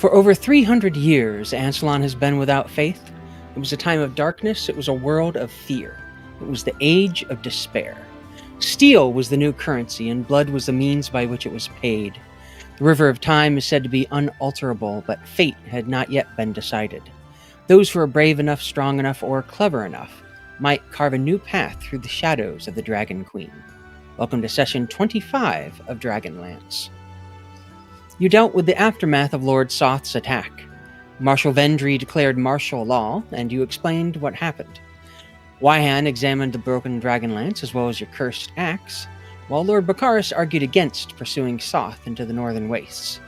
For over 300 years, Ansalon has been without faith. It was a time of darkness. It was a world of fear. It was the age of despair. Steel was the new currency, and blood was the means by which it was paid. The river of time is said to be unalterable, but fate had not yet been decided. Those who were brave enough, strong enough, or clever enough might carve a new path through the shadows of the Dragon Queen. Welcome to session 25 of Dragonlance. You dealt with the aftermath of Lord Soth's attack. Marshal Vendry declared martial law, and you explained what happened. Wyhan examined the broken Dragonlance as well as your cursed axe, while Lord Bakaris argued against pursuing Soth into the northern wastes.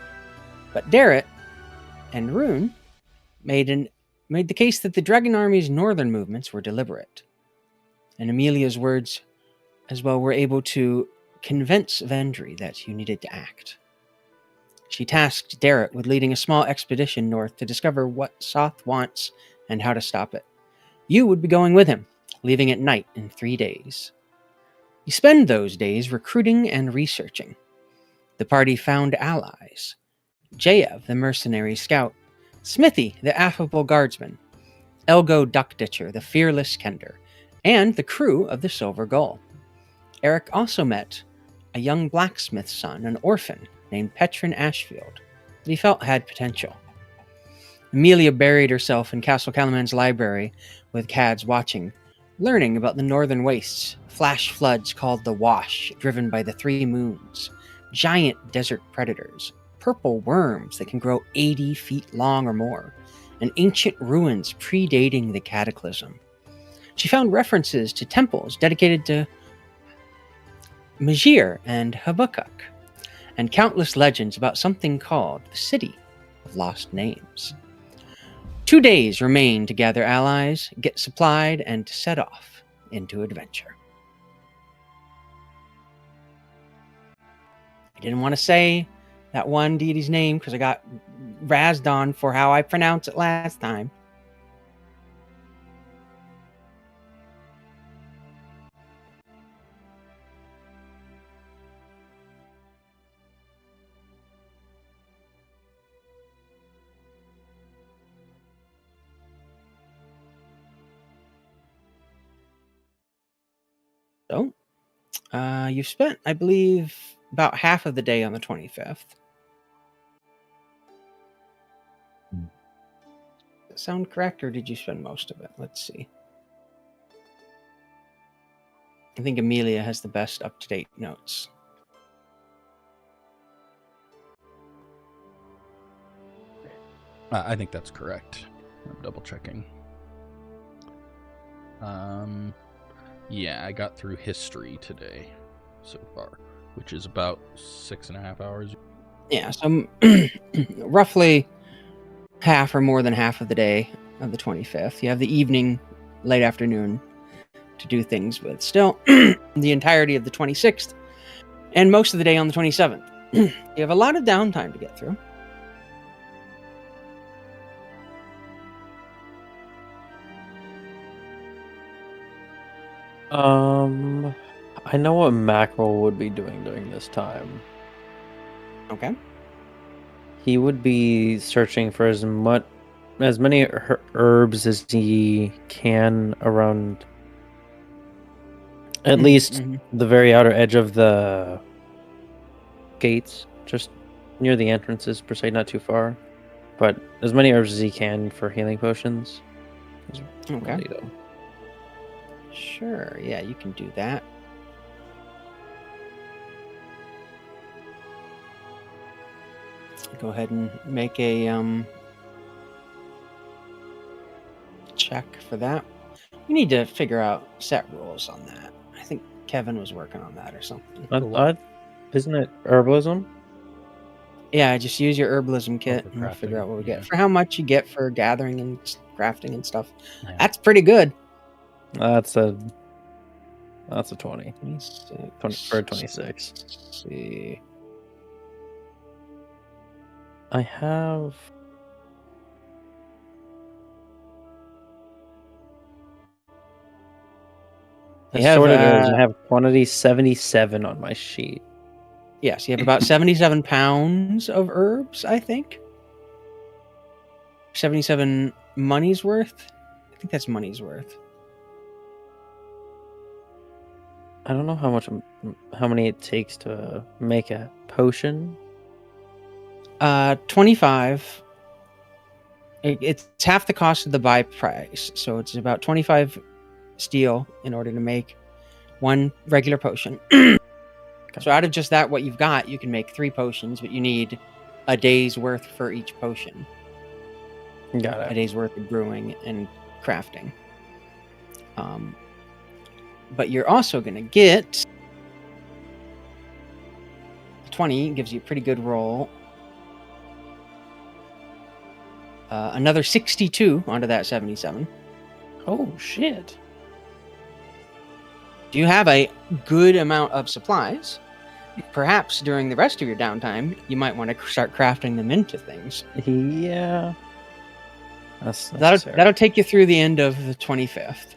But Darrett and Rune made the case that the Dragon Army's northern movements were deliberate. And Amelia's words as well were able to convince Vendry that you needed to act. She tasked Darrett with leading a small expedition north to discover what Soth wants and how to stop it. You would be going with him, leaving at night in 3 days. You spend those days recruiting and researching. The party found allies. Jayev, the mercenary scout, Smithy, the affable guardsman, Elgo Duckditcher, the fearless kender, and the crew of the Silver Gull. Eric also met a young blacksmith's son, an orphan named Petrin Ashfield, that he felt had potential. Amelia buried herself in Castle Calaman's library with Cads watching, learning about the northern wastes, flash floods called the Wash, driven by the 3 moons, giant desert predators, purple worms that can grow 80 feet long or more, and ancient ruins predating the cataclysm. She found references to temples dedicated to Majir and Habakkuk, and countless legends about something called the City of Lost Names. 2 days remain to gather allies, get supplied, and to set off into adventure. I didn't want to say that one deity's name because I got razzed on for how I pronounced it last time. So, you've spent, I believe, about half of the day on the 25th. Does that sound correct, or did you spend most of it? Let's see. I think Amelia has the best up-to-date notes. I think that's correct. I'm double checking. Yeah, I got through history today so far, which is about 6.5 hours. Yeah, so roughly half or more than half of the day of the 25th. You have the evening, late afternoon to do things with. Still, the entirety of the 26th and most of the day on the 27th. You have a lot of downtime to get through. I know what Mackerel would be doing during this time. Okay. He would be searching for as many herbs as he can around at least the very outer edge of the gates, just near the entrances per se, not too far. But as many herbs as he can for healing potions. Okay. Sure, yeah, you can do that. Go ahead and make a check for that. We need to figure out set rules on that. I think Kevin was working on that or something. Isn't it herbalism? Yeah, just use your herbalism kit and we'll figure out what we get. For how much you get for gathering and crafting and stuff. Yeah. That's pretty good. That's a 20. 26. For 26. Let's see. I have... Assorted herbs. I have quantity 77 on my sheet. Yes, you have about 77 pounds of herbs, I think. 77 money's worth? I think that's money's worth. I don't know how many it takes to make a potion. 25. It's half the cost of the buy price, so it's about 25 steel in order to make one regular potion. So out of just that, what you've got, you can make 3 potions, but you need a day's worth for each potion. Got A it. day's worth of brewing and crafting. But you're also going to get 20, gives you a pretty good roll. Another 62 onto that 77. Oh shit! You have a good amount of supplies. Perhaps during the rest of your downtime, you might want to start crafting them into things. Yeah. That's necessary. That'll take you through the end of the 25th.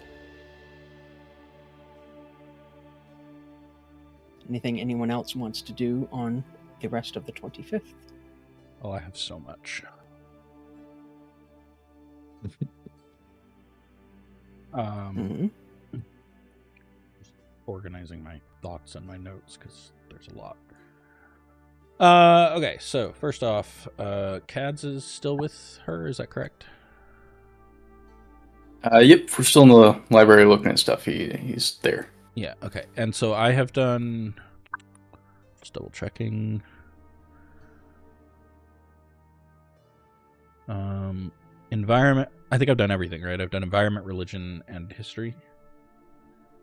Anything anyone else wants to do on the rest of the 25th? Oh, I have so much. Mhm. Just organizing my thoughts and my notes because there's a lot. Okay, so first off, Cads is still with her, is that correct? Yep, we're still in the library looking at stuff. He's there. Yeah, okay. And so I have done, just double checking. Environment, I think I've done everything, right? I've done environment, religion, and history.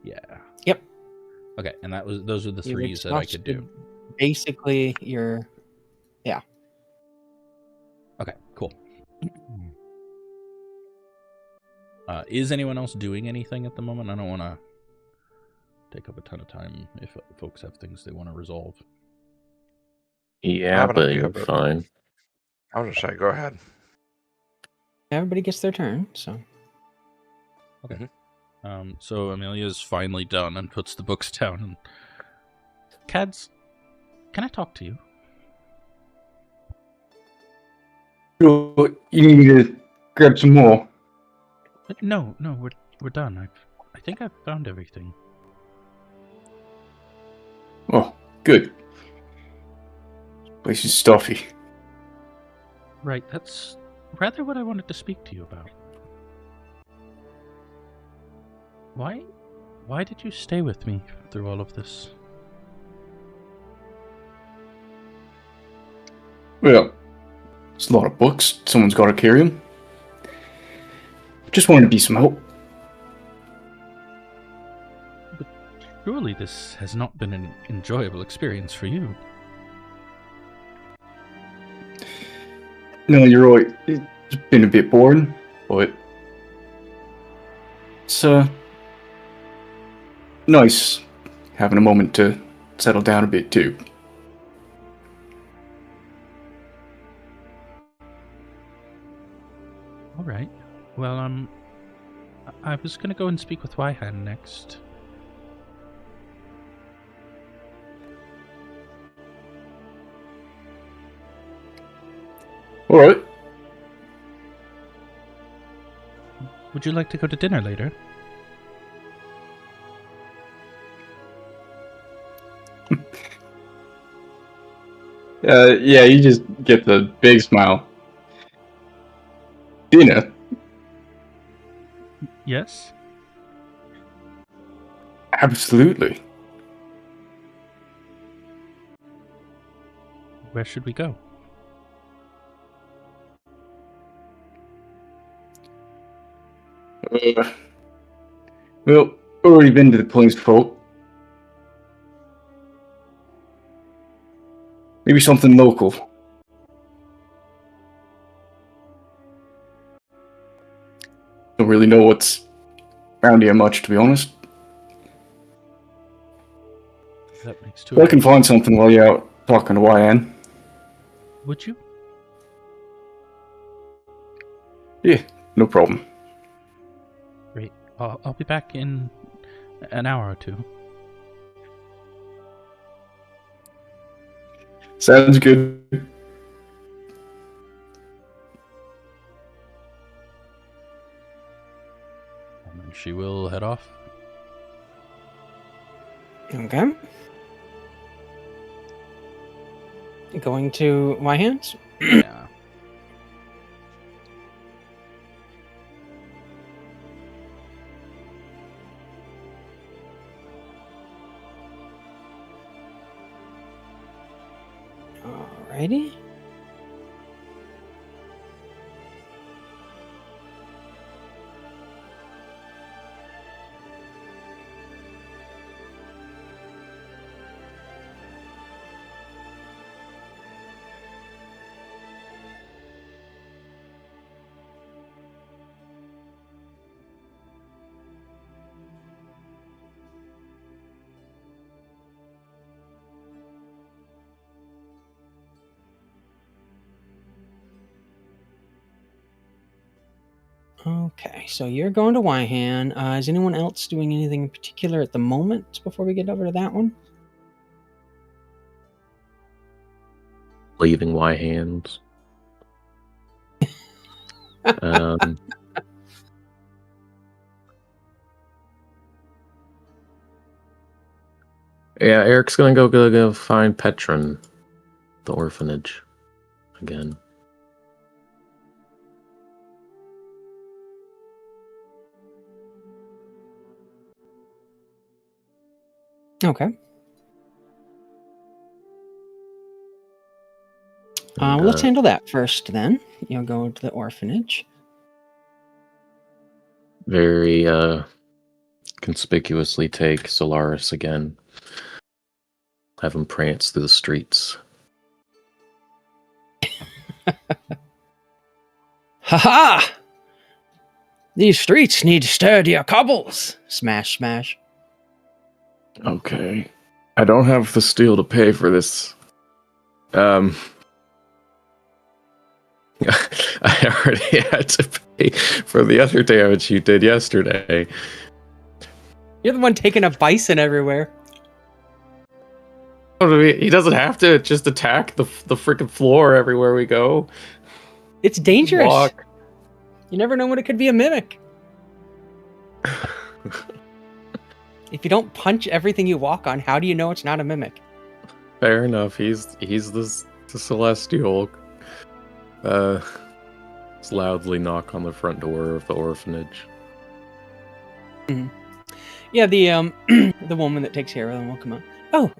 Yeah. Yep. Okay, and those are the You've threes that I could do. exhausted Basically, you're... Okay, cool. Is anyone else doing anything at the moment? I don't want to take up a ton of time if folks have things they want to resolve. Yeah, have an but idea, you're but- fine. I was just saying, go ahead. Everybody gets their turn, so... So Amelia's finally done and puts the books down. And Cads, can I talk to you? You need me to grab some more. No, we're done. I think I've found everything. Oh, good. Place is stuffy. Right, that's rather what I wanted to speak to you about. Why did you stay with me through all of this? Well, it's a lot of books. Someone's got to carry them. Just wanted to be some help. But surely this has not been an enjoyable experience for you. No, you're right. It's been a bit boring, but it's nice having a moment to settle down a bit too. All right. Well, I was gonna go and speak with Wyhan next. All right. Would you like to go to dinner later? Yeah, you just get the big smile. Dinner? Yes. Absolutely. Where should we go? Well, already been to the Plains Folk. Maybe something local. Don't really know what's around here much, to be honest. That makes two. But I can find something while you're out talking to YN. Would you? Yeah, no problem. Great. I'll be back in an hour or two. Sounds good. she will head off. Okay. Going to my hands? Yeah. Alrighty. Okay, so you're going to Wyhan. Is anyone else doing anything in particular at the moment before we get over to that one? Leaving Y hands. um, yeah, Eric's gonna go find Petron, the orphanage, again. Okay. And, Well, let's handle that first then. You'll go to the orphanage. very conspicuously take Solaris again. Have him prance through the streets. Ha-ha! These streets need sturdier cobbles. Smash, smash. Okay. I don't have the steel to pay for this. I already had to pay for the other damage you did yesterday. You're the one taking a bison everywhere. He doesn't have to just attack the freaking floor everywhere we go. It's dangerous. Walk. You never know when it could be a mimic. If you don't punch everything you walk on, how do you know it's not a mimic? Fair enough. He's the celestial. Loudly knock on the front door of the orphanage. Mm-hmm. Yeah, the the woman that takes care of them will come out. Oh,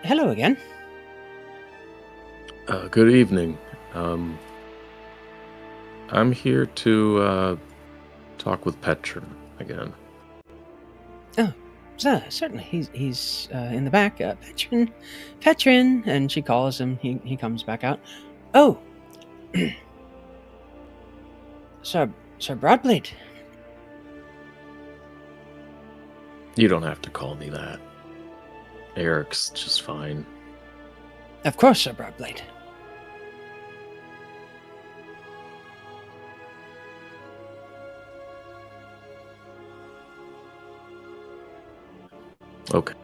hello again. Good evening. I'm here to talk with Petron again. Oh, sir, certainly. He's in the back. Petron, and she calls him. He comes back out. Oh, Sir Broadblade. You don't have to call me that. Eric's just fine. Of course, Sir Broadblade. Okay.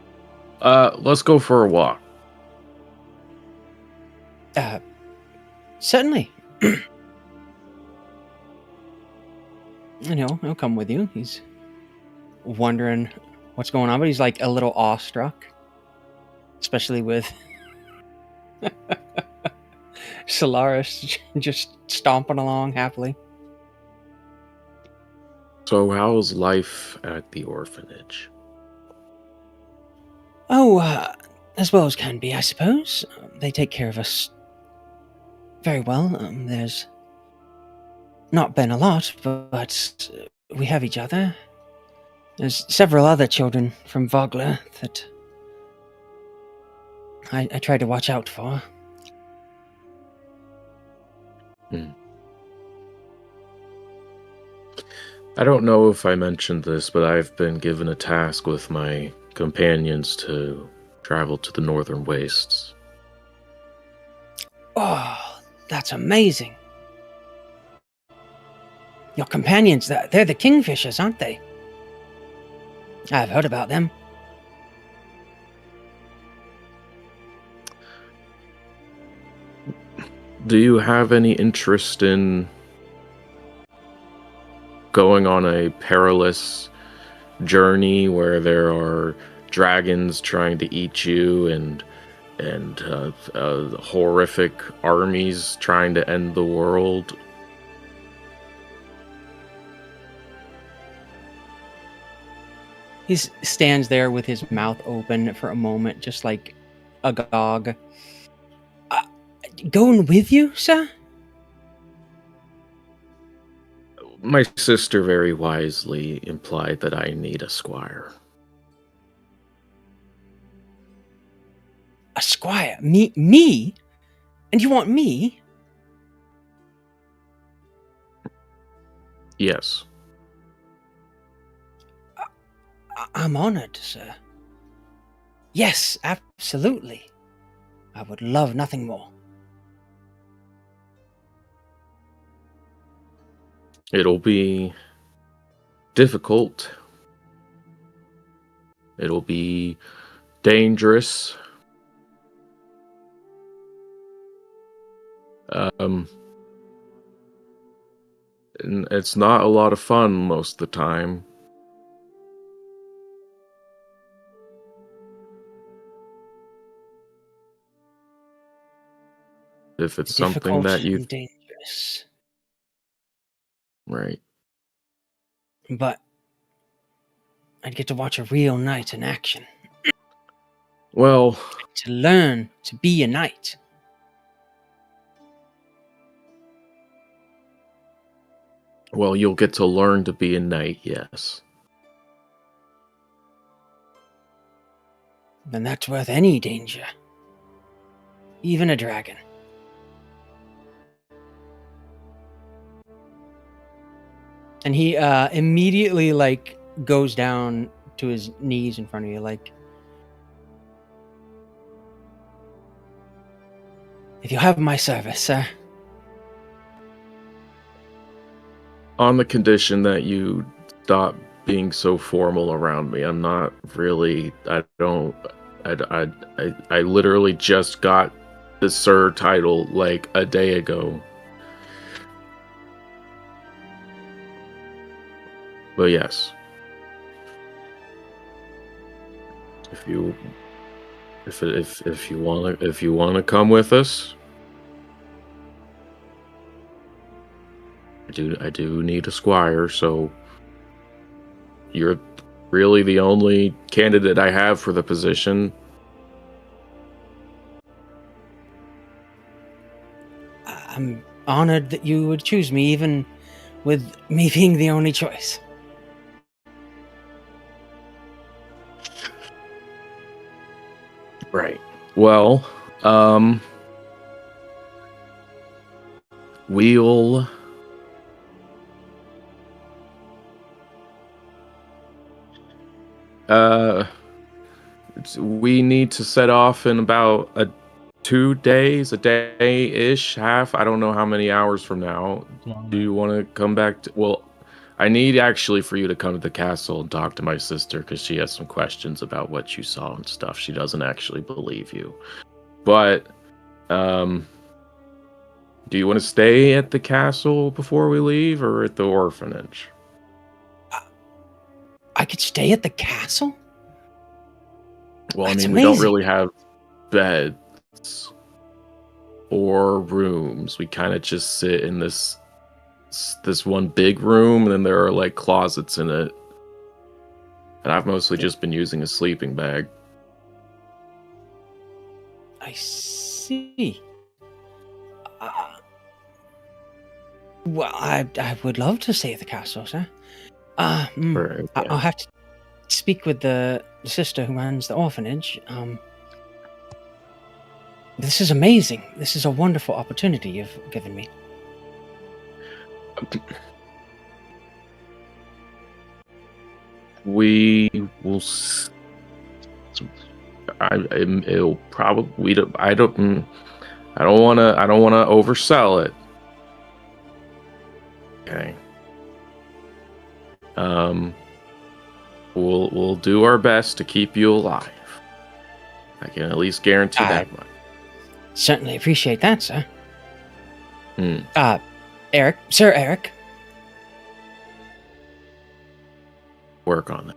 Let's go for a walk. Certainly. And he'll come with you. He's wondering what's going on, but he's like a little awestruck, especially with Solaris just stomping along happily. So how's life at the orphanage? Oh, as well as can be, I suppose. They take care of us very well. There's not been a lot, but we have each other. There's several other children from Vogler that I try to watch out for. I don't know if I mentioned this, but I've been given a task with my companions to travel to the northern wastes. Oh, that's amazing. Your companions, they're the Kingfishers, aren't they? I've heard about them. Do you have any interest in going on a perilous journey where there are dragons trying to eat you and horrific armies trying to end the world. He stands there with his mouth open for a moment, just like agog. Going with you, sir? My sister very wisely implied that I need a squire. A squire? Me? And you want me? Yes. I'm honored, sir. Yes, absolutely. I would love nothing more. It'll be difficult. It'll be dangerous. And it's not a lot of fun most of the time. If it's something Difficult that you... and dangerous. Right. But I'd get to watch a real knight in action. Well, To learn to be a knight. you'll get to learn to be a knight, yes. Then that's worth any danger. Even a dragon. And he immediately goes down to his knees in front of you, if you have my service, sir. On the condition that you stop being so formal around me. I'm not really... I literally just got the sir title like a day ago. But yes. If you wanna come with us, I do need a squire, so you're really the only candidate I have for the position. I'm honored that you would choose me, even with me being the only choice. Right. Well, we'll... we need to set off in about 2 days, a day-ish, half. I don't know how many hours from now. Do you want to come back to... Well, I need actually for you to come to the castle and talk to my sister, because she has some questions about what you saw and stuff. She doesn't actually believe you. But, do you want to stay at the castle before we leave, or at the orphanage? I could stay at the castle? Well, That's I mean, we don't amazing. really have beds or rooms. We kind of just sit in this one big room, and then there are closets in it. And I've mostly just been using a sleeping bag. I see. Well, I would love to stay at the castle, sir. Right, yeah. I'll have to speak with the sister who runs the orphanage. This is amazing. This is a wonderful opportunity you've given me. We will... it'll probably... I don't want to oversell it. Okay. We'll do our best to keep you alive. I can at least guarantee that much. Certainly appreciate that, sir. Hmm. Sir Eric. Work on it.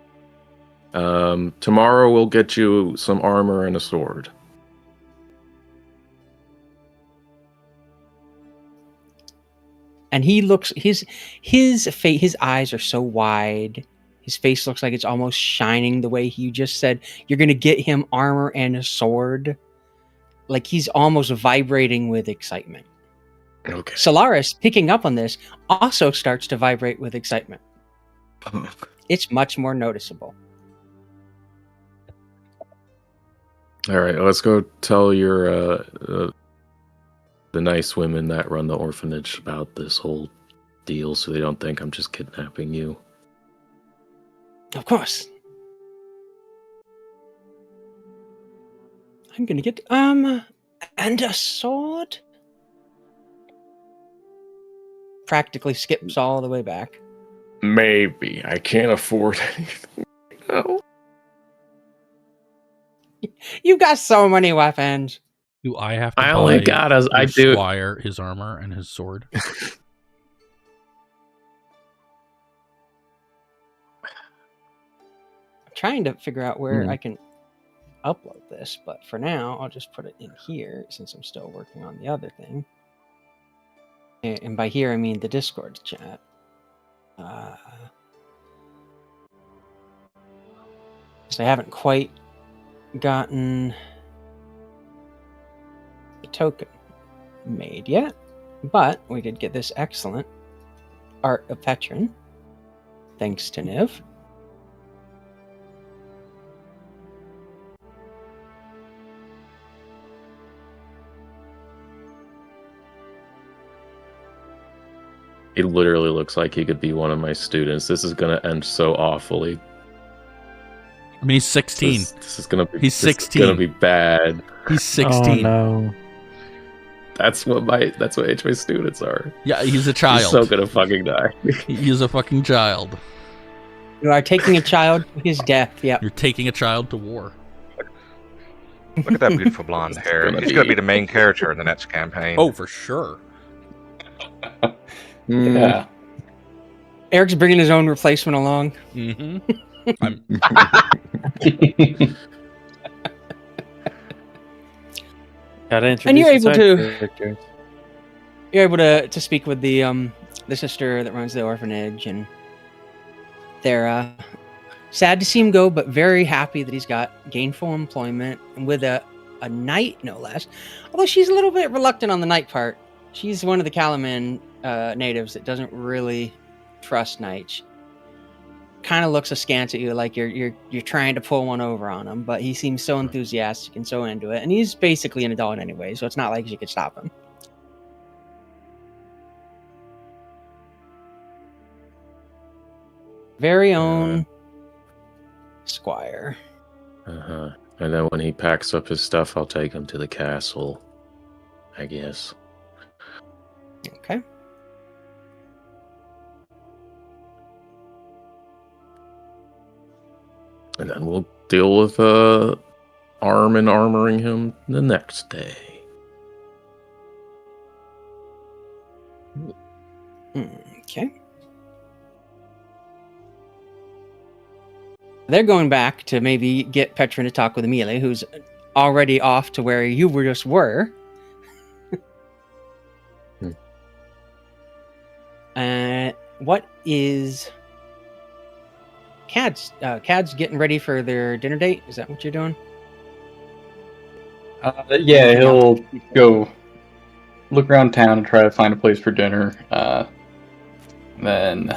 Tomorrow we'll get you some armor and a sword. And he looks his face, his eyes are so wide. His face looks like it's almost shining the way you just said you're going to get him armor and a sword. Like he's almost vibrating with excitement. Okay. Solaris, picking up on this, also starts to vibrate with excitement. It's much more noticeable. All right, let's go tell your the nice women that run the orphanage about this whole deal, so they don't think I'm just kidnapping you. Of course. I'm gonna get and a sword. Practically skips all the way back. Maybe. I can't afford anything. No. You've got so many weapons. Do I have to I buy only got your I do. squire his armor and his sword? I'm trying to figure out where I can upload this, but for now, I'll just put it in here since I'm still working on the other thing. And by here, I mean the Discord chat. So I haven't quite gotten the token made yet, but we did get this excellent Art of Petron, thanks to Niv. He literally looks like he could be one of my students. This is gonna end so awfully. I mean, he's 16. This is gonna be. He's this 16. Is gonna be bad. He's 16. Oh no. That's what age my students are. Yeah, he's a child. He's so gonna fucking die. He's a fucking child. You are taking a child to his death. Yep. You're taking a child to war. Look at that beautiful blonde hair. He's going to be the main character in the next campaign. Oh, for sure. Yeah. Eric's bringing his own replacement along. Mm-hmm. Gotta introduce And you're the able side to- characters. You're able to speak with the sister that runs the orphanage, and they're sad to see him go, but very happy that he's got gainful employment and with a knight, no less. Although she's a little bit reluctant on the knight part. She's one of the Kalaman natives that doesn't really trust knights. Kind of looks askance at you like you're trying to pull one over on him, but he seems so enthusiastic and so into it, and he's basically an adult anyway, so it's not like you could stop him. Very own squire. Uh-huh. And then when he packs up his stuff, I'll take him to the castle, I guess. Okay. And then we'll deal with armoring him the next day. Okay. They're going back to maybe get Petron to talk with Amelia, who's already off to where you just were. What is Cad's getting ready for their dinner date? Is that what you're doing? Yeah, he'll go look around town and try to find a place for dinner. Then,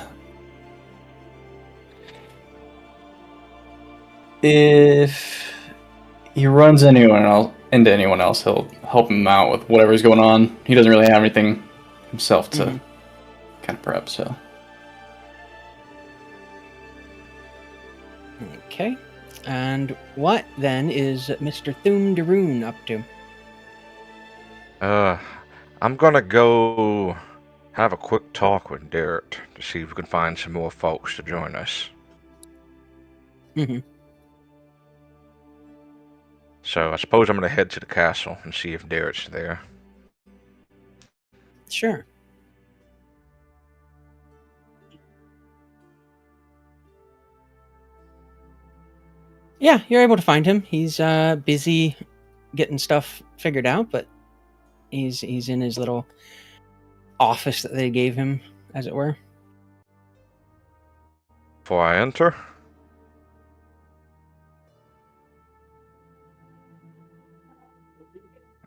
if he runs into anyone else, he'll help him out with whatever's going on. He doesn't really have anything himself to kind of prep, so. Okay. And what then is Mr. Thum Daroon up to? I'm gonna go have a quick talk with Derek to see if we can find some more folks to join us. Mm-hmm. So I suppose I'm gonna head to the castle and see if Derek's there. Sure. Yeah, you're able to find him. He's busy getting stuff figured out, but he's in his little office that they gave him, as it were. Before I enter,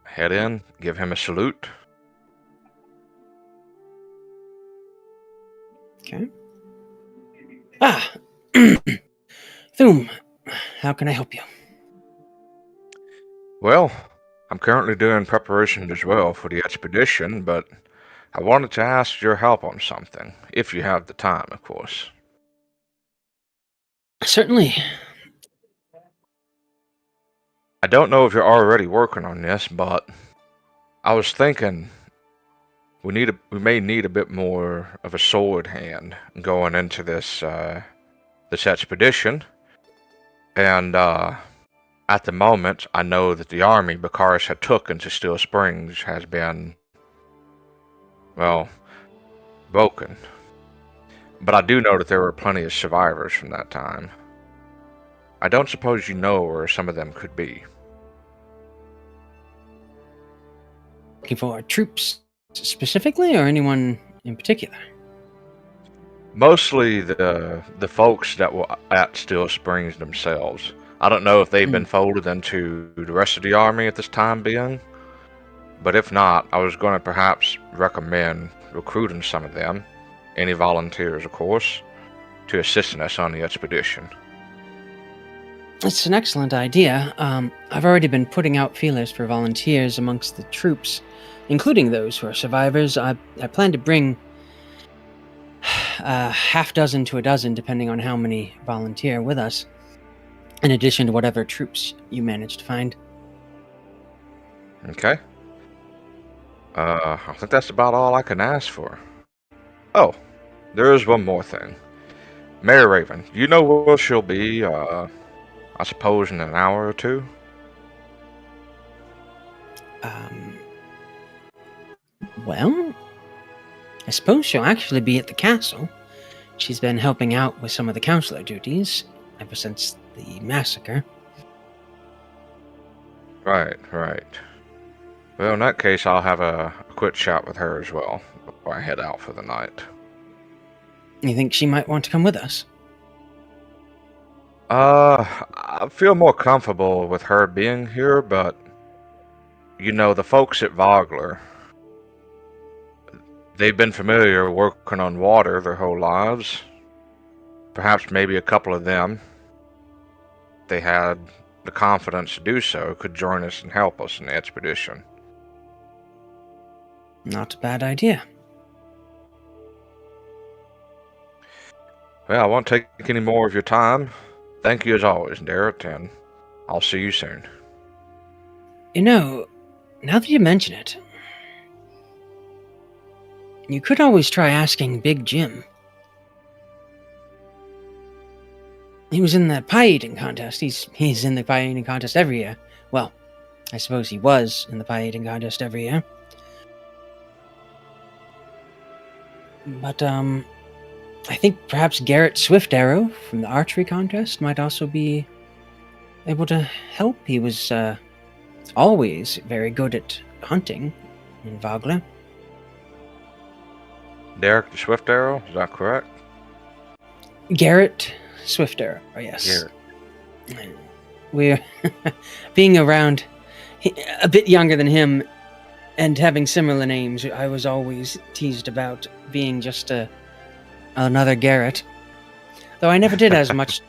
head in, give him a salute. Okay. Ah, Thum, how can I help you? Well, I'm currently doing preparations as well for the expedition, but I wanted to ask your help on something, if you have the time, of course. Certainly. I don't know if you're already working on this, but I was thinking we may need a bit more of a sword hand going into this expedition. And at the moment, I know that the army Bakaris had took into Steel Springs has been, well, broken. But I do know that there were plenty of survivors from that time. I don't suppose you know where some of them could be. Looking for troops specifically, or anyone in particular? Mostly the folks that were at Steel Springs themselves. I don't know if they've been folded into the rest of the army at this time being, but if not, I was going to perhaps recommend recruiting some of them, any volunteers of course, to assisting us on the expedition. It's an excellent idea. I've already been putting out feelers for volunteers amongst the troops, including those who are survivors. I plan to bring half dozen to a dozen, depending on how many volunteer with us, in addition to whatever troops you manage to find. Okay. I think that's about all I can ask for. Oh, there is one more thing. Mary Raven, you know where she'll be, I suppose in an hour or two? Well, I suppose she'll actually be at the castle. She's been helping out with some of the counselor duties ever since the massacre. Right. Well, in that case, I'll have a quick chat with her as well before I head out for the night. You think she might want to come with us? I feel more comfortable with her being here, but you know, the folks at Vogler, they've been familiar working on water their whole lives. Perhaps maybe a couple of them, if they had the confidence to do so, could join us and help us in the expedition. Not a bad idea. Well, I won't take any more of your time. Thank you as always, Derek, and I'll see you soon. You know, now that you mention it, you could always try asking Big Jim. He was in the pie eating contest. He's in the pie eating contest every year. Well, I suppose he was in the pie eating contest every year. But I think perhaps Garrett Swift Arrow from the archery contest might also be able to help. He was always very good at hunting in Vogler. Derek the Swift Arrow, is that correct? Garrett Swift Arrow, yes. Garrett. We're being around a bit younger than him and having similar names. I was always teased about being just another Garrett, though I never did as much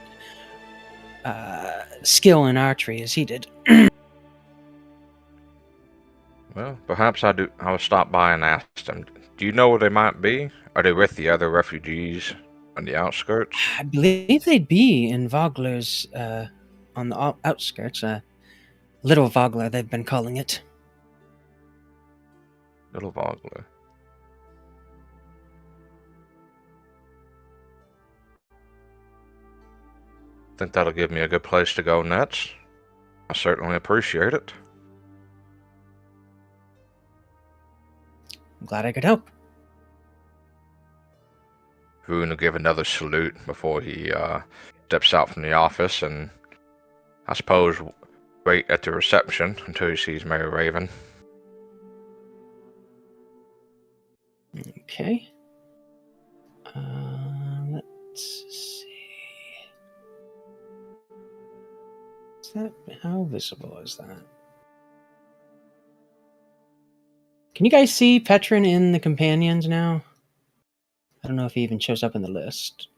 skill in archery as he did. Well, perhaps I will stop by and ask them. Do you know where they might be? Are they with the other refugees on the outskirts? I believe they'd be in Vogler's, on the outskirts. Little Vogler, they've been calling it. Little Vogler. Think that'll give me a good place to go next. I certainly appreciate it. I'm glad I could help. Voon will give another salute before he steps out from the office and I suppose wait at the reception until he sees Mary Raven. Okay. Let's see. Is that how visible is that? Can you guys see Petrin in the companions now? I don't know if he even shows up in the list.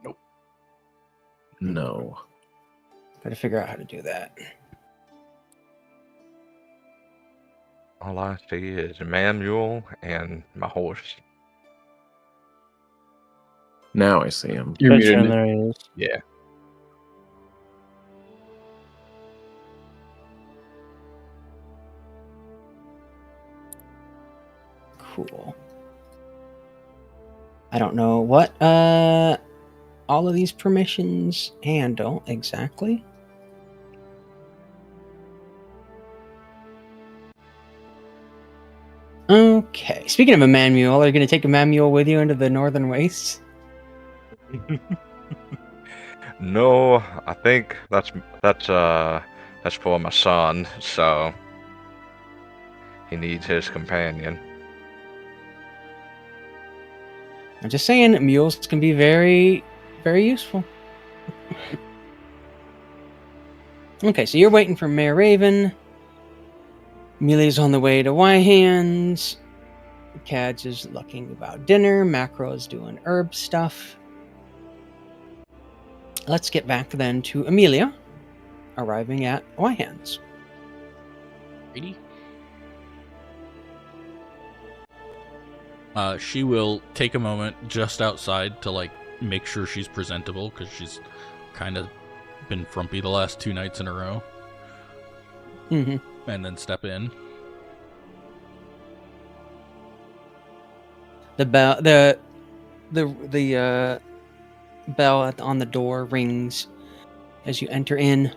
Nope. No. Gotta figure out how to do that. All I see is a man mule and my horse. Now I see him. You're Picture, muted. and there he is. Yeah. Cool. I don't know what all of these permissions handle exactly. Okay. Speaking of a man mule, are you going to take a man mule with you into the Northern Wastes? No, I think that's for my son, so he needs his companion. I'm just saying, mules can be very, very useful. Okay, so you're waiting for Mayor Raven. Amelia's on the way to Wyhands. Cadge is looking about dinner. Macro is doing herb stuff. Let's get back then to Amelia, arriving at Wyhands. Ready? She will take a moment just outside to like make sure she's presentable because she's kind of been frumpy the last 2 nights in a row, Mm-hmm. and then step in. The bell, the bell on the door rings as you enter in,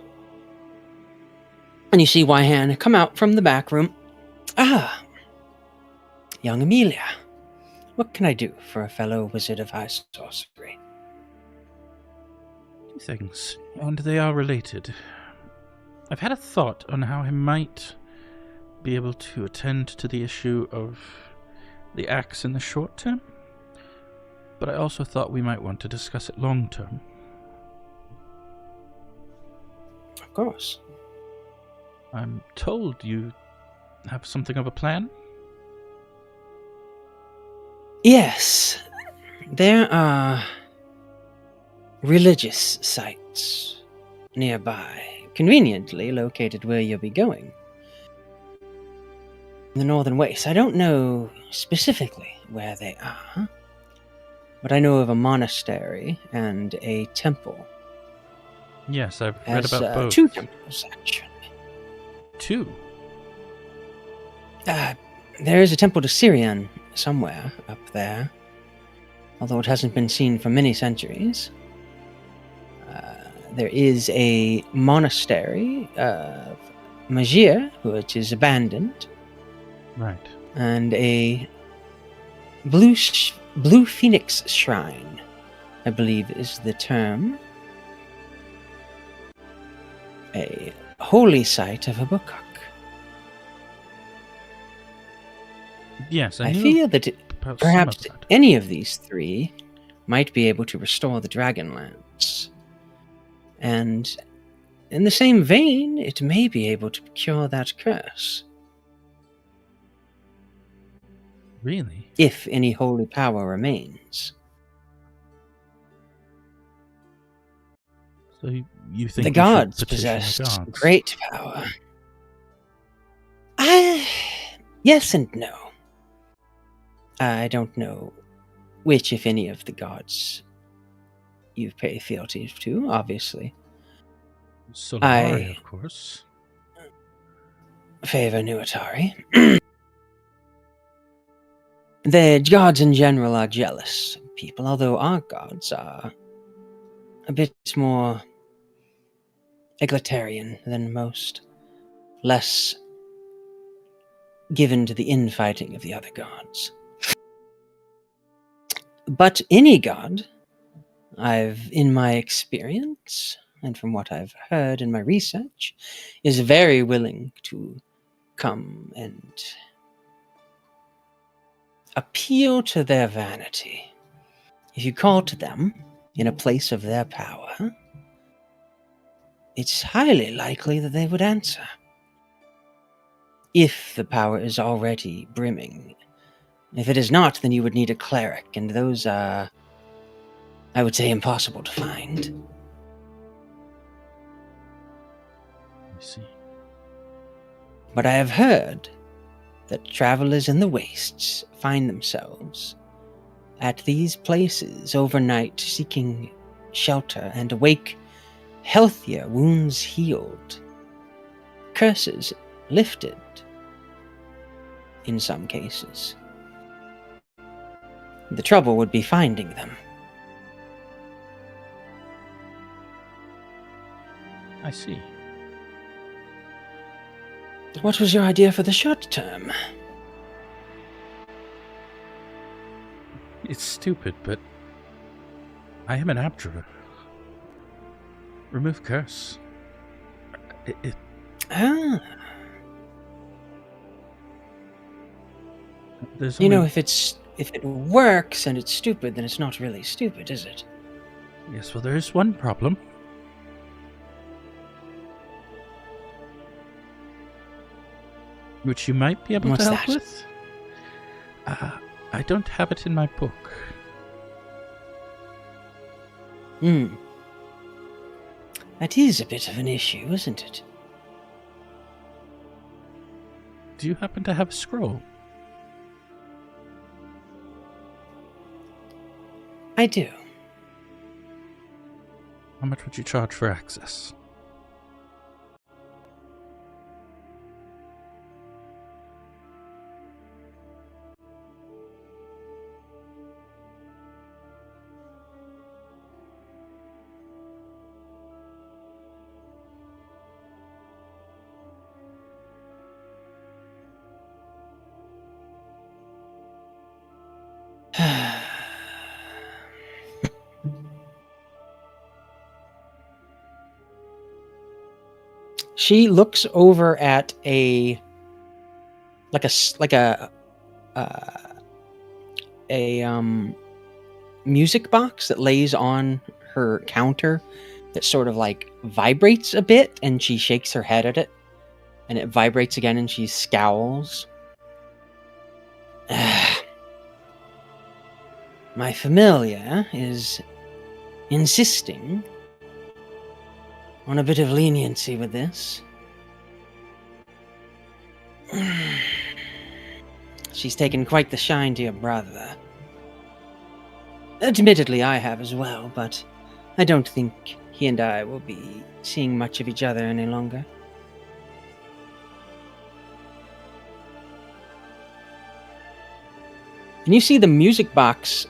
and you see Wyhan come out from the back room. Ah, young Amelia, what can I do for a fellow wizard of high sorcery? 2 things, and they are related. I've had a thought on how I might be able to attend to the issue of the axe in the short term, but I also thought we might want to discuss it long term. Of course. I'm told you have something of a plan? Yes, there are religious sites nearby, conveniently located where you'll be going. In the Northern Wastes. I don't know specifically where they are, but I know of a monastery and a temple. Yes, I've read As, about both. 2 temples, actually. 2? There is a temple to Syrian somewhere up there, although it hasn't been seen for many centuries. There is a monastery of Magir, which is abandoned, Right. and a blue phoenix shrine, I believe is the term. A holy site of a bookhook. Yes, I knew feel that about perhaps some of that. any of these 3 might be able to restore the Dragonlance. And in the same vein, it may be able to cure that curse, Really? if any holy power remains. So you think The we should gods petition possessed the gods? great power. Yes and no. I don't know which, if any, of the gods you pay fealty to, obviously. Solari, of course. Favor Nuatari. The gods in general are jealous people, although our gods are a bit more egalitarian than most, less given to the infighting of the other gods. But any god, in my experience, and from what I've heard in my research, is very willing to come and appeal to their vanity. If you call to them in a place of their power, it's highly likely that they would answer. If the power is already brimming. If it is not, then you would need a cleric, and those are, I would say, impossible to find. I see. But I have heard that travelers in the wastes find themselves at these places overnight seeking shelter and awake healthier, wounds healed, curses lifted in some cases. The trouble would be finding them. I see. What was your idea for the short term? It's stupid, but I am an abjurer. Remove curse. Ah. There's You know, only- if it works and it's stupid, then it's not really stupid, is it? Yes, well, there is one problem. Which you might be able What's to help that? with. I don't have it in my book. That is a bit of an issue, isn't it? Do you happen to have a scroll? I do. How much would you charge for access? She looks over at a music box that lays on her counter that sort of like vibrates a bit, and she shakes her head at it, and it vibrates again, and she scowls. My familiar is insisting on a bit of leniency with this. She's taken quite the shine to your brother. Admittedly, I have as well, but I don't think he and I will be seeing much of each other any longer. And you see the music box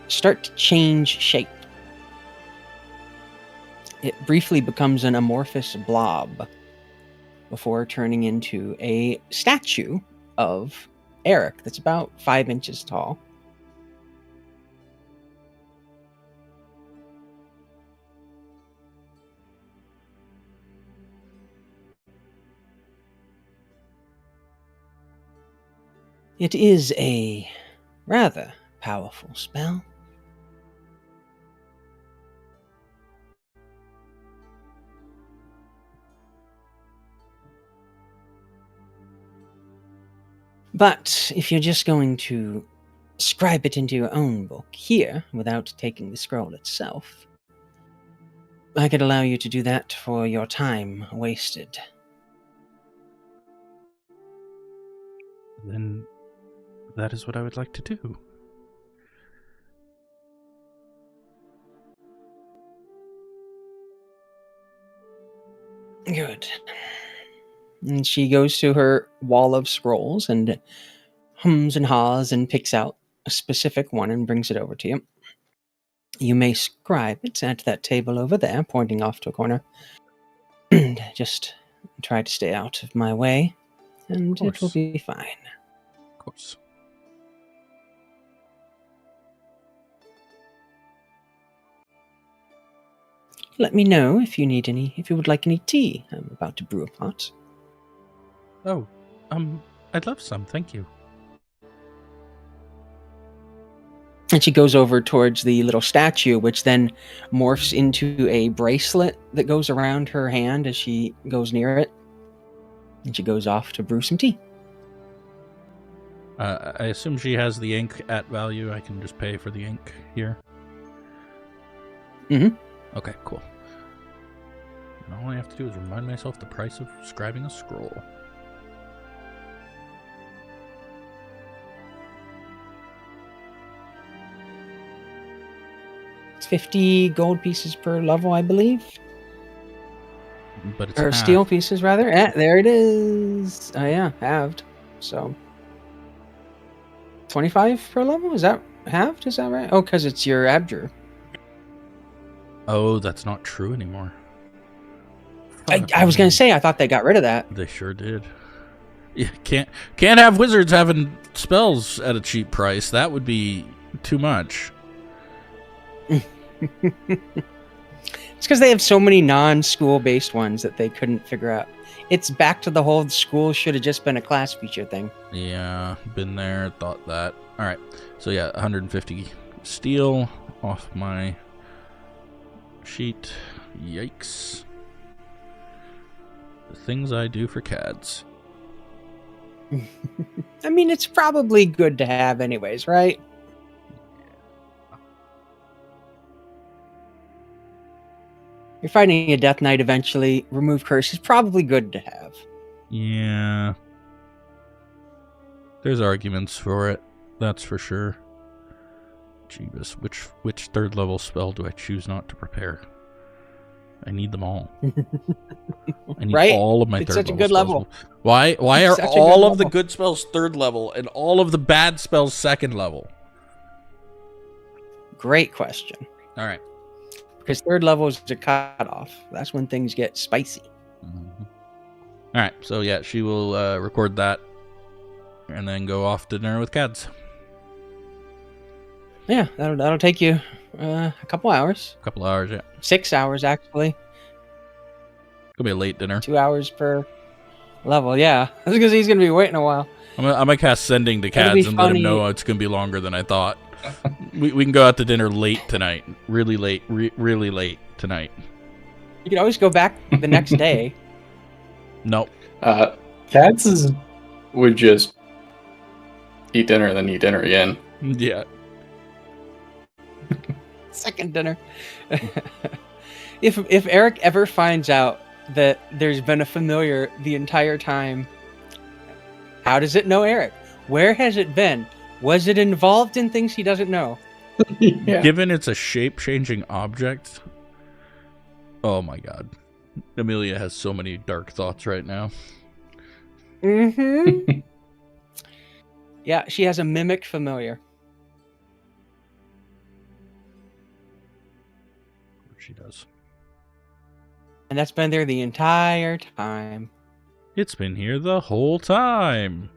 start to change shape. It briefly becomes an amorphous blob before turning into a statue of Eric that's about 5 inches tall. It is a rather powerful spell. But if you're just going to scribe it into your own book here without taking the scroll itself, I could allow you to do that for your time wasted. Then that is what I would like to do. Good. And she goes to her wall of scrolls and hums and haws and picks out a specific one and brings it over to you. You may scribe it at that table over there, pointing off to a corner. And just try to stay out of my way, and it will course. be fine. Of course. Let me know if you would like any tea. I'm about to brew a pot. Oh, I'd love some, thank you. And she goes over towards the little statue, which then morphs into a bracelet that goes around her hand as she goes near it. And she goes off to brew some tea. I assume she has the ink at value. I can just pay for the ink here. Mhm. Okay, cool. And all I have to do is remind myself the price of scribing a scroll. It's 50 gold pieces per level, I believe. But it's Or half. steel pieces, rather. There it is. Oh, yeah, halved. So 25 per level? Is that halved? Is that right? Oh, because it's your abjure. Oh, that's not true anymore. I was going to say, I thought they got rid of that. They sure did. Yeah, can't have wizards having spells at a cheap price. That would be too much. It's because they have so many non-school based ones that they couldn't figure out. It's back to the whole school should have just been a class feature thing. Yeah, been there, thought that. All right, so yeah, 150 steel off my sheet. Yikes. The things I do for CADs. I mean, it's probably good to have anyways, right? You're fighting a death knight eventually. Remove curse is probably good to have. Yeah. There's arguments for it, that's for sure. Jeebus, which third level spell do I choose not to prepare? I need them all. I need Right? all of my It's third such a level good spells. level. Why It's are such a good all of the level. good spells third level and all of the bad spells second level? Great question. All right. Because third level is a cutoff. That's when things get spicy. Mm-hmm. All right. So yeah, she will record that and then go off to dinner with Cads. Yeah, that'll take you a couple hours. A couple hours, yeah. 6 hours, actually. It'll be a late dinner. 2 hours per level, yeah. That's because he's going to be waiting a while. I'm gonna cast sending to It'll be Cads and let him funny. know it's gonna be longer than I thought. we can go out to dinner late tonight. Really late. Really late tonight. You can always go back the next day. Nope. Cats would just eat dinner and then eat dinner again. Yeah. Second dinner. If Eric ever finds out that there's been a familiar the entire time, how does it know Eric? Where has it been? Was it involved in things he doesn't know? Yeah. Given it's a shape-changing object, oh my god. Amelia has so many dark thoughts right now. Mm-hmm. Yeah, she has a mimic familiar. She does. And that's been there the entire time. It's been here the whole time.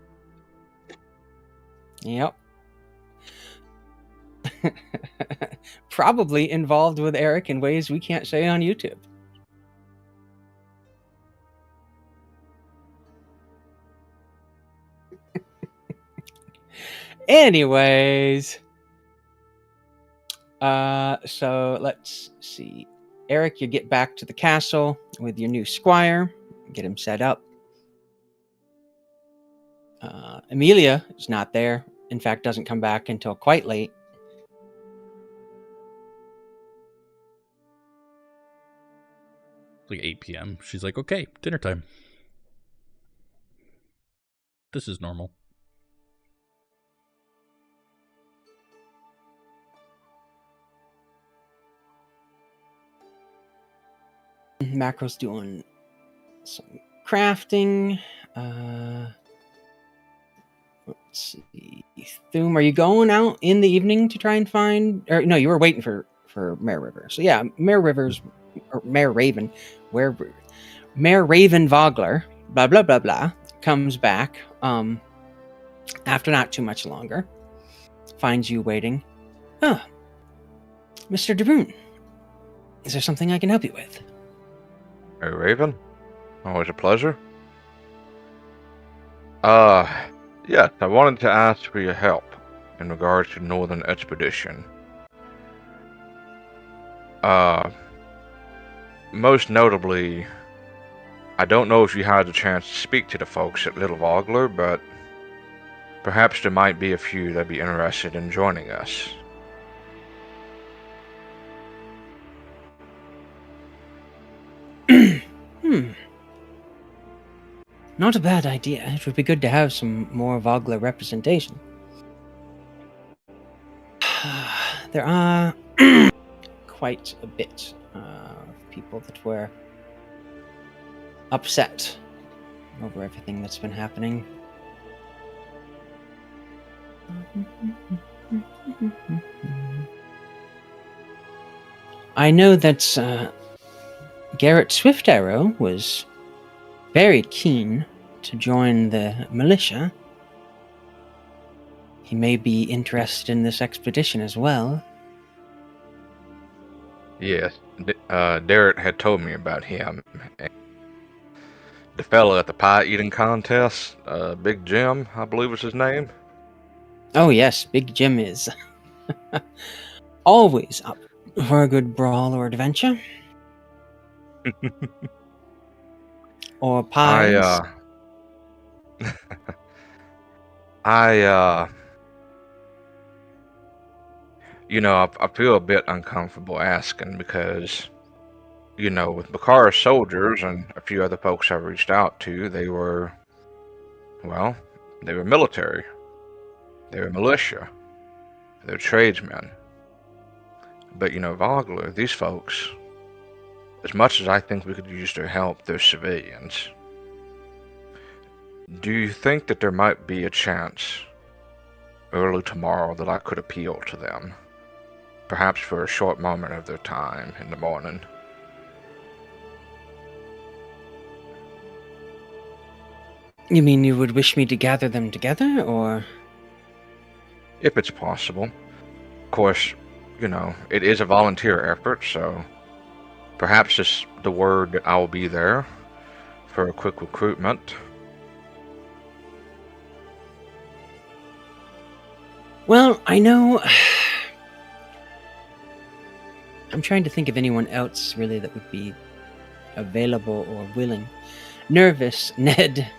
Yep. Probably involved with Eric in ways we can't say on YouTube. Anyways. So let's see. Eric, you get back to the castle with your new squire. Get him set up. Amelia is not there. In fact, doesn't come back until quite late. It's like 8 p.m. She's like, okay, dinner time. This is normal. Macro's doing some crafting. Let's see. Thum, are you going out in the evening to try and find? Or no, you were waiting for Mare River. So yeah, Mare River's or Mare Raven, where Mare Raven Vogler, blah blah blah blah, comes back. After not too much longer, finds you waiting. Ah, Mr. DeBrune. Is there something I can help you with? Hey, Raven. Always a pleasure. Yes, I wanted to ask for your help in regards to Northern Expedition. Most notably, I don't know if you had the chance to speak to the folks at Little Vogler, but perhaps there might be a few that'd be interested in joining us. Not a bad idea. It would be good to have some more Vogler representation. There are quite a bit of people that were upset over everything that's been happening. I know that Garrett Swiftarrow was very keen to join the militia. He may be interested in this expedition as well. Yes, Derek had told me about him. The fellow at the pie eating contest, Big Jim, I believe was his name. Oh yes, Big Jim is always up for a good brawl or adventure. Or pies. I feel a bit uncomfortable asking because, with Bakara's soldiers and a few other folks I've reached out to, they were military. They were militia. They were tradesmen. But, Vogler, these folks, as much as I think we could use their help, they're civilians. Do you think that there might be a chance early tomorrow that I could appeal to them? Perhaps for a short moment of their time in the morning. You mean you would wish me to gather them together, or? If it's possible. Of course, it is a volunteer effort, so perhaps just the word that I will be there for a quick recruitment. Well, I know... I'm trying to think of anyone else, really, that would be available or willing. Nervous Ned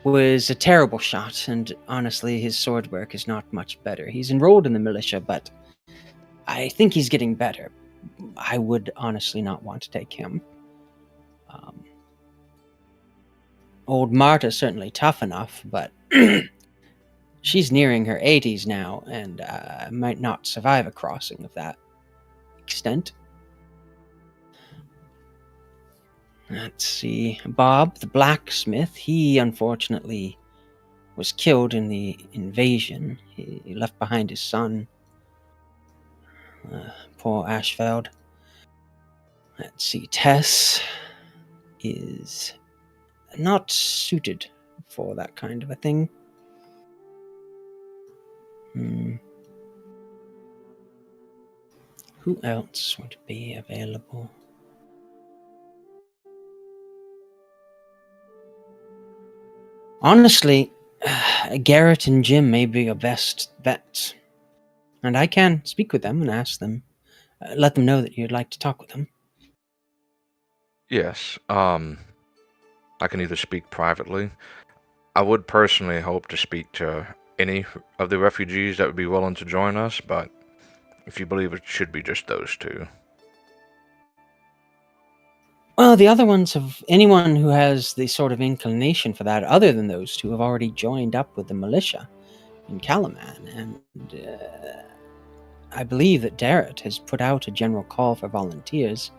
was a terrible shot, and honestly, his sword work is not much better. He's enrolled in the militia, but I think he's getting better. I would honestly not want to take him. Old Marta's certainly tough enough, but she's nearing her 80s now, and might not survive a crossing of that extent. Let's see. Bob, the blacksmith, he unfortunately was killed in the invasion. He left behind his son. Poor Ashfeld. Let's see. Tess is not suited for that kind of a thing. Who else would be available? Honestly, Garrett and Jim may be your best bets. And I can speak with them and ask them. Let them know that you'd like to talk with them. Yes, I can either speak privately. I would personally hope to speak to any of the refugees that would be willing to join us, but if you believe it should be just those two. Well, the other ones have anyone who has the sort of inclination for that, other than those two, have already joined up with the militia in Calaman, and I believe that Darrett has put out a general call for volunteers,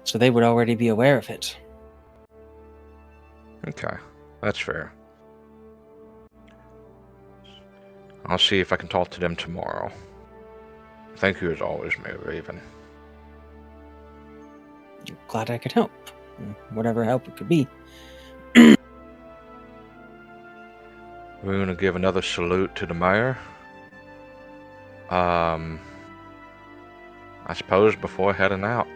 so they would already be aware of it. Okay, that's fair. I'll see if I can talk to them tomorrow. Thank you as always, Mayor Raven. Glad I could help. Whatever help it could be. We're going to give another salute to the mayor. I I suppose before heading out.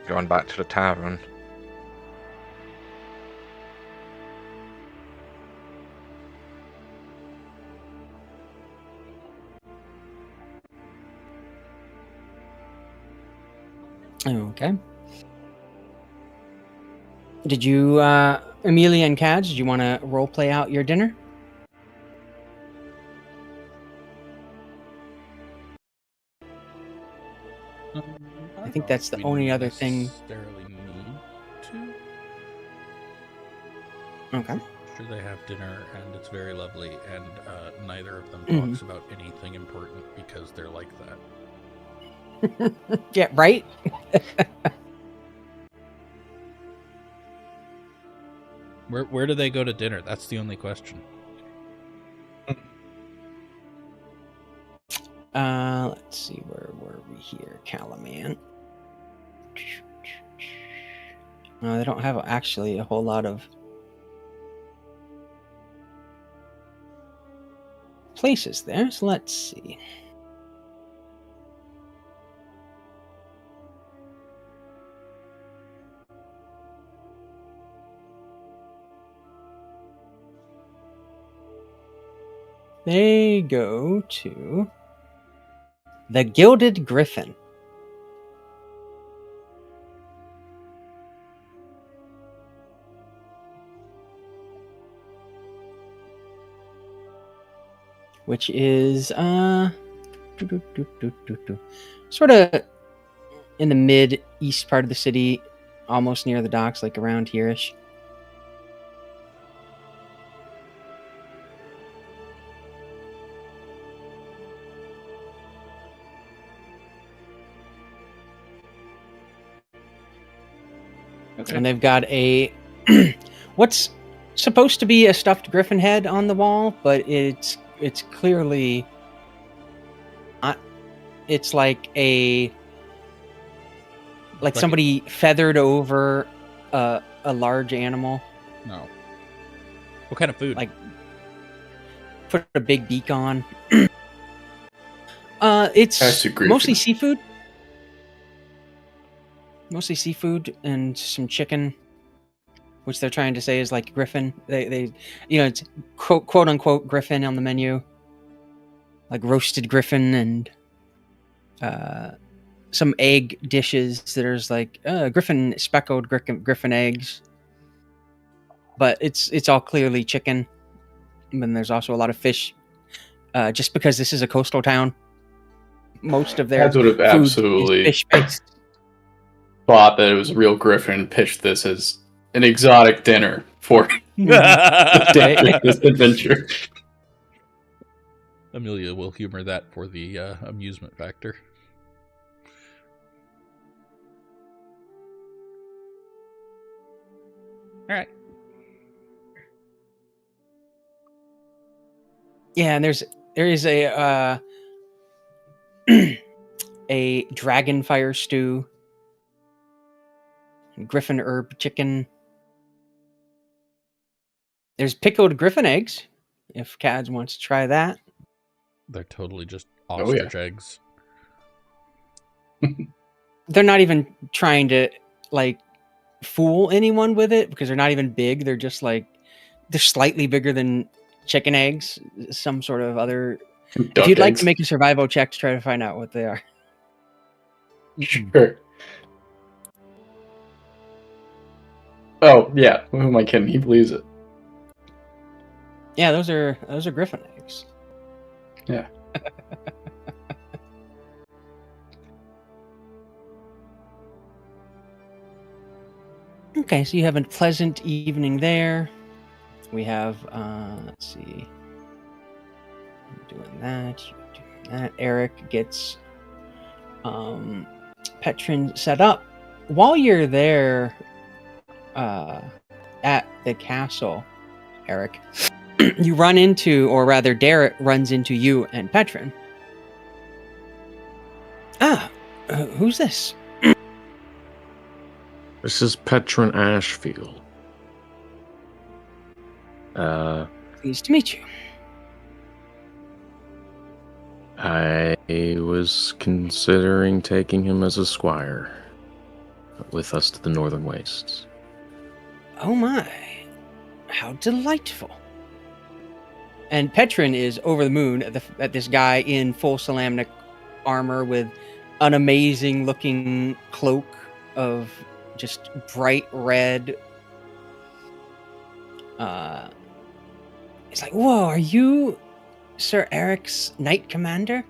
Going back to the tavern. Okay. Did you, Amelia and Cads, did you want to role play out your dinner? I think that's the only other thing. Necessarily need to. Okay. Sure, they have dinner and it's very lovely, and neither of them Mhm. talks about anything important because they're like that. Yeah, right? Where do they go to dinner? That's the only question. Let's see, where were we here? Calaman. No, they don't have actually a whole lot of places there, so let's see. They go to the Gilded Griffin. Which is sort of in the mid-east part of the city, almost near the docks, like around here-ish. Okay. And they've got a what's supposed to be a stuffed griffin head on the wall, but it's clearly it's like somebody feathered over a large animal, No. What kind of food? like put a big beak on. It's Has to mostly seafood. Mostly seafood and some chicken, which they're trying to say is like griffin. They it's quote unquote griffin on the menu, like roasted griffin and some egg dishes. There's like griffin speckled griffin eggs, but it's all clearly chicken. And then there's also a lot of fish, just because this is a coastal town. Most of their Cads would have food absolutely is fish based. thought that it was a real griffin and pitched this as an exotic dinner for this adventure. Amelia will humor that for the amusement factor. All right. Yeah, and there is a a dragon fire stew, griffin herb chicken. There's pickled griffin eggs, if Cads wants to try that. They're totally just Oh, yeah. ostrich eggs. They're not even trying to like fool anyone with it because they're not even big. They're just like they're slightly bigger than chicken eggs. Some sort of other. Duck If you'd like eggs. to make a survival check to try to find out what they are. Sure. Oh yeah, who am I kidding? He believes it. Yeah, those are griffin eggs. Yeah. Okay, so you have a pleasant evening there. We have, let's see. I'm doing that. You're doing that. Eric gets Petrin set up. While you're there at the castle, Eric, you run into, or rather, Derek runs into you and Petrin. Who's this? This is Petron Ashfield. Pleased to meet you. I was considering taking him as a squire with us to the Northern Wastes. Oh my, how delightful. And Petrin is over the moon at this guy in full Salamnic armor with an amazing looking cloak of just bright red. It's like, whoa, are you Sir Eric's Knight Commander?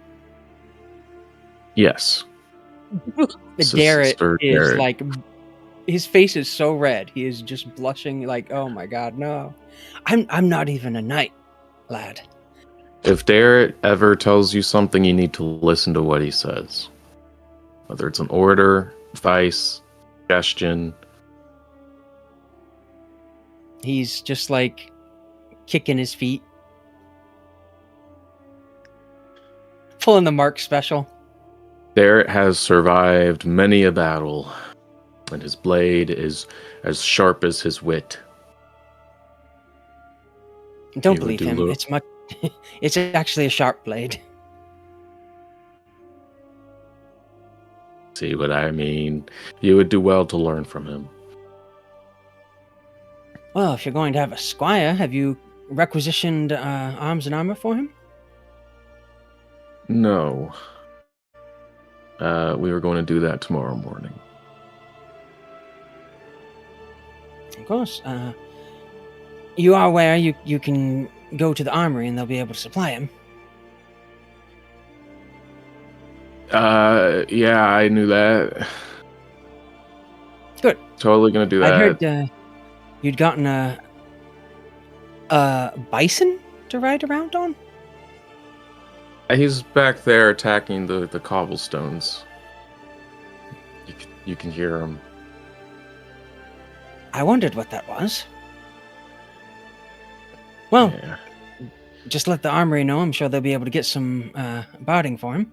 Yes. Darrett Sir is Darrett. like, his face is so red. He is just blushing like, oh my god, no. I'm not even a knight, lad. If Darrett ever tells you something, you need to listen to what he says. Whether it's an order, advice, suggestion. He's just like kicking his feet. Pulling the Mark special. Darrett has survived many a battle, and his blade is as sharp as his wit. Don't He would believe do him. little- It's much. It's actually a sharp blade. See what I mean? You would do well to learn from him. Well, if you're going to have a squire, have you requisitioned arms and armor for him? No. We were going to do that tomorrow morning. Of course. You are aware you can go to the armory and they'll be able to supply him. Yeah, I knew that. Good. Totally gonna do that. I heard you'd gotten a bison to ride around on? He's back there attacking the cobblestones. You can hear him. I wondered what that was. Well, Yeah. just let the armory know. I'm sure they'll be able to get some barding for him.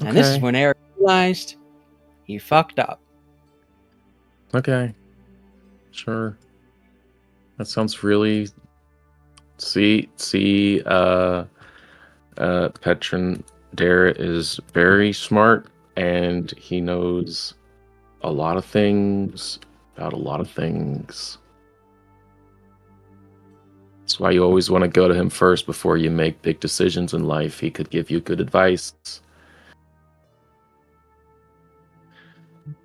And this is Okay. when Eric realized he fucked up. Okay. Sure. That sounds really. Petron Darrett is very smart, and he knows a lot of things about a lot of things. That's why you always want to go to him first before you make big decisions in life. He could give you good advice.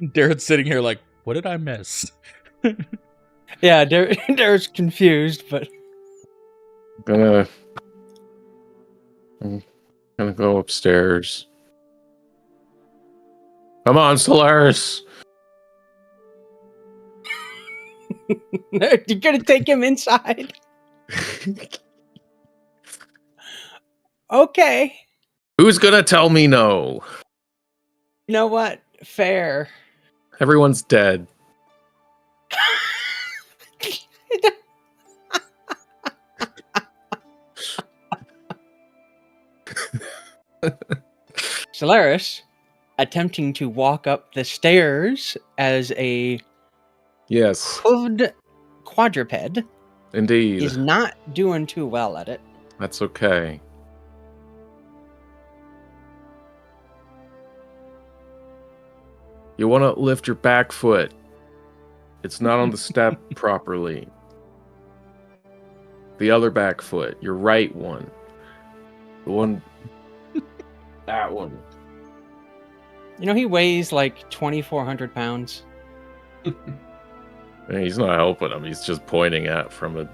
Darren's sitting here like, what did I miss? Yeah, Derek's confused, but I'm gonna go upstairs. Come on, Solaris. you're gonna take him inside. Okay. Who's gonna tell me no? You know what? Fair. Everyone's dead. Solaris, attempting to walk up the stairs as a Yes, hooved quadruped, indeed. is not doing too well at it. That's okay. You want to lift your back foot. It's not on the step properly. The other back foot, your right one. The one. That one. You know, he weighs like 2,400 pounds. And he's not helping him. He's just pointing at from a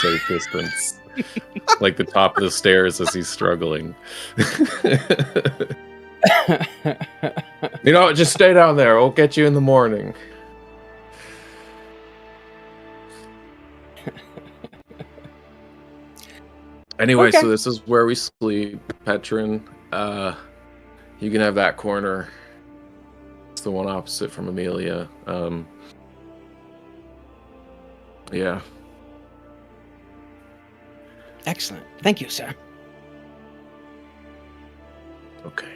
safe distance. Like the top of the stairs as he's struggling. You know, just stay down there. We'll get you in the morning. Anyway, Okay. so this is where we sleep, Petron. You can have that corner. It's the one opposite from Amelia. Yeah. Excellent. Thank you, sir. Okay.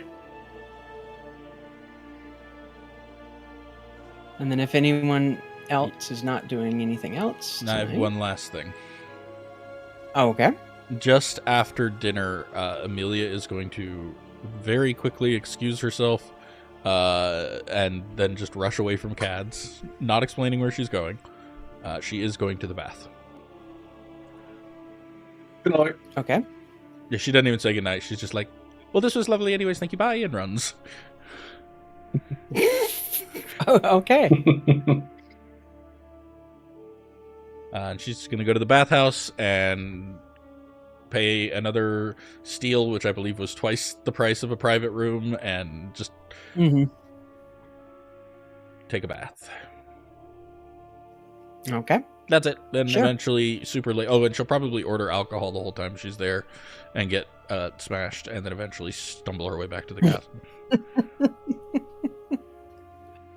And then if anyone else is not doing anything else, And I have tonight- one last thing. Okay. Just after dinner, Amelia is going to very quickly excuse herself and then just rush away from Cads, not explaining where she's going. She is going to the bath. Good night. Okay. Yeah, she doesn't even say goodnight. She's just like, well, this was lovely anyways, thank you, bye, and runs. Oh, okay. And she's going to go to the bathhouse and pay another steal, which I believe was twice the price of a private room, and just take a bath. Okay. That's it. Then Sure. eventually, super late. Oh, and she'll probably order alcohol the whole time she's there and get smashed, and then eventually stumble her way back to the castle.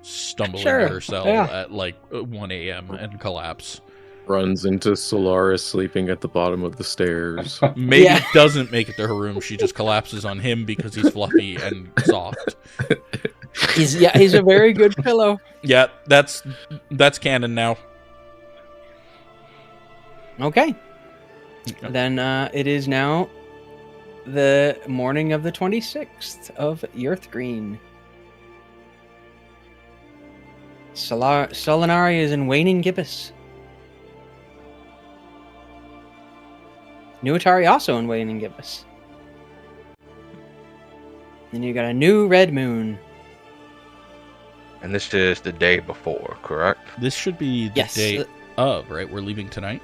Stumbling Sure, to her cell yeah. at like 1 a.m. and collapse. Runs into Solaris sleeping at the bottom of the stairs. Maybe Yeah. doesn't make it to her room. She just collapses on him because he's fluffy and soft. He's a very good pillow. Yeah, that's canon now. Okay. Then it is now the morning of the 26th of Earth Green. Solinari is in Waning Gibbous. Nuatari also in Waning Gibbous. Then you got a new red moon. And this is the day before, correct? This should be the Yes. day of, right? We're leaving tonight.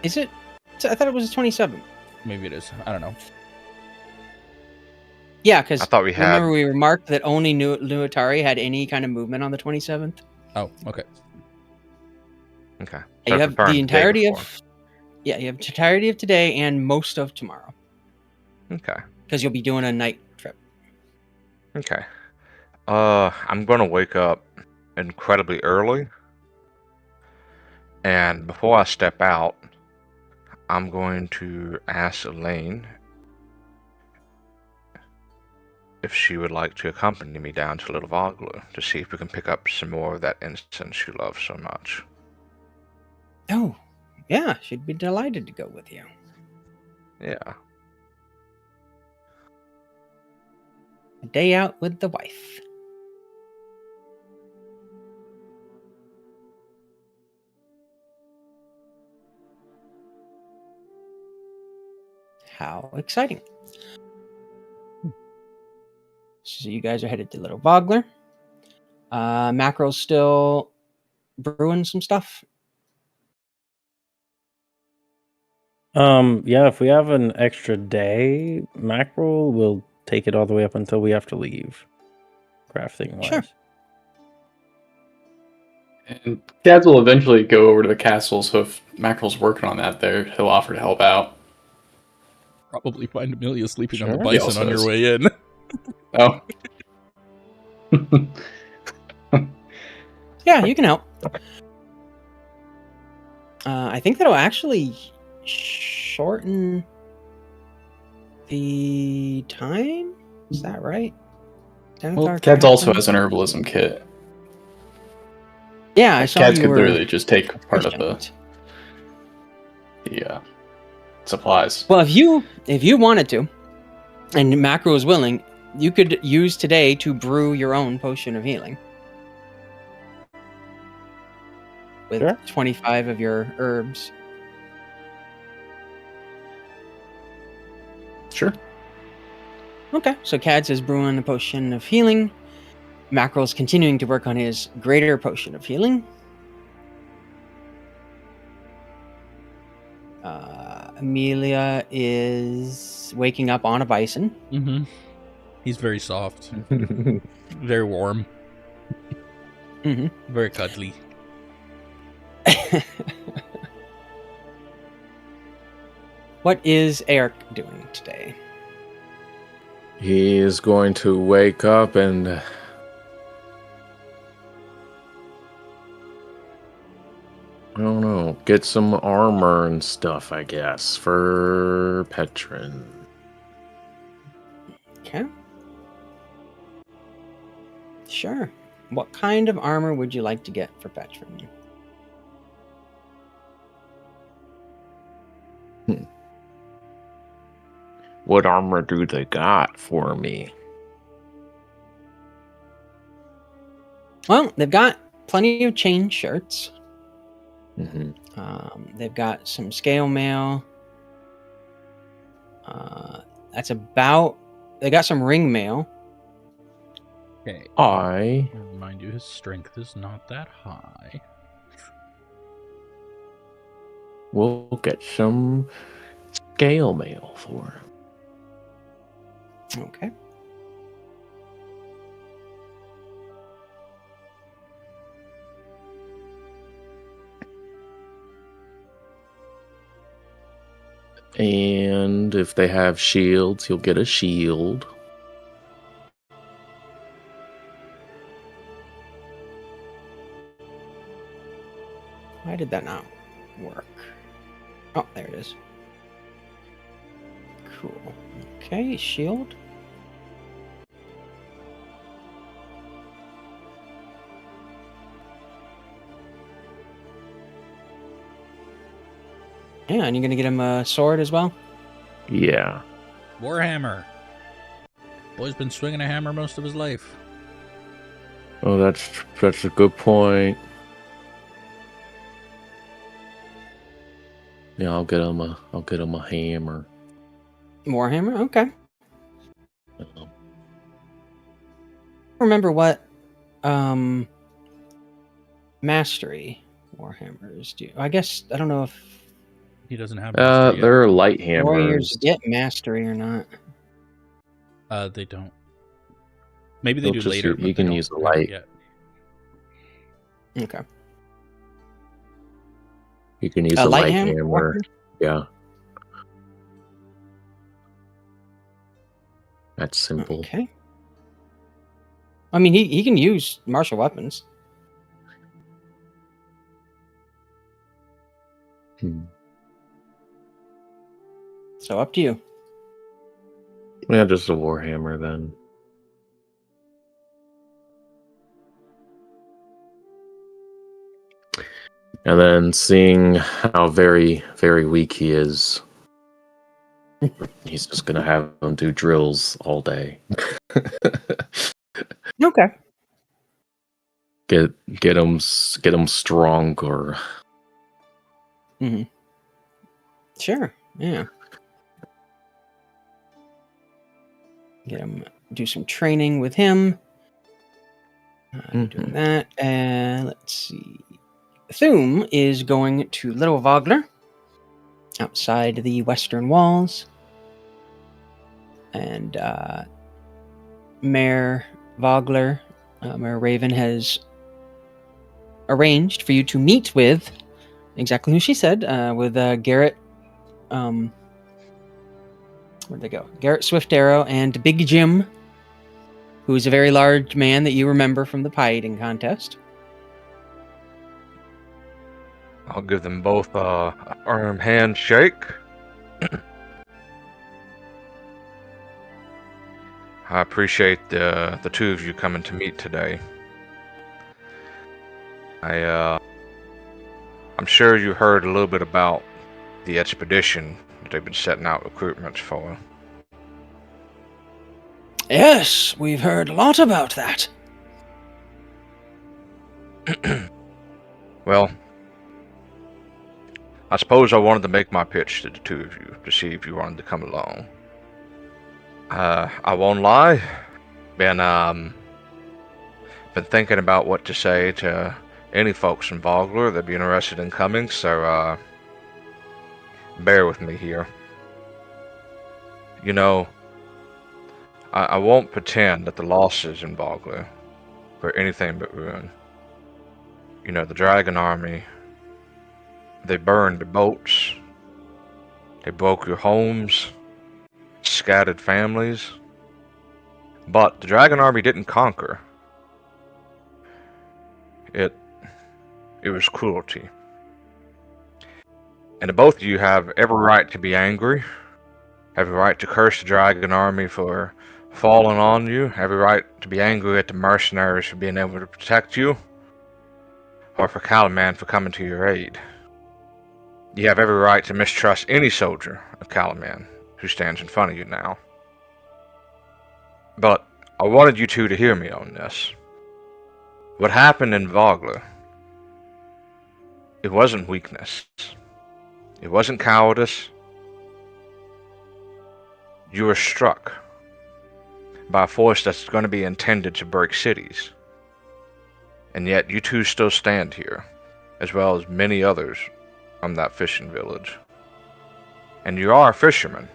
Is it? I thought it was the 27th. Maybe it is. I don't know. Yeah, because I thought we had. remember we remarked that only Nuatari had any kind of movement on the 27th. Oh, okay. Okay. You So have confirmed the day entirety before. of you have the entirety of today and most of tomorrow Okay. because you'll be doing a night trip. Okay. I'm gonna wake up incredibly early, and before I step out, I'm going to ask Elaine if she would like to accompany me down to Little Voglu to see if we can pick up some more of that incense she loves so much. Oh, yeah, she'd be delighted to go with you. Yeah. A day out with the wife. How exciting. So you guys are headed to Little Vogler. Mackerel's still brewing some stuff. Yeah, if we have an extra day, Mackerel will take it all the way up until we have to leave. Crafting wise. Sure. And Cads will eventually go over to the castle, so if Mackerel's working on that there, he'll offer to help out. Probably find Amelia sleeping on the Sure. He bison also on your is. way in. Oh. Yeah, you can help. I think that'll actually shorten the time. Is that right? Well, Cads also has an herbalism kit. Yeah, I saw Cads you could were literally just take part of proficient. the supplies. Well, if you wanted to, and Macro is willing, you could use today to brew your own potion of healing with Sure. 25 of your herbs. Sure. Okay, so Cads is brewing a potion of healing. Mackerel's continuing to work on his greater potion of healing. Amelia is waking up on a bison. Mm-hmm. He's very soft. Very warm. Mhm. Very cuddly. What is Eric doing today? He is going to wake up and I don't know, get some armor and stuff, I guess, for Petrin. Okay. Sure. What kind of armor would you like to get for Petrin? What armor do they got for me? Well, they've got plenty of chain shirts. Mm-hmm. They've got some scale mail. That's about. They got some ring mail. Okay. I I'll remind you, his strength is not that high. will get some scale mail for him. Okay. And if they have shields, he'll get a shield. Why did that not work? Oh, there it is. Cool. Okay, shield. Yeah, and you're gonna get him a sword as well? Yeah. Warhammer. Boy's been swinging a hammer most of his life. Oh, that's a good point. Yeah, I'll get him a hammer. Warhammer? Okay. Um, Remember what mastery Warhammers do. I guess I don't know if He doesn't have mastery yet. they're light hammers. warriors get mastery or not. They don't. Maybe they They'll do just later. you but they can don't use a have it light. yet. Okay. You can use A a light light hammer? hammer. Yeah. That's simple. Okay. I mean, he can use martial weapons. So up to you. Yeah, just a warhammer then. And then seeing how very, very weak he is, he's just gonna have him do drills all day. Okay. Get him stronger. Mm-hmm. Sure. Yeah. Get him do some training with him. Doing that. And let's see. Thum is going to Little Vogler outside the western walls. And Mayor Vogler, Mayor Raven, has arranged for you to meet with exactly who she said, with Garrett. Where'd they go? Garrett Swift Arrow and Big Jim, who is a very large man that you remember from the pie eating contest. I'll give them both a firm handshake. I appreciate the two of you coming to meet today. I'm sure you heard a little bit about the expedition that they've been setting out recruitments for. Yes, we've heard a lot about that. Well, I suppose I wanted to make my pitch to the two of you to see if you wanted to come along. I won't lie, been thinking about what to say to any folks in Vogler that'd be interested in coming, so bear with me here. You know, I won't pretend that the losses in Vogler were anything but ruin. You know, the Dragon Army, they burned the boats, they broke your homes, scattered families, but the Dragon Army didn't conquer. It was cruelty. And both of you have every right to be angry, have a right to curse the Dragon Army for falling on you, have a right to be angry at the mercenaries for being able to protect you, or for Calaman for coming to your aid. You have every right to mistrust any soldier of Calaman, who stands in front of you now. But I wanted you two to hear me on this. What happened in Vogler, it wasn't weakness. It wasn't cowardice. You were struck by a force that's going to be intended to break cities. And yet you two still stand here, as well as many others from that fishing village. And you are fishermen,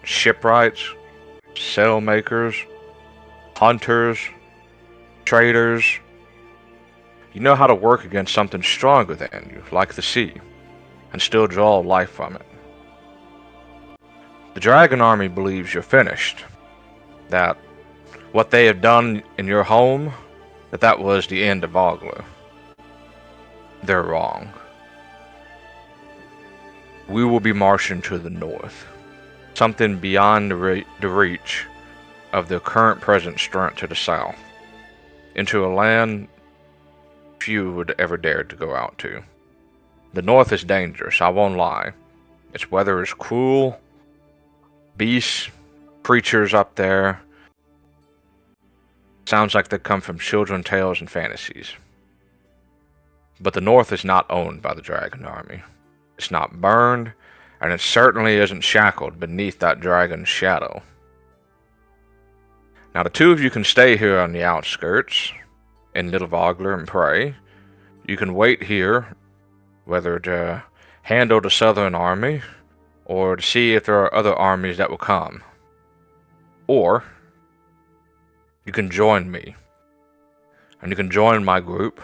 shipwrights, sail makers, hunters, traders. You know how to work against something strong within you, like the sea, and still draw life from it. The Dragon Army believes you're finished, that what they have done in your home, that was the end of Vogler. They're wrong. We will be marching to the north, something beyond the reach of the current present strength to the south, into a land few would ever dare to go out to. The north is dangerous, I won't lie. Its weather is cruel, beasts, creatures up there. Sounds like they come from children's tales and fantasies. But the north is not owned by the Dragon Army. It's not burned, and it certainly isn't shackled beneath that dragon's shadow. Now the two of you can stay here on the outskirts, in Little Vogler and pray. You can wait here, whether to handle the Southern Army, or to see if there are other armies that will come. Or you can join me, and you can join my group,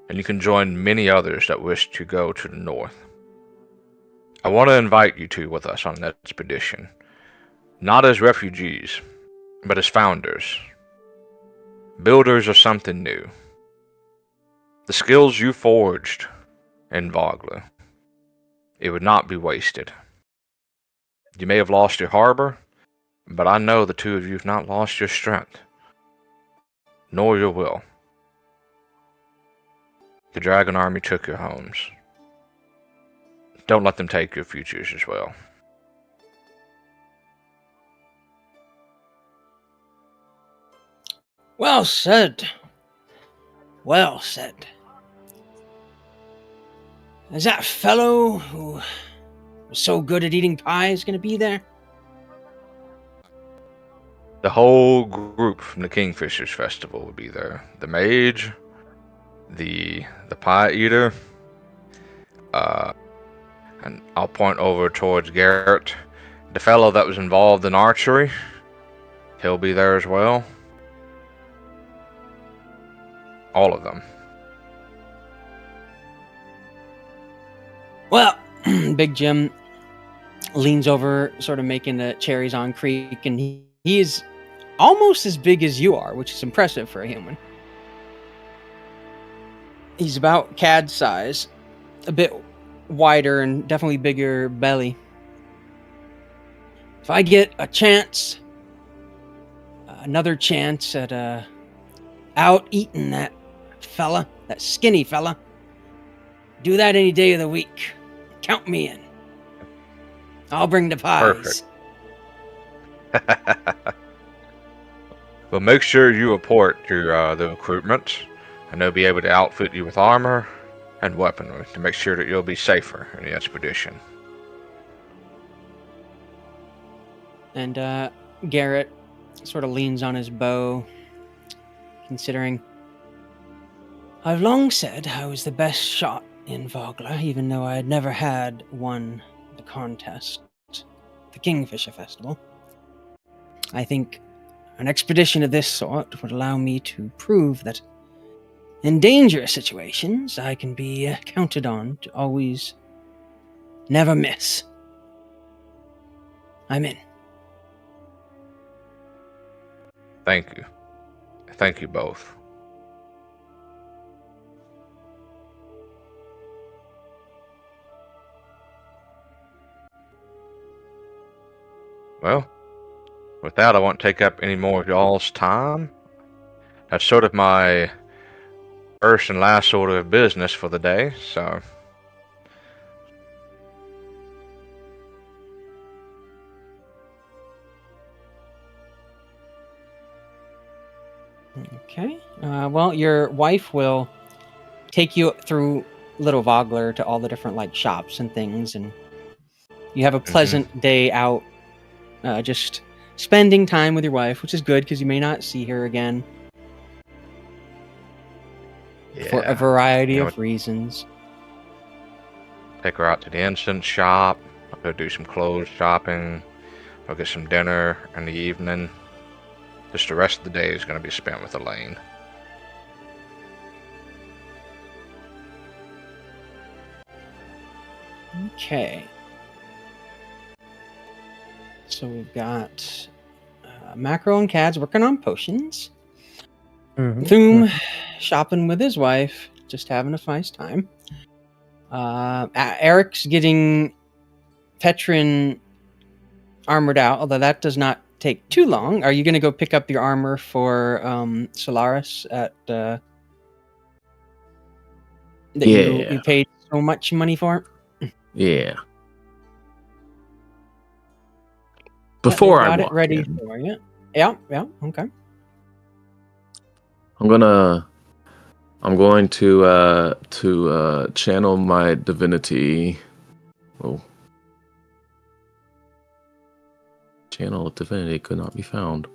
and you can join many others that wish to go to the north. I want to invite you two with us on that expedition, not as refugees, but as founders, builders of something new. The skills you forged in Vogler, it would not be wasted. You may have lost your harbor, but I know the two of you have not lost your strength, nor your will. The Dragon Army took your homes. Don't let them take your futures as well. Well said. Well said. Is that fellow who was so good at eating pies going to be there? The whole group from the Kingfishers Festival will be there. The mage, the pie eater, and I'll point over towards Garrett. The fellow that was involved in archery, he'll be there as well. All of them. Well, Big Jim leans over, sort of making the cherries on creek, and he is almost as big as you are, which is impressive for a human. He's about Cad's size, a bit wider and definitely bigger belly. If I get a chance, another chance at out eating that fella, that skinny fella, do that any day of the week. Count me in. I'll bring the pies. Perfect. Well, make sure you report to the recruitment, and they'll be able to outfit you with armor and weaponry to make sure that you'll be safer in the expedition. And Garrett sort of leans on his bow, considering, I've long said I was the best shot in Vogler, even though I had never had won the contest, the Kingfisher Festival. I think an expedition of this sort would allow me to prove that in dangerous situations, I can be counted on to always never miss. I'm in. Thank you. Thank you both. Well, with that, I won't take up any more of y'all's time. That's sort of my first and last order of business for the day, so Okay. Well, your wife will take you through Little Vogler to all the different like shops and things, and you have a pleasant day out, just spending time with your wife, which is good because you may not see her again for a Yeah. variety You know, of reasons. take her out to the incense shop. I'll go do some clothes shopping. I'll get some dinner in the evening. Just the rest of the day is going to be spent with Elaine. Okay. So we've got Macro and Cad's working on potions. Thoom shopping with his wife, just having a nice time. Eric's getting Petrin armored out, although that does not take too long. Are you going to go pick up your armor for Solaris at that you paid so much money for? Yeah. Before I got walk it ready in, for you. Yeah, okay. I'm going to channel my divinity. Oh. Channel of divinity could not be found.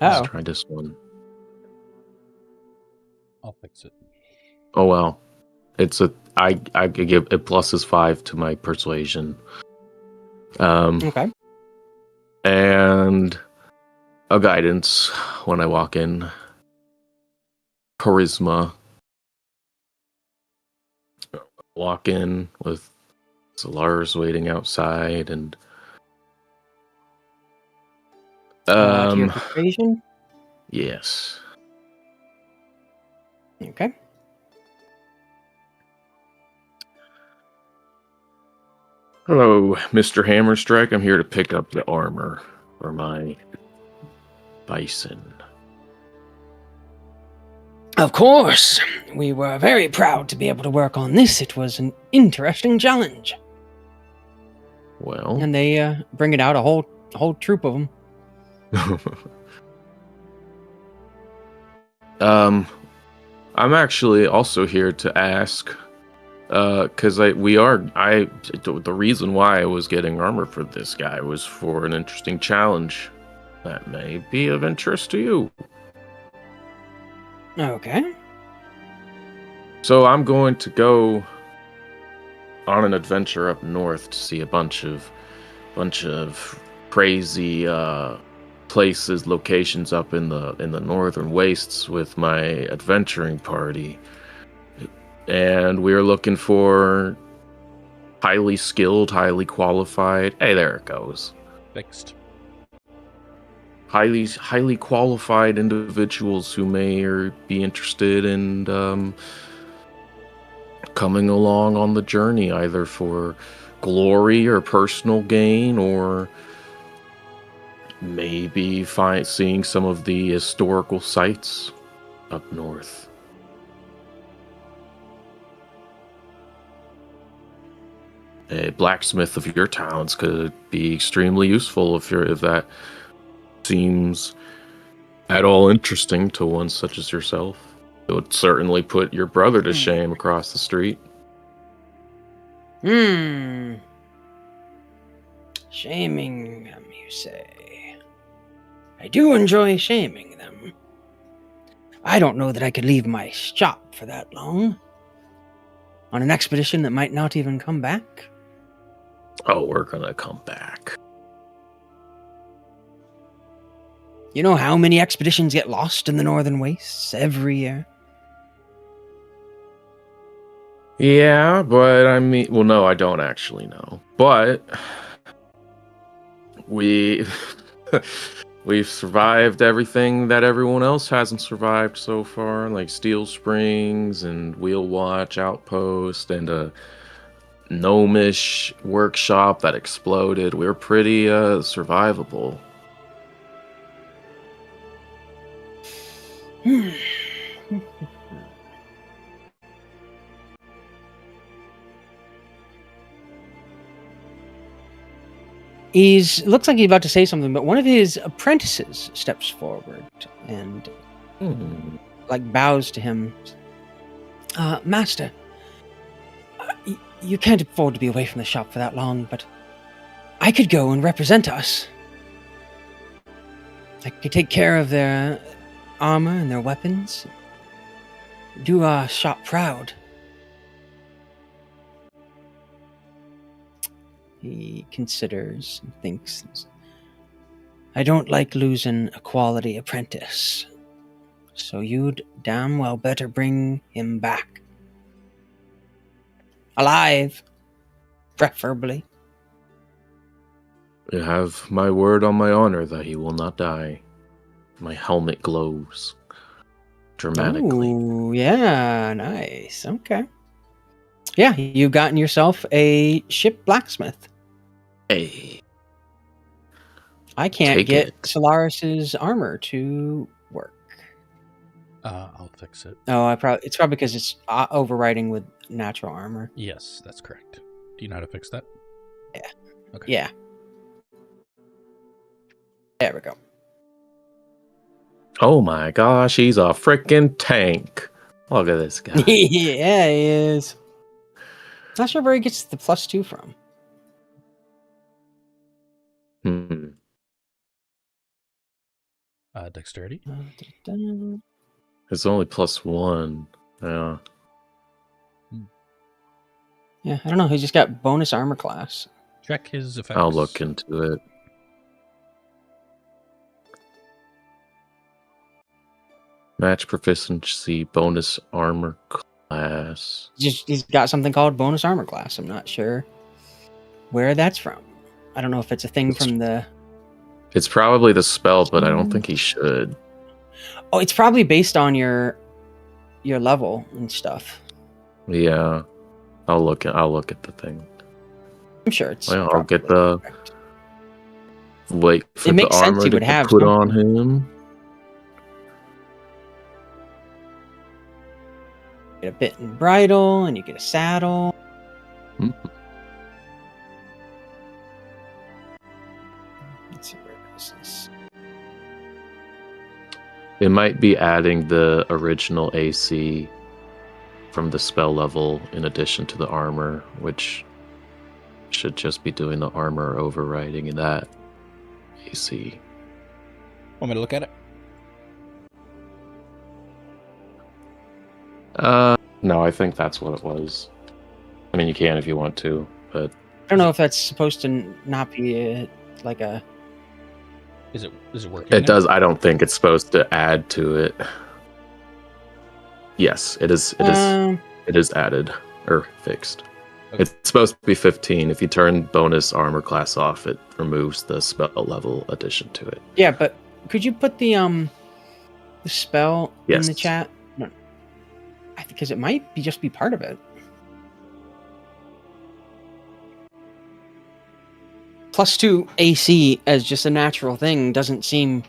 Let's try this one. I'll fix it. Oh well. I could give it pluses 5 to my persuasion. Okay. And a guidance when I walk in. Charisma. Walk in with Solaris waiting outside and To your persuasion? yes. Okay. Hello, Mr. Hammerstrike. I'm here to pick up the armor for my bison. Of course. We were very proud to be able to work on this. It was an interesting challenge. Well, And they bring it out, a whole troop of them. I'm actually also here to ask, because the reason why I was getting armor for this guy was for an interesting challenge that may be of interest to you. Okay. So I'm going to go on an adventure up north to see a bunch of crazy places, locations up in the northern wastes with my adventuring party, and we're looking for highly skilled, highly qualified. Hey, there it goes. Fixed. Highly qualified individuals who may be interested in coming along on the journey, either for glory or personal gain, or maybe seeing some of the historical sites up north. A blacksmith of your talents could be extremely useful if that seems at all interesting to one such as yourself. It would certainly put your brother to shame across the street. Shaming them, you say? I do enjoy shaming them. I don't know that I could leave my shop for that long. On an expedition that might not even come back. Oh, we're gonna come back. You know how many expeditions get lost in the northern wastes every year? Yeah, but I mean, well, no, I don't actually know. But we've survived everything that everyone else hasn't survived so far, like Steel Springs and Wheel Watch Outpost and a gnomish workshop that exploded. We're pretty survivable. looks like he's about to say something, but one of his apprentices steps forward and like bows to him. Master, you can't afford to be away from the shop for that long, but I could go and represent us. I could take care of their armor and their weapons. Do our shop proud. He considers and thinks. I don't like losing a quality apprentice. So you'd damn well better bring him back. Alive. Preferably. You have my word on my honor that he will not die. My helmet glows dramatically. Oh, yeah, nice. Okay. Yeah, you've gotten yourself a ship blacksmith. Hey. I can't Take get it. Solaris's armor to work. I'll fix it. Oh, it's probably because it's overriding with natural armor. Yes, that's correct. Do you know how to fix that? Yeah. Okay. Yeah. There we go. Oh my gosh, he's a freaking tank. Look at this guy. Yeah, he is. Not sure where he gets the +2 from. Dexterity? It's only +1. Yeah. Yeah, I don't know. He's just got bonus armor class. Check his effects. I'll look into it. Match proficiency, bonus armor class. He's got something called bonus armor class. I'm not sure where that's from. I don't know if it's a thing from the... It's probably the spell, but I don't think he should. Oh, it's probably based on your level and stuff. Yeah. I'll look at the thing. I'm sure it's... Well, I'll get probably the... correct. Wait for It the makes sense armor he to would be have put something. on him. You get a bit and bridle, and you get a saddle. Hmm. Let's see, where is this? It might be adding the original AC from the spell level in addition to the armor, which should just be doing the armor overriding in that AC. Want me to look at it? No, I think that's what it was. I mean, you can if you want to, but I don't know if that's supposed to not be like a... Is it working? it now? does. I don't think it's supposed to add to it. Yes, it is. It is added or fixed. Okay. It's supposed to be 15. If you turn bonus armor class off, it removes the spell level addition to it. Yeah, but could you put the spell in Yes. the chat? No, because it might just be part of it. +2 AC as just a natural thing doesn't seem...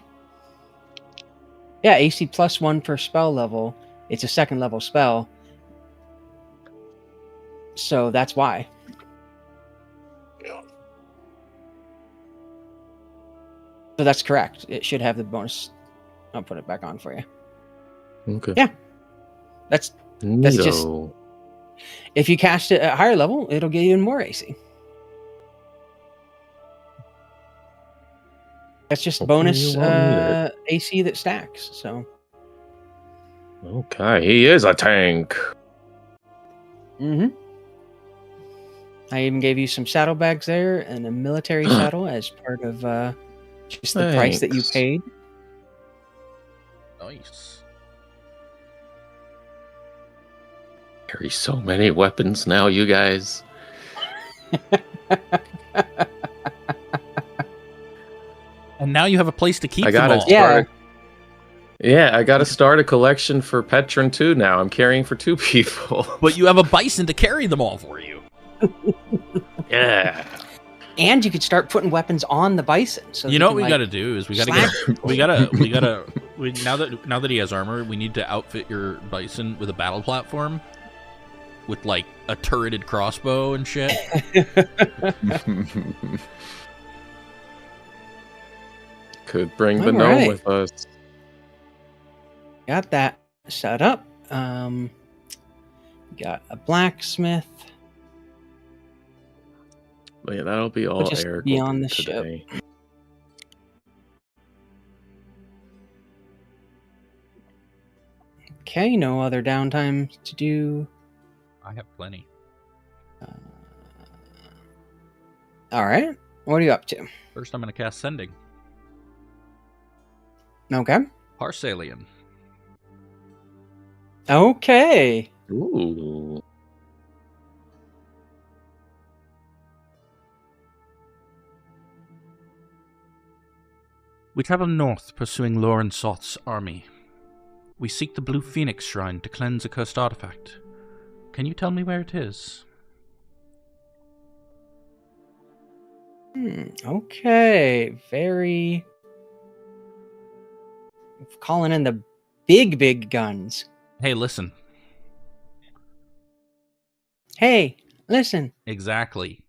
Yeah, AC +1 per spell level. It's a second level spell. So that's why. Yeah. So that's correct. It should have the bonus. I'll put it back on for you. Okay. Yeah. That's just- Neato. If you cast it at a higher level, it'll get you even more AC. That's just Hopefully bonus you won't need it. AC that stacks. So. Okay, he is a tank. Mm-hmm. I even gave you some saddlebags there and a military saddle as part of just the price that you Thanks. paid. Nice. Carry so many weapons now, you guys. And now you have a place to keep I them gotta all. Yeah. Yeah, I gotta start a collection for Petron 2 now. I'm carrying for 2 people. But you have a bison to carry them all for you. Yeah. And you could start putting weapons on the bison. So You they know can, what we like, got to do is now that he has armor, we need to outfit your bison with a battle platform with like a turreted crossbow and shit. could bring the All gnome right. with us. Got that set up. Got a blacksmith. But yeah, that'll be all just Eric be will on do the ship. today. Okay, no other downtime to do. I have plenty. All right. What are you up to? First, I'm going to cast Sending. Okay. Parsalian. Okay. Ooh. We travel north, pursuing Lauren Soth's army. We seek the Blue Phoenix Shrine to cleanse a cursed artifact. Can you tell me where it is? Okay. Very. Calling in the big guns. Hey, listen. Hey, listen. Exactly.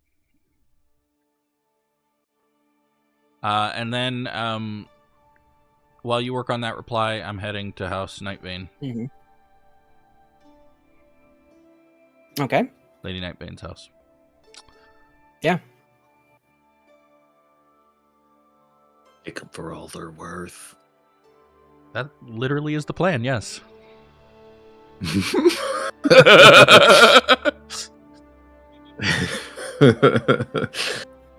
And then, while you work on that reply, I'm heading to House Nightbane. Mm-hmm. Okay. Lady Nightbane's house. Yeah. Take them for all they're worth. That literally is the plan, yes.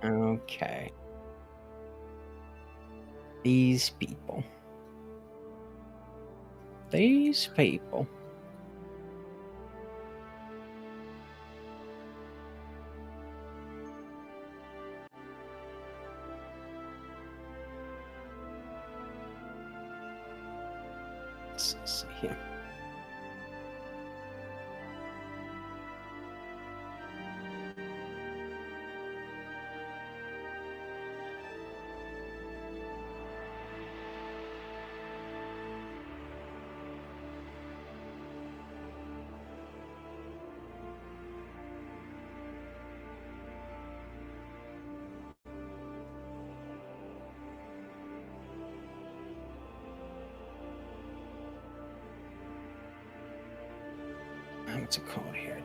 Okay. These people. These people. Let's see here. What's it called here?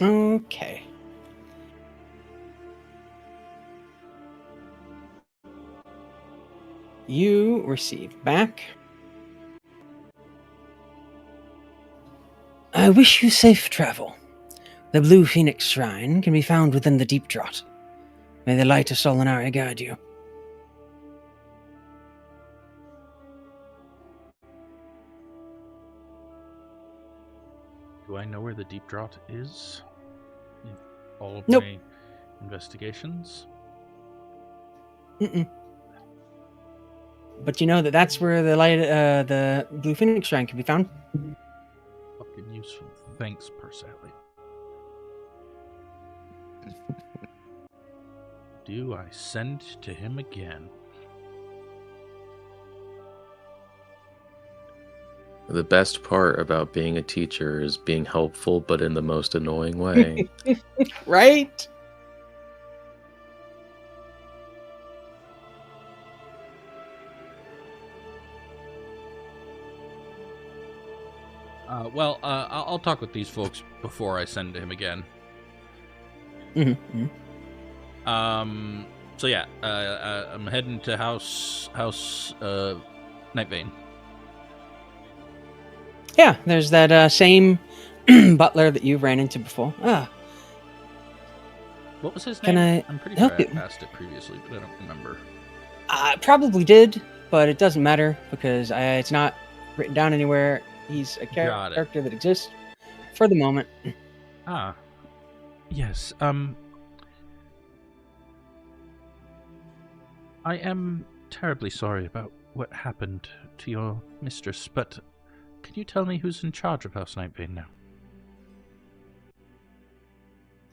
Okay. You receive back. I wish you safe travel. The Blue Phoenix Shrine can be found within the Deep Draught. May the light of Solinari guide you. Do I know where the Deep Draught is? In all of Nope. my investigations? Mm-mm. But you know that's where the Blue Phoenix Shrine can be found. Fucking useful. Thanks, Persally. Do I send to him again? The best part about being a teacher is being helpful, but in the most annoying way. Right? I'll talk with these folks before I send to him again. Mm-hmm. So yeah, I'm heading to House Nightbane. Yeah, there's that same butler that you ran into before. What was his Can name? I I'm pretty help sure I you? asked it previously, but I don't remember. I probably did, but it doesn't matter because it's not written down anywhere. He's a Got it. character that exists for the moment. Ah, yes. I am terribly sorry about what happened to your mistress, but can you tell me who's in charge of House Nightbane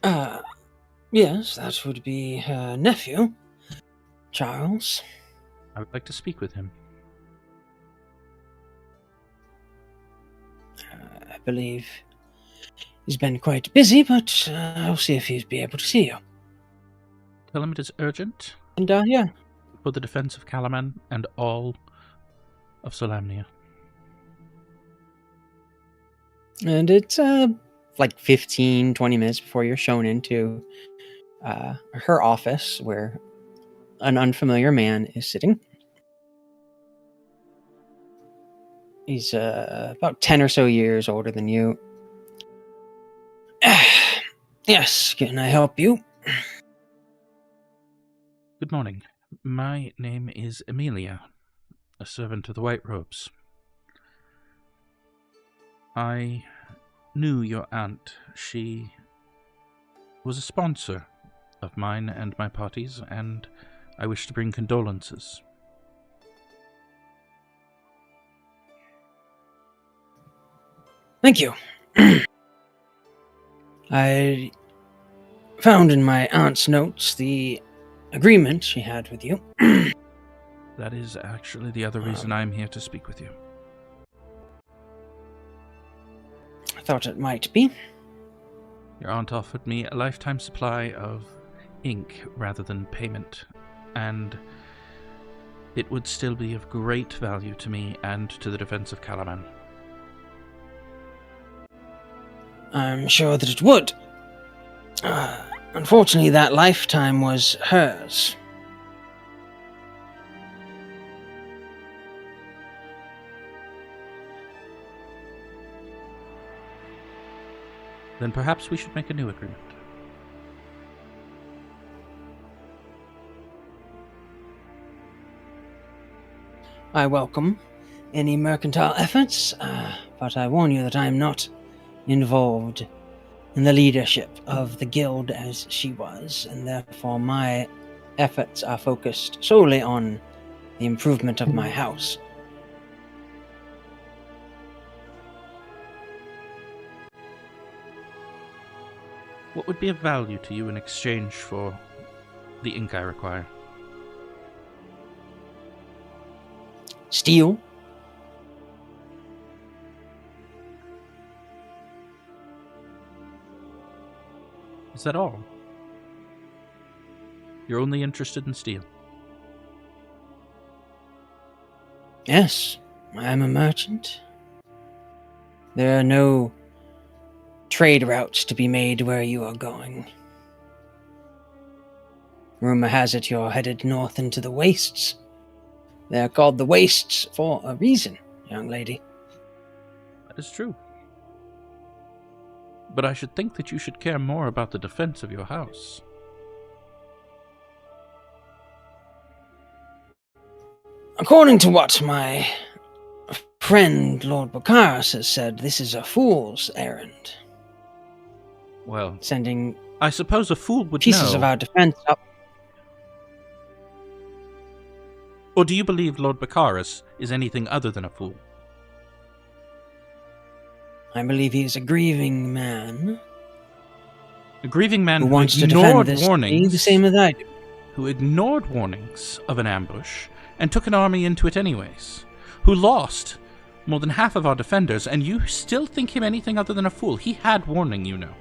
now? Yes, that would be her nephew, Charles. I would like to speak with him. I believe he's been quite busy, but I'll see if he'd be able to see you. Tell him it is urgent And, yeah. for the defense of Calaman and all of Solamnia. And it's, like 15, 20 minutes before you're shown into her office where an unfamiliar man is sitting. He's about 10 or so years older than you. Yes, can I help you? Good morning. My name is Amelia, a servant of the White Robes. I knew your aunt. She was a sponsor of mine and my party's, and I wish to bring condolences. Thank you. I found in my aunt's notes the agreement she had with you. That is actually the other reason I'm here to speak with you. I thought it might be. Your aunt offered me a lifetime supply of ink rather than payment, and it would still be of great value to me and to the defense of Calaman. I'm sure that it would. Unfortunately, that lifetime was hers. Then perhaps we should make a new agreement. I welcome any mercantile efforts, but I warn you that I am not involved in the leadership of the guild as she was, and therefore my efforts are focused solely on the improvement of my house. What would be of value to you in exchange for the ink I require? Steel. Is that all? You're only interested in steel? Yes, I am a merchant. There are no trade routes to be made where you are going. Rumor has it you're headed north into the wastes. They're called the wastes for a reason, young lady. That is true. But I should think that you should care more about the defense of your house. According to what my friend Lord Baccharis has said, this is a fool's errand. Well, Sending I suppose a fool would pieces know. of our defense up. Or do you believe Lord Baccharis is anything other than a fool? I believe he is a grieving man A grieving man who who wants to defend ignored this city warnings, the same as I do. who ignored warnings of an ambush and took an army into it anyways, who lost more than half of our defenders, and you still think him anything other than a fool. He had warning, you know.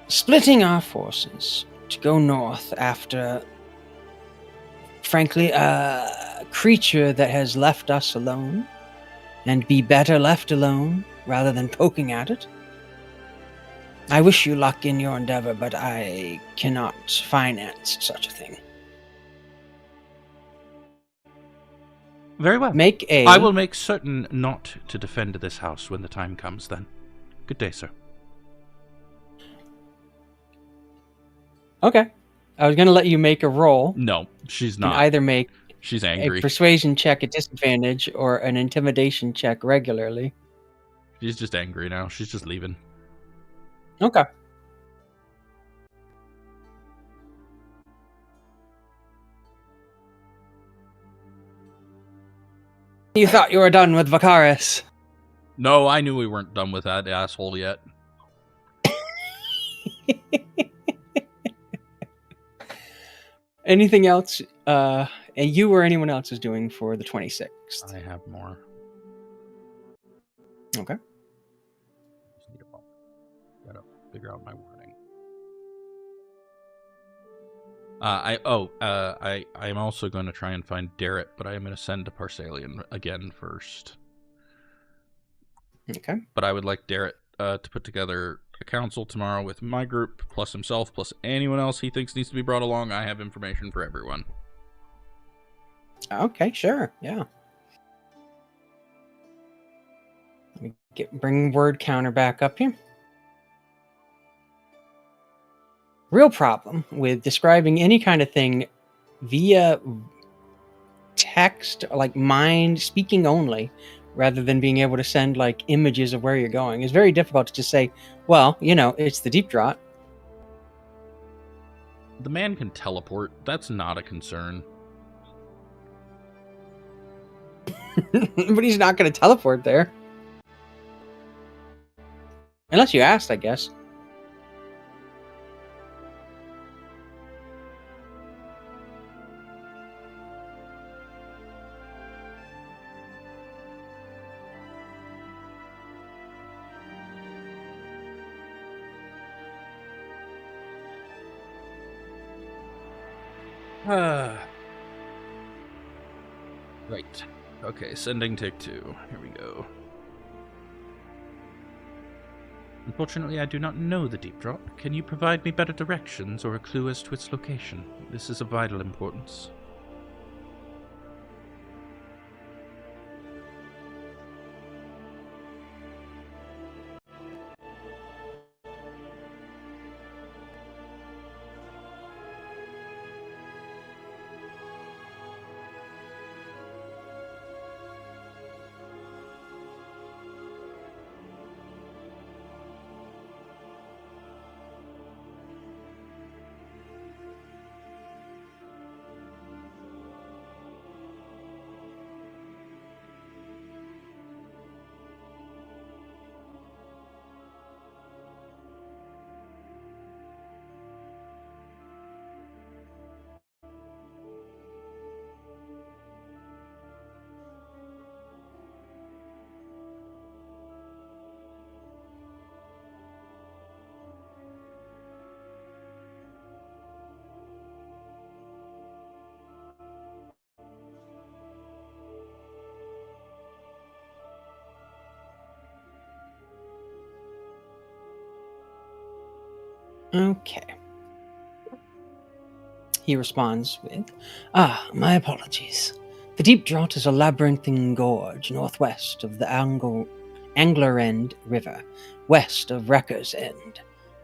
Splitting our forces to go north after, frankly, a creature that has left us alone, and be better left alone rather than poking at it. I wish you luck in your endeavor, but I cannot finance such a thing. Very well. I I will make certain not to defend this house when the time comes, then. Good day, sir. Okay. I was going to let you make a roll. No, she's You can not. either make She's a angry. persuasion check at disadvantage or an intimidation check regularly. She's just angry now. She's just leaving. Okay. You thought you were done with Baccharis. No, I knew we weren't done with that asshole yet. Anything else you or anyone else is doing for the 26th? I have more. Okay. Just need a moment. Gotta figure out my wording. I am also going to try and find Darrett, but I am going to send to Parsalian again first. Okay. But I would like Darrett to put together a council tomorrow with my group, plus himself, plus anyone else he thinks needs to be brought along. I have information for everyone. Okay, sure. Yeah. Let me bring word counter back up here. Real problem with describing any kind of thing via text, like mind speaking only, rather than being able to send like images of where you're going. It's very difficult to just say, well, it's the deep draught. The man can teleport. That's not a concern. But he's not going to teleport there. Unless you asked, I guess. Right. Okay, sending take 2. Here we go. Unfortunately, I do not know the deep drop. Can you provide me better directions or a clue as to its location? This is of vital importance. Okay. He responds with, my apologies. The Deep Draught is a labyrinthine gorge northwest of the Angler End River, west of Wrecker's End.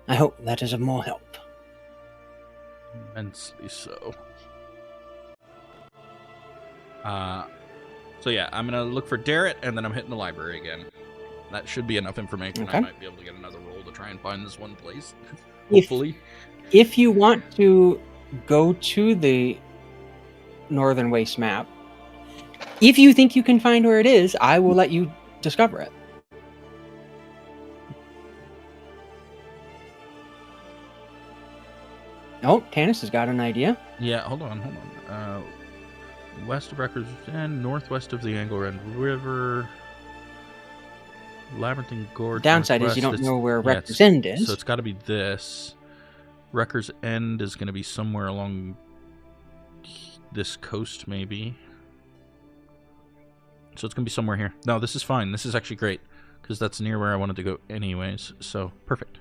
I hope that is of more help. Immensely so. So yeah, I'm gonna look for Darrett, and then I'm hitting the library again. That should be enough information. Okay. I might be able to get another roll to try and find this one place. Hopefully. If you want to go to the Northern Waste map, if you think you can find where it is, I will let you discover it. Oh, Tanis has got an idea. Yeah, hold on. West of Wrecker's End, northwest of the Angler End River, Labyrinthine Gorge. Downside is you don't know where Wrecker's End is. So it's got to be this. Wrecker's End is going to be somewhere along this coast, maybe. So it's going to be somewhere here. No, this is fine. This is actually great, because that's near where I wanted to go anyways. So, perfect.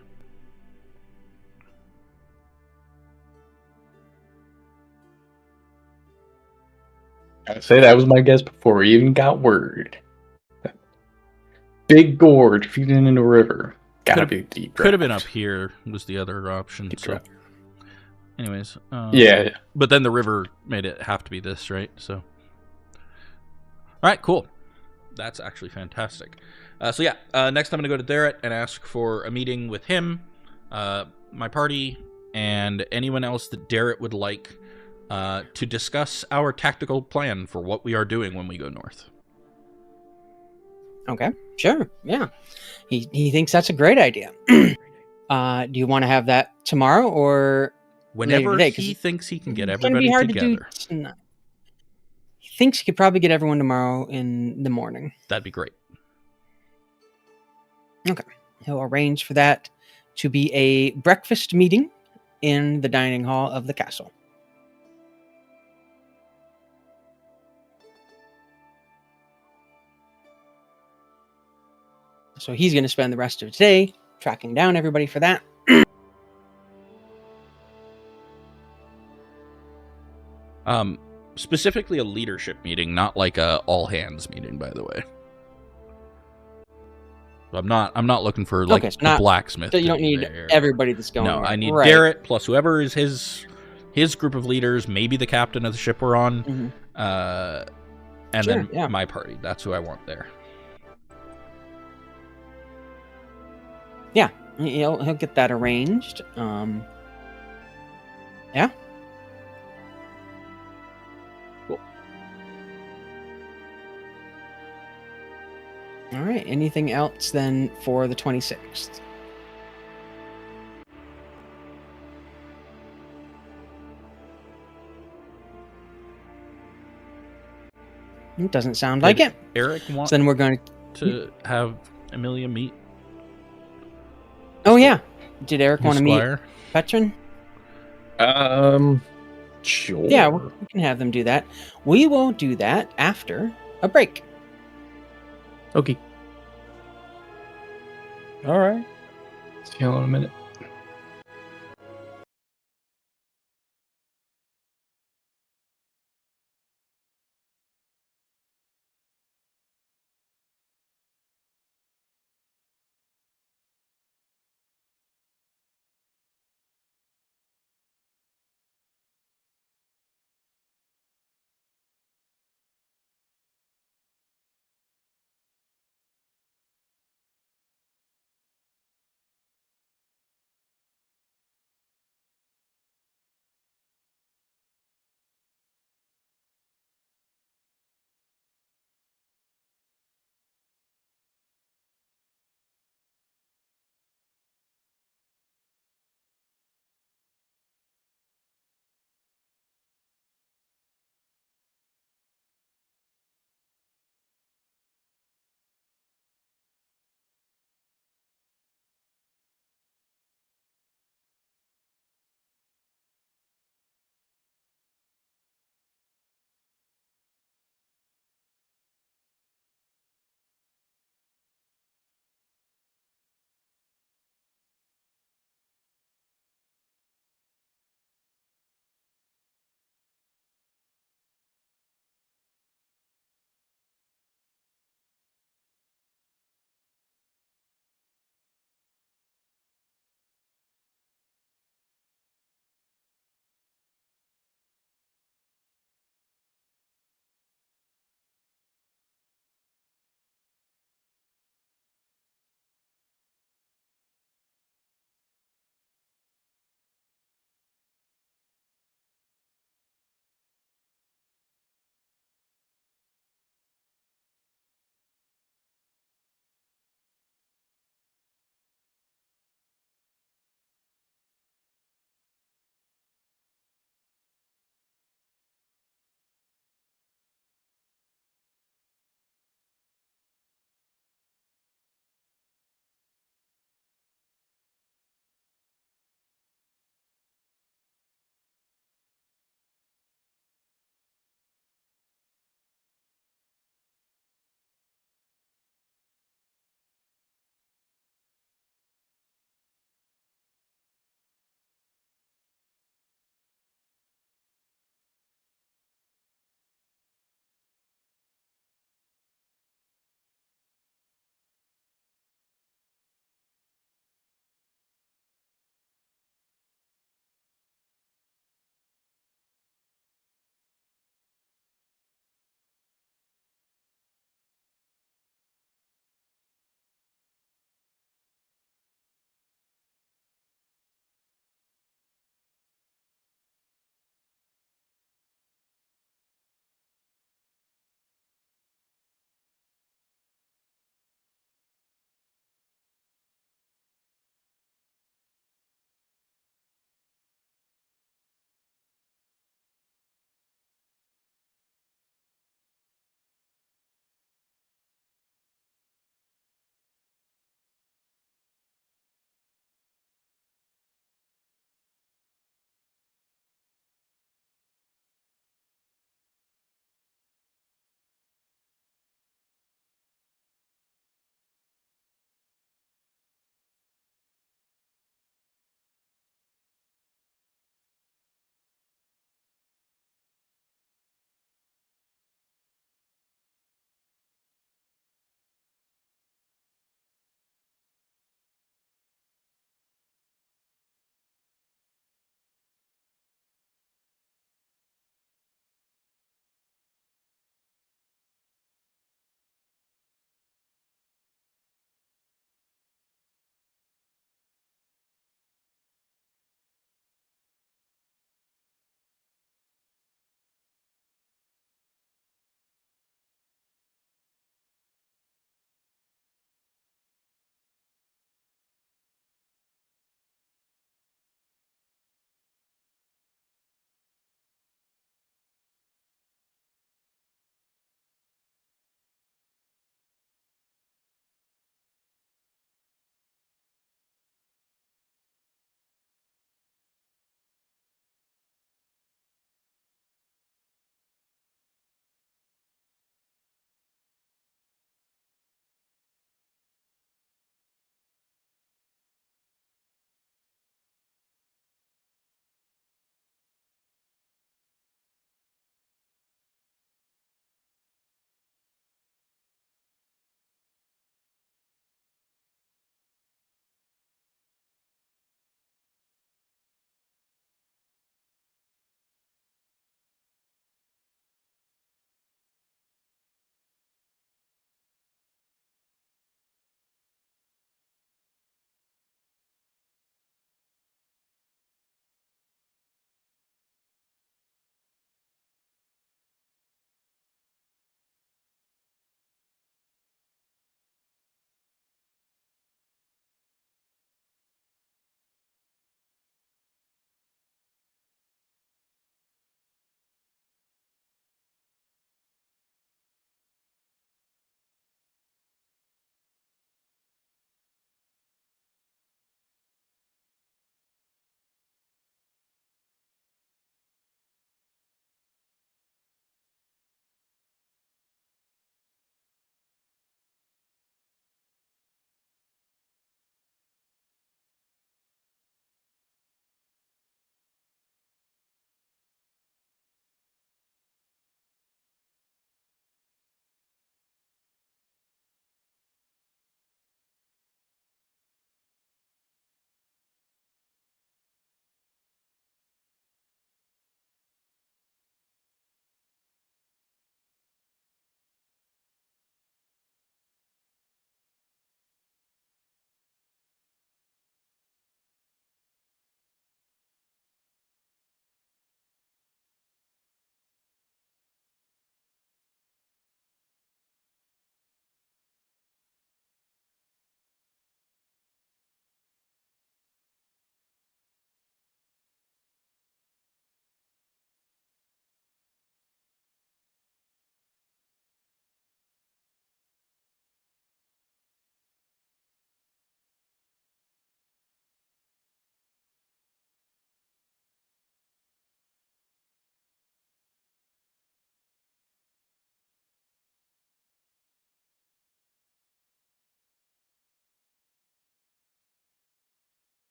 I'd say that was my guess before we even got word. Big gorge feeding into a river. Gotta be deep. Could have been up here, was the other option. So. Anyways. Yeah. But then the river made it have to be this, right? So. Alright, cool. That's actually fantastic. So yeah, next I'm going to go to Darrett and ask for a meeting with him, my party, and anyone else that Darrett would like to discuss our tactical plan for what we are doing when we go north. Okay, sure, yeah. He thinks that's a great idea. Do you want to have that tomorrow, or Whenever today, 'cause he thinks he can get it's going to be everybody hard together, to do tonight. He thinks he could probably get everyone tomorrow in the morning. that'd be great. Okay. He'll arrange for that to be a breakfast meeting in the dining hall of the castle. So he's going to spend the rest of today tracking down everybody for that. Specifically a leadership meeting, not like a all hands meeting, by the way. I'm not looking for like Okay, so the not- blacksmith. So you to don't be need there. everybody that's going No, there. I need Right. Garrett plus whoever is his group of leaders, maybe the captain of the ship we're on, Mhm. and Sure, then yeah. my party. That's who I want there. Yeah, he'll get that arranged. Yeah. Cool. All right. Anything else then for the 26th? It doesn't sound like Did it. Eric want So then we're going to have Amelia meet? Oh yeah. Did Eric his want to meet squire? Petron? Sure. Yeah, we can have them do that. We will do that after a break. Okay. All right. See you in a minute.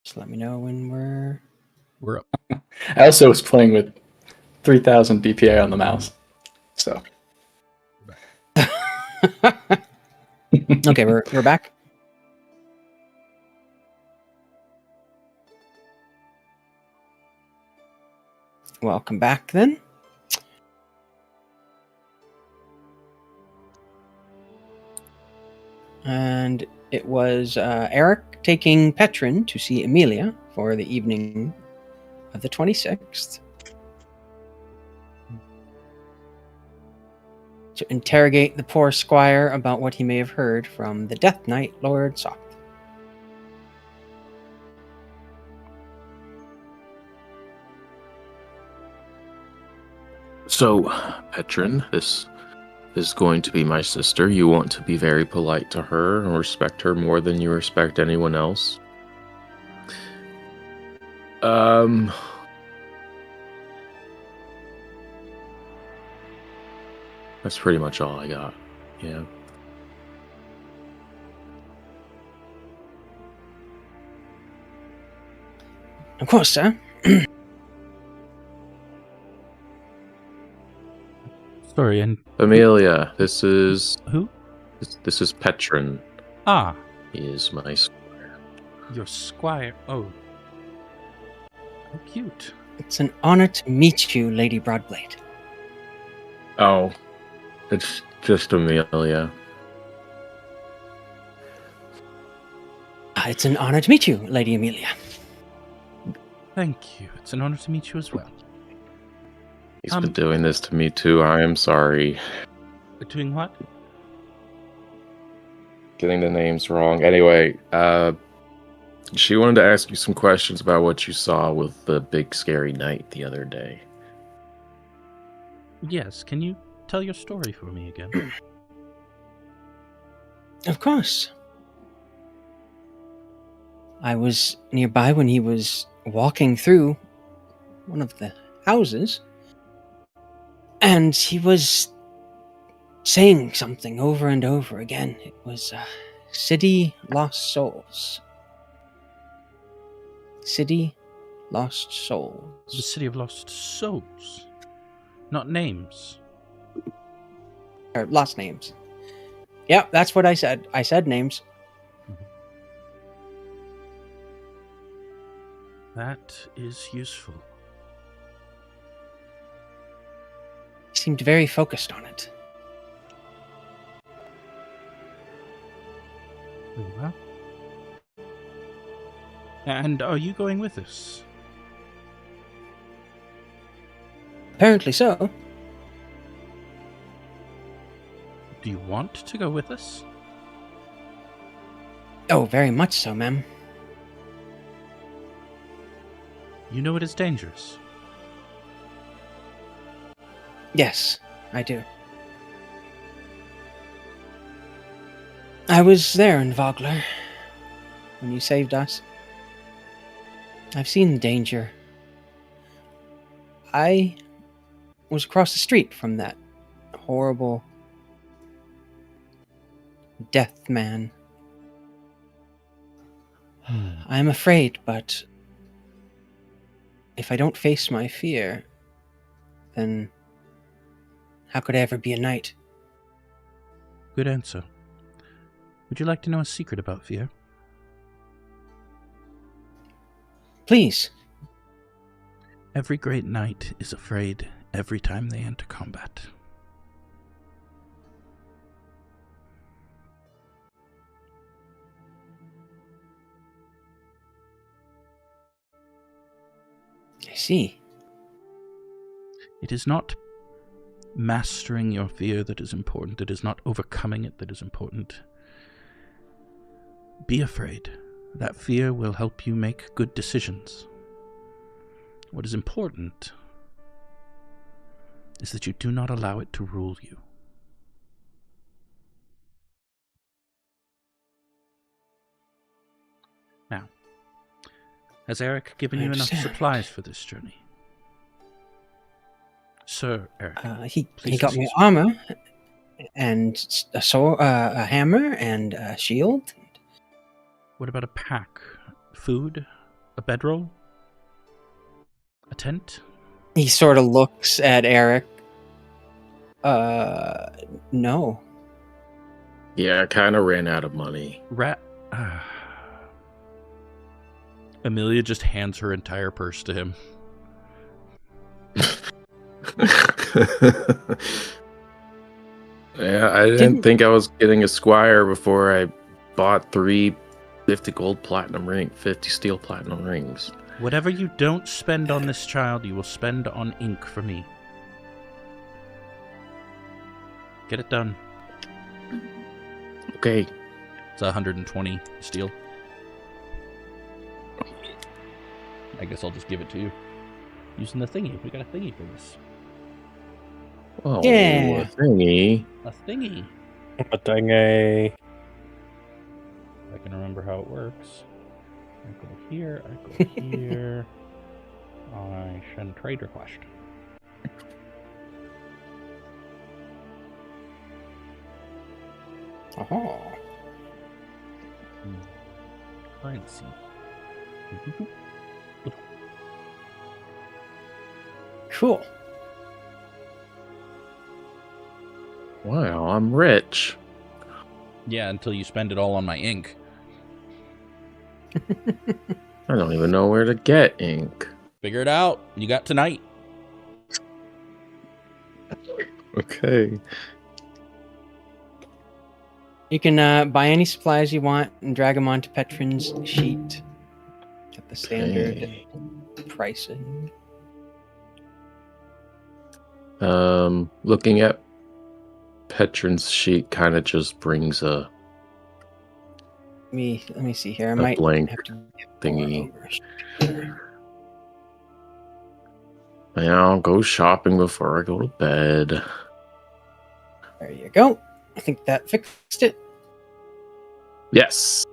Just let me know when We're up. I also was playing with 3,000 DPI on the mouse. So Okay, we're back. Welcome back then. And it was Eric taking Petrin to see Amelia for the evening of the 26th to interrogate the poor squire about what he may have heard from the Death Knight, Lord Soft. So, Petrin, this is going to be my sister. You want to be very polite to her and respect her more than you respect anyone else. That's pretty much all I got. Yeah. Of course, sir. Sorry, and Amelia, this is who? this is Petrin. Ah, He is my squire. your squire. Oh. How cute. It's an honor to meet you, Lady Broadblade. Oh, it's just Amelia. It's an honor to meet you, Lady Amelia. Thank you. It's an honor to meet you as well. He's been doing this to me too. I am sorry. Doing what? Getting the names wrong. Anyway, she wanted to ask you some questions about what you saw with the big scary knight the other day. Yes, can you tell your story for me again? Of course. I was nearby when he was walking through one of the houses, and he was saying something over and over again. It was City Lost Souls. City Lost Souls. The City of Lost Souls. Not names. Or lost names. Yep, that's what I said. I said names. That is useful. He seemed very focused on it. Very well. And are you going with us? Apparently so. Do you want to go with us? Oh, very much so, ma'am. You know it is dangerous. Yes, I do. I was there in Vogler when you saved us. I've seen the danger. I was across the street from that horrible death man. I'm afraid, but if I don't face my fear, then how could I ever be a knight? Good answer. Would you like to know a secret about fear? Please. Every great knight is afraid every time they enter combat. I see. It is not mastering your fear that is important. It is not overcoming it that is important. Be afraid. That fear will help you make good decisions. What is important is that you do not allow it to rule you. Now, has Eric given you enough supplies for this journey? Sir Eric. He please got me excuse armor and a sword, a hammer and a shield. What about a pack? Food? A bedroll? A tent? He sort of looks at Eric. No. Yeah, I kind of ran out of money. Amelia just hands her entire purse to him. Yeah, I didn't think I was getting a squire before I bought 3 50 gold platinum 50 steel platinum rings. Whatever you don't spend on this child, you will spend on ink for me. Get it done. Okay. It's 120 steel. I guess I'll just give it to you. Using the thingy. We got a thingy for this. Oh, Yeah. a thingy. A thingy. A thingy. I can remember how it works. I go here, I go here. I send trade request. Oh. Currency. Cool. Wow, I'm rich. Yeah, until you spend it all on my ink. I don't even know where to get ink. Figure it out. You got tonight. Okay. You can buy any supplies you want and drag them onto Petron's sheet at the standard Okay. pricing. Looking at Petron's sheet kind of just brings a Let me see here. I A might blank have to get thingy. over. Yeah, I'll go shopping before I go to bed. There you go. I think that fixed it. Yes.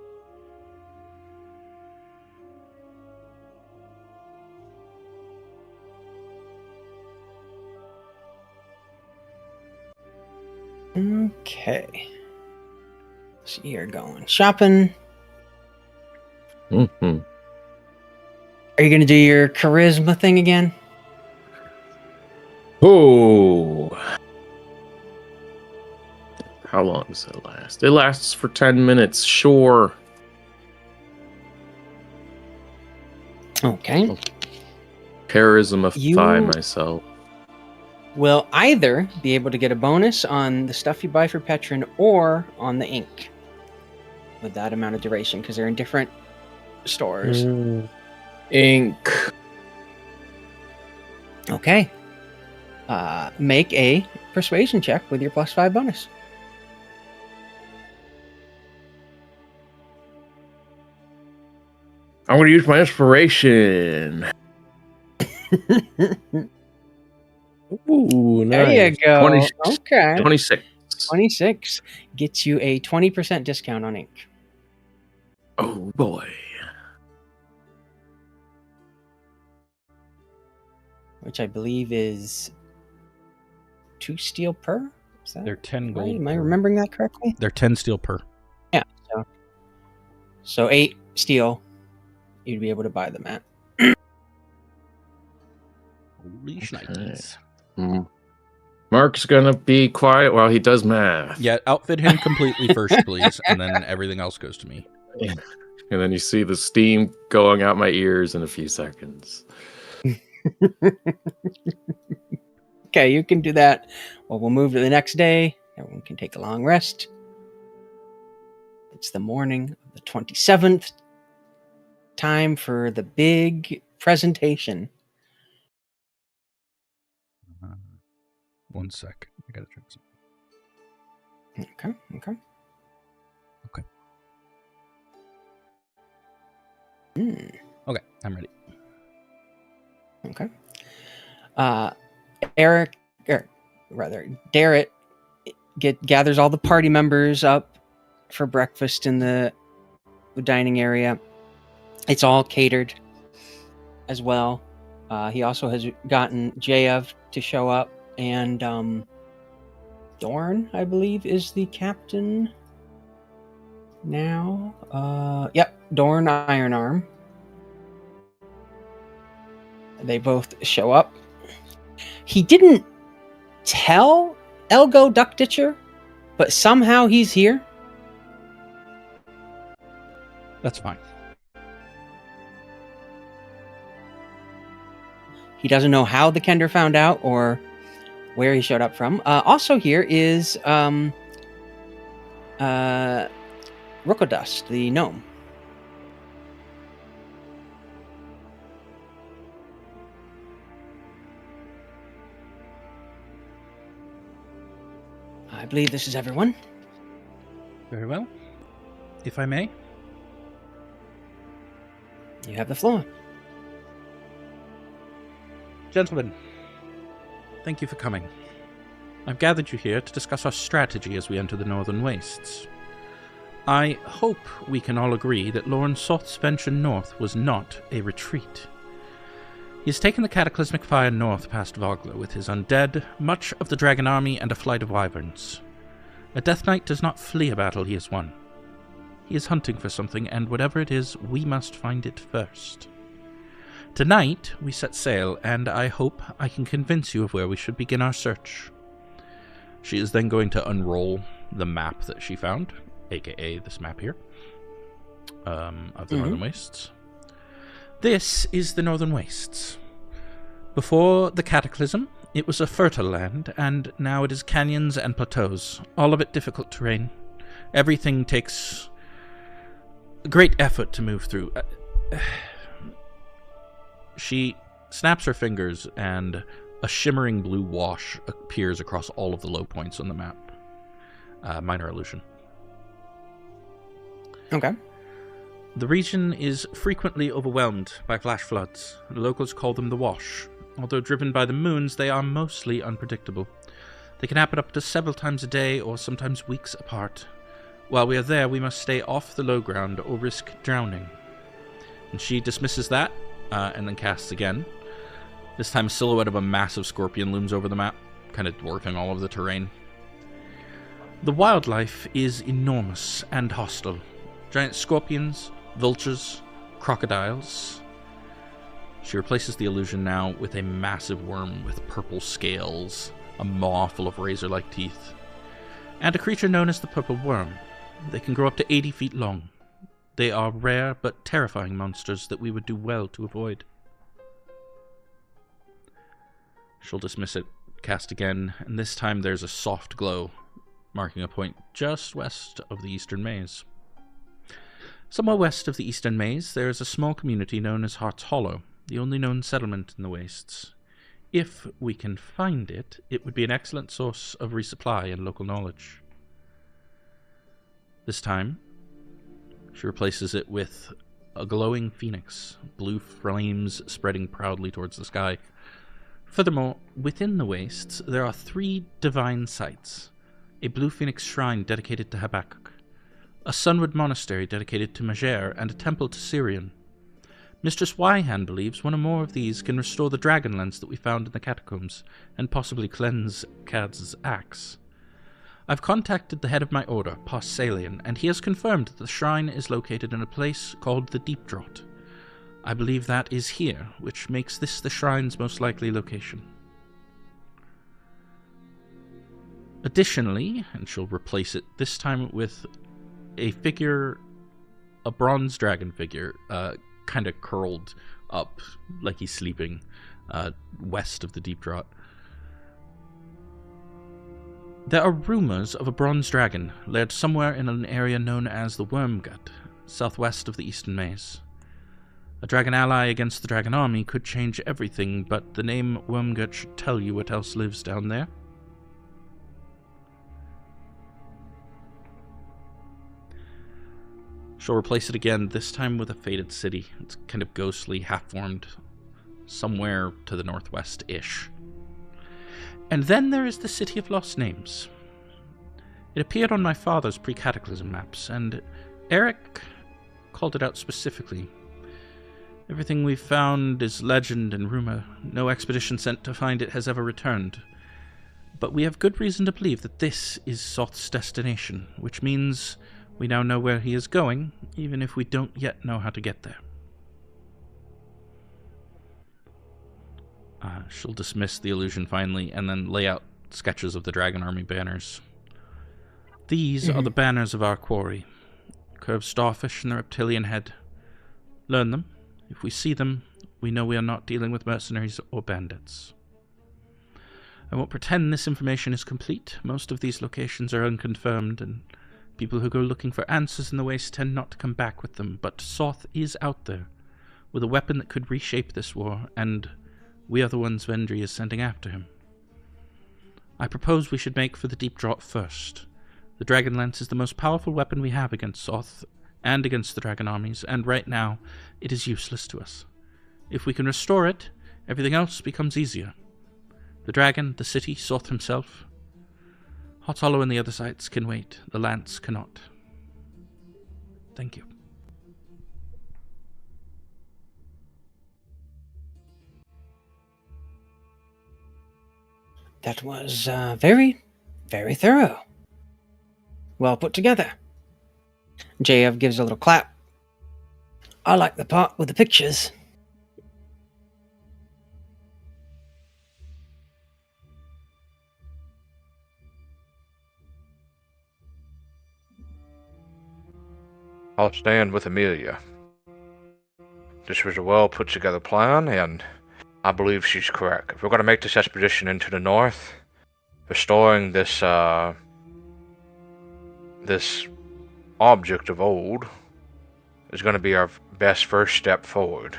Okay. So you're going shopping. Mm-hmm. Are you going to do your charisma thing again? Oh. How long does it last? It lasts for 10 minutes, sure. Okay. Charisma myself. Will either be able to get a bonus on the stuff you buy for Petron or on the ink with that amount of duration because they're in different stores. Ink. Okay. Make a persuasion check with your +5 bonus. I'm going to use my inspiration. Ooh, There nice. you go. 26. Okay. 26. 26 gets you a 20% discount on ink. Oh, boy. Which I believe is 2 steel per? Is that They're 10 right? gold. Am I remembering that correctly? They're 10 steel per. So 8 steel, you'd be able to buy them at. Holy Okay. shnikes. Mark's going to be quiet while he does math. Yeah, outfit him completely first, please, and then everything else goes to me. And then you see the steam going out my ears in a few seconds. Okay, you can do that. Well, we'll move to the next day. Everyone can take a long rest. It's the morning of the 27th. Time for the big presentation. 1 sec. I gotta check something. Okay. Okay, I'm ready. Okay. Darrett gathers all the party members up for breakfast in the dining area. It's all catered as well. He also has gotten Jayev to show up, and Dorn, I believe, is the captain now. Yep, Dorn Ironarm. They both show up. He didn't tell Elgo Duckditcher, but somehow he's here. That's fine. He doesn't know how the Kender found out or where he showed up from. Also here is Rookodust, the gnome. I believe this is everyone. Very well. If I may. You have the floor. Gentlemen, thank you for coming. I've gathered you here to discuss our strategy as we enter the Northern Wastes. I hope we can all agree that Lorne Soth's venture north was not a retreat. He has taken the cataclysmic fire north past Vogler with his undead, much of the dragon army, and a flight of wyverns. A Death Knight does not flee a battle he has won. He is hunting for something, and whatever it is, we must find it first. Tonight, we set sail, and I hope I can convince you of where we should begin our search. She is then going to unroll the map that she found, aka this map here, of the Northern Wastes. This is the Northern Wastes. Before the Cataclysm, it was a fertile land, and now it is canyons and plateaus, all of it difficult terrain. Everything takes great effort to move through. She snaps her fingers, and a shimmering blue wash appears across all of the low points on the map. Minor illusion. Okay. The region is frequently overwhelmed by flash floods. The locals call them the Wash. Although driven by the moons, they are mostly unpredictable. They can happen up to several times a day or sometimes weeks apart. While we are there, we must stay off the low ground or risk drowning. And she dismisses that, and then casts again. This time a silhouette of a massive scorpion looms over the map, kind of dwarfing all of the terrain. The wildlife is enormous and hostile. Giant scorpions, vultures, crocodiles. She replaces the illusion now with a massive worm with purple scales, a maw full of razor-like teeth, and a creature known as the Purple Worm. They can grow up to 80 feet long. They are rare but terrifying monsters that we would do well to avoid. She'll dismiss it, cast again, and this time there's a soft glow, marking a point just west of the Eastern Maze. Somewhere west of the Eastern Maze, there is a small community known as Heart's Hollow, the only known settlement in the Wastes. If we can find it, it would be an excellent source of resupply and local knowledge. This time, she replaces it with a glowing phoenix, blue flames spreading proudly towards the sky. Furthermore, within the Wastes, there are 3 divine sites. A blue phoenix shrine dedicated to Habakkuk, a Sunwood monastery dedicated to Majer, and a temple to Sirion. Mistress Wyhan believes one or more of these can restore the Dragonlance that we found in the catacombs, and possibly cleanse Cad's axe. I've contacted the head of my order, Parsalian, and he has confirmed that the shrine is located in a place called the Deep Draught. I believe that is here, which makes this the shrine's most likely location. Additionally, and she'll replace it this time with a figure, a bronze dragon figure, kind of curled up like he's sleeping, west of the Deep Draught. There are rumors of a bronze dragon laired somewhere in an area known as the Wormgut, southwest of the Eastern Maze. A dragon ally against the dragon army could change everything, but the name Wormgut should tell you what else lives down there. She'll replace it again, this time with a faded city. It's kind of ghostly, half-formed, somewhere to the northwest-ish. And then there is the City of Lost Names. It appeared on my father's pre-cataclysm maps, and Eric called it out specifically. Everything we've found is legend and rumor. No expedition sent to find it has ever returned. But we have good reason to believe that this is Soth's destination, which means we now know where he is going, even if we don't yet know how to get there. She'll dismiss the illusion finally and then lay out sketches of the Dragon Army banners. These are the banners of our quarry. Curved starfish and the reptilian head. Learn them. If we see them, we know we are not dealing with mercenaries or bandits. I won't pretend this information is complete. Most of these locations are unconfirmed, and people who go looking for answers in the waste tend not to come back with them, but Soth is out there, with a weapon that could reshape this war, and we are the ones Vendry is sending after him. I propose we should make for the deep draught first. The Dragonlance is the most powerful weapon we have against Soth and against the dragon armies, and right now it is useless to us. If we can restore it, everything else becomes easier. The dragon, the city, Soth himself. Hot Hollow and the other sites can wait. The lance cannot. Thank you. That was very, very thorough. Well put together. JF gives a little clap. I like the part with the pictures. I'll stand with Amelia. This was a well put together plan, and I believe she's correct. If we're going to make this expedition into the north, restoring this this object of old is going to be our best first step forward.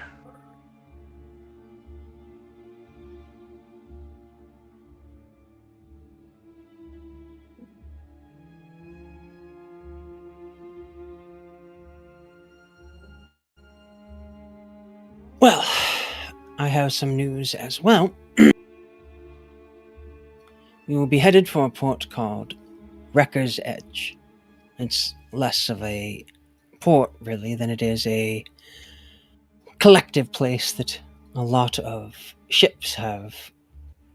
Well, I have some news as well. We will be headed for a port called Wrecker's Edge. It's less of a port, really, than it is a collective place that a lot of ships have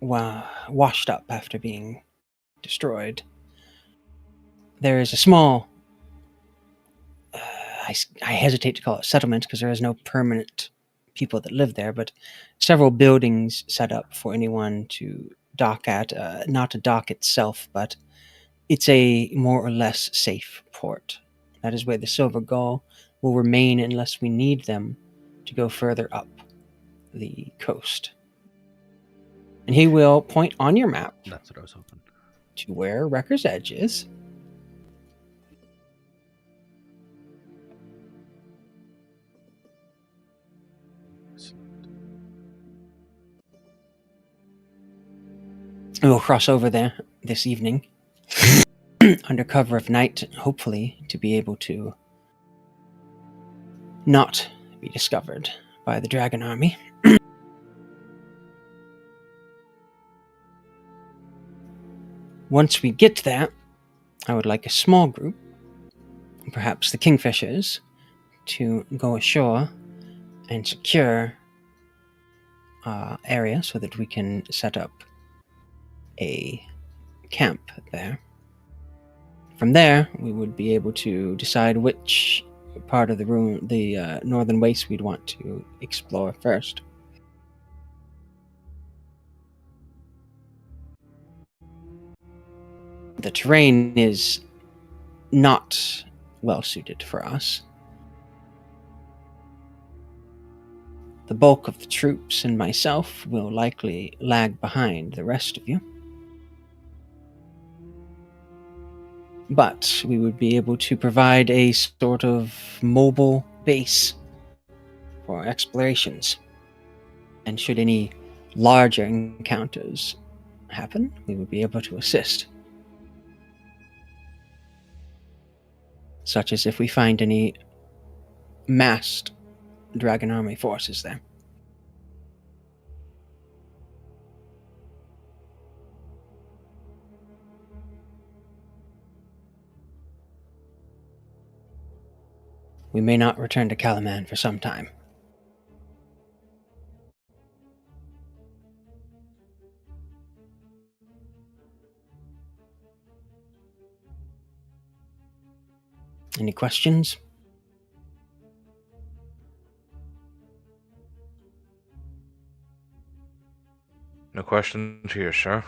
washed up after being destroyed. There is a small, I hesitate to call it settlement because there is no permanent people that live there, but several buildings set up for anyone to dock at. Not a dock itself, but it's a more or less safe port. That is where the Silver Gull will remain unless we need them to go further up the coast. And he will point on your map. That's what I was hoping. To where Wrecker's Edge is. We will cross over there this evening under cover of night, hopefully to be able to not be discovered by the Dragon Army. Once we get there, I would like a small group, perhaps the Kingfishers, to go ashore and secure area so that we can set up a camp there. From there, we would be able to decide which part of the northern waste we'd want to explore first. The terrain is not well suited for us. The bulk of the troops and myself will likely lag behind the rest of you. But we would be able to provide a sort of mobile base for explorations. And should any larger encounters happen, we would be able to assist. Such as if we find any massed Dragon Army forces there. We may not return to Calaman for some time. Any questions? No questions here, sir.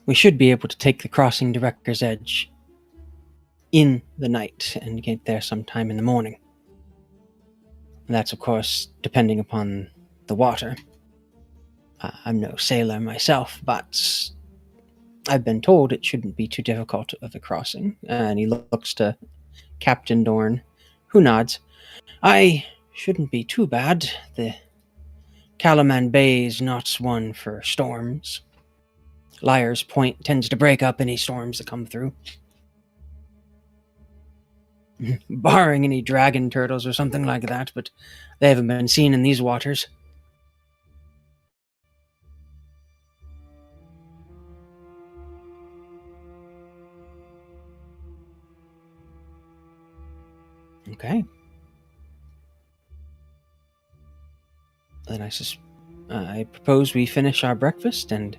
We should be able to take the crossing to Rector's Edge in the night and get there sometime in the morning. And that's, of course, depending upon the water. I'm no sailor myself, but I've been told it shouldn't be too difficult of a crossing. And he looks to Captain Dorn, who nods. I shouldn't be too bad. The Calaman Bay is not one for storms. Liar's Point tends to break up any storms that come through. Barring any dragon turtles or something like that, but they haven't been seen in these waters. Okay. Then I propose we finish our breakfast and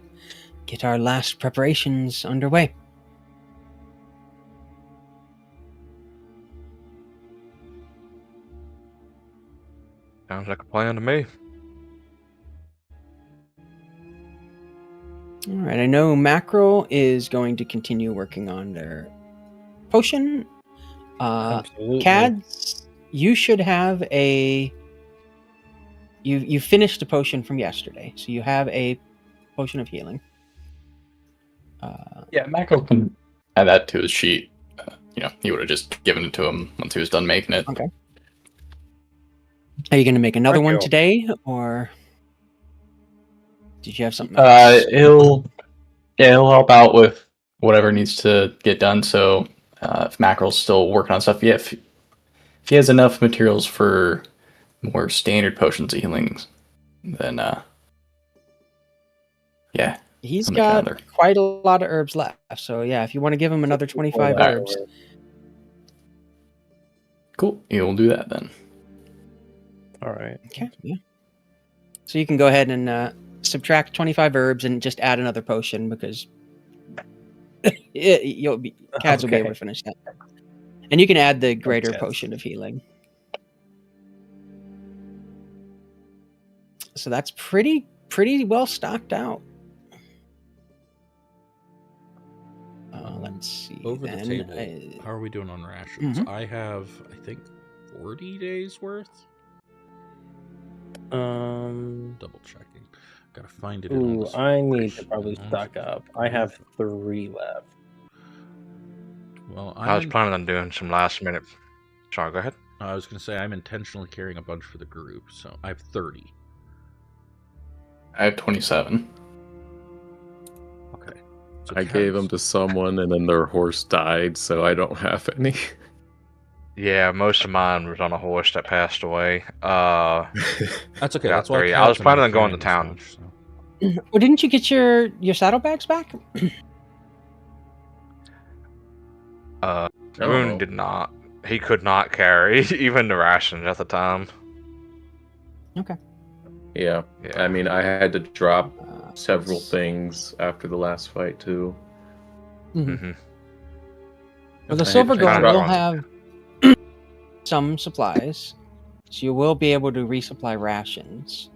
get our last preparations underway. Sounds like a plan to me. All right, I know Mackerel is going to continue working on their potion. Absolutely. Cads, you should have a... You finished a potion from yesterday, so you have a potion of healing. Yeah, Macro can add that to his sheet. He would have just given it to him once he was done making it. Okay. Are you going to make another one Marco. today, or did you have something else? He'll help out with whatever needs to get done. So if Mackerel's still working on stuff, yeah, if he has enough materials for more standard potions of healings, then yeah. He's I'll make got another. quite a lot of herbs left, so yeah, if you want to give him another 25 Alright. herbs. Cool. You'll do that then. All right. Okay, yeah. So you can go ahead and subtract 25 herbs and just add another potion, because Cads will be able to finish that. And you can add the greater Yes. potion of healing. So that's pretty well stocked out. Let's see. Over the then. table, how are we doing on rations? Mhm. I have, I think, 40 days worth. Double checking. Gotta find it. Ooh, I need to probably ration. stock up. I have 3 left. Well, I was planning on doing some last minute. Sorry, go ahead. I was gonna say I'm intentionally carrying a bunch for the group, so I have 30. I have 27. Okay. So I gave them Cads- to someone, and then their horse died, so I don't have any. Yeah, most of mine was on a horse that passed away. That's okay. got That's why 3. I was Cads and planning are on going to carrying town. this much, so. Well, didn't you get your saddlebags back? Moon did not. He could not carry even the rations at the time. Okay. Yeah, Yeah. I mean, I had to drop several let's- things after the last fight too. Mhm. Hmm. Well, the I Silver hate to Guard drop will on- have some supplies, so you will be able to resupply rations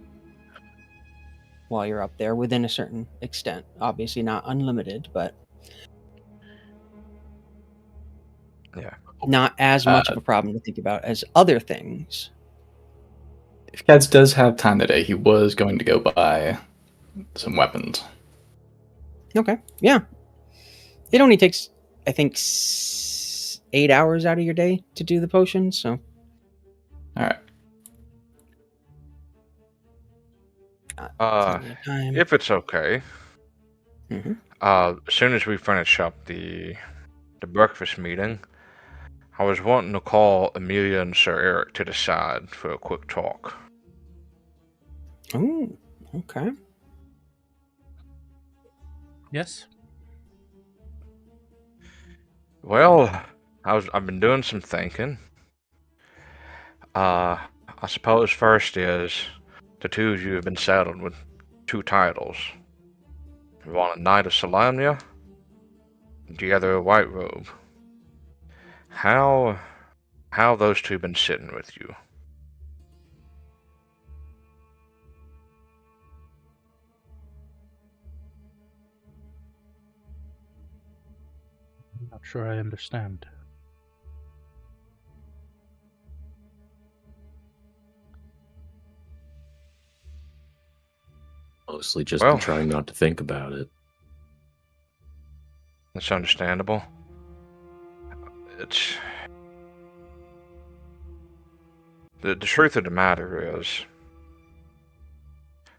while you're up there within a certain extent. Obviously not unlimited, but Yeah. not as much of a problem to think about as other things. If Cats does have time today, he was going to go buy some weapons. Okay, yeah. It only takes, I think, 8 hours out of your day to do the potion, so All right. plenty of time. If it's okay, Mhm. as soon as we finish up the breakfast meeting, I was wanting to call Amelia and Sir Eric to the side for a quick talk. Oh, okay. Yes. Well, I've been doing some thinking. I suppose first is the two of you have been saddled with 2 titles. One a Knight of Salamnia, the other a White Robe. How those two been sitting with you? I'm not sure I understand. Mostly just Well- been trying not to think about it. That's understandable. It's the truth of the matter is,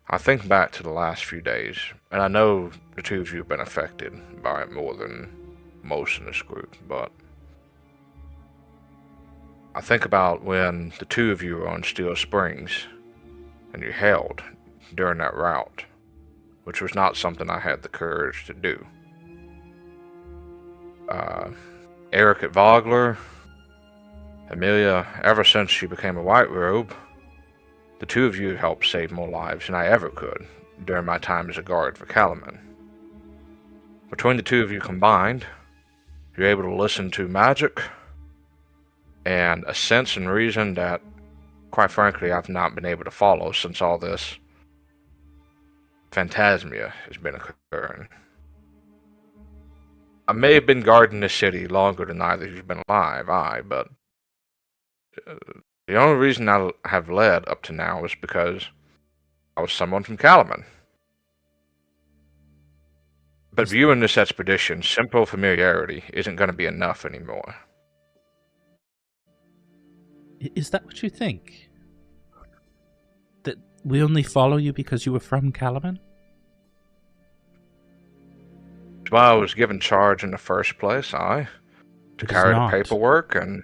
I think back to the last few days, and I know the two of you have been affected by it more than most in this group, but I think about when the two of you were on Steel Springs and you held during that route, which was not something I had the courage to do. Eric at Vogler, Amelia, ever since she became a white robe, the two of you helped save more lives than I ever could during my time as a guard for Calaman. Between the two of you combined, you're able to listen to magic and a sense and reason that, quite frankly, I've not been able to follow since all this phantasmia has been occurring. I may have been guarding the city longer than either of you've been alive, but the only reason I have led up to now is because I was someone from Calaman. But viewing this expedition, simple familiarity isn't going to be enough anymore. Is that what you think? That we only follow you because you were from Calaman? That's why I was given charge in the first place, to It is carry the not. paperwork, and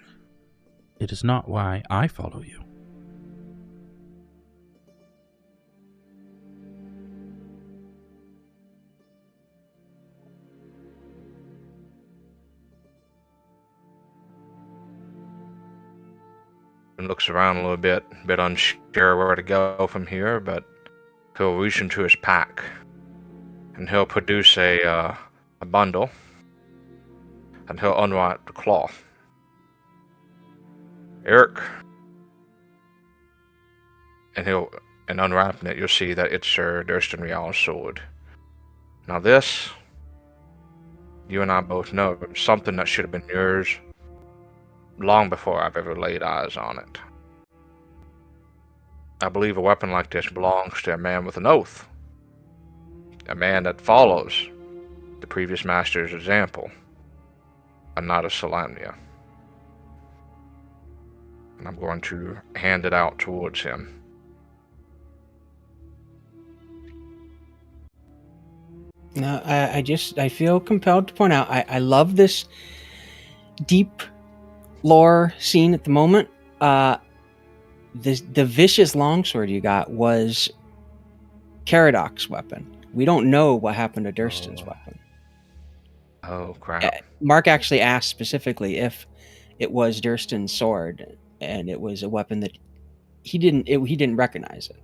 It is not why I follow you. looks around a little bit unsure where to go from here, but he'll reach into his pack, and he'll produce a bundle, and he'll unwrap the cloth. Eric, and unwrapping it, you'll see that it's Sir Durston Rial's sword. Now this, you and I both know, is something that should have been yours long before I've ever laid eyes on it. I believe a weapon like this belongs to a man with an oath. A man that follows the previous master's example, and not a Salamnia. And I'm going to hand it out towards him. No, I feel compelled to point out, I love this deep lore scene at the moment. The vicious longsword you got was Caradoc's weapon. We don't know what happened to Durston's weapon. Oh crap! Mark actually asked specifically if it was Durston's sword, and it was a weapon that he didn't recognize it.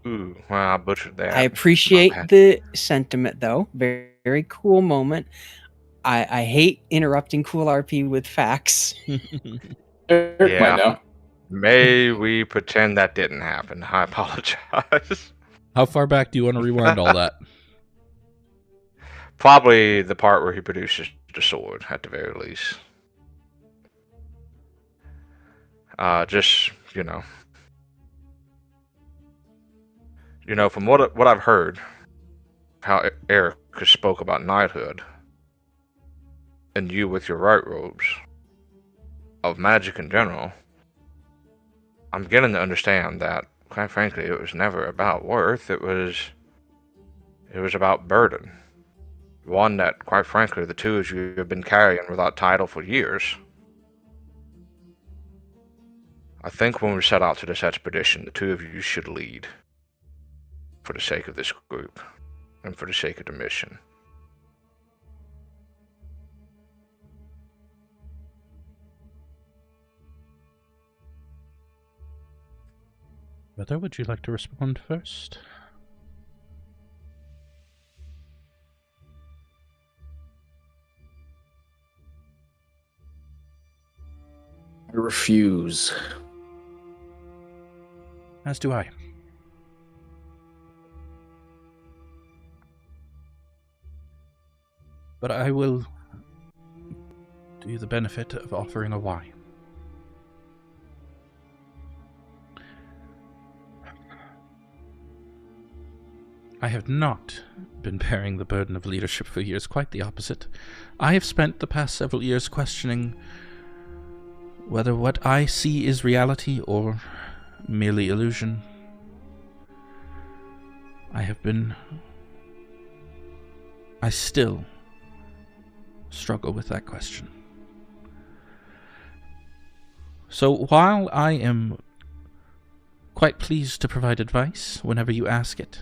Ooh, well, I butchered that. I appreciate the sentiment, though. Very, very cool moment. I hate interrupting cool RP with facts. Eric might know. May we pretend that didn't happen? I apologize. How far back do you want to rewind all that? Probably the part where he produces the sword, at the very least. Just, from what I've heard, how Eric spoke about knighthood, and you with your right robes, of magic in general, I'm beginning to understand that, quite frankly, it was never about worth. It was about burden. One that, quite frankly, the two of you have been carrying without title for years. I think when we set out to this expedition, the two of you should lead. For the sake of this group, and for the sake of the mission. Brother, would you like to respond first? I refuse. As do I. But I will do you the benefit of offering a why. I have not been bearing the burden of leadership for years, quite the opposite. I have spent the past several years questioning whether what I see is reality or merely illusion. I still struggle with that question. So while I am quite pleased to provide advice whenever you ask it,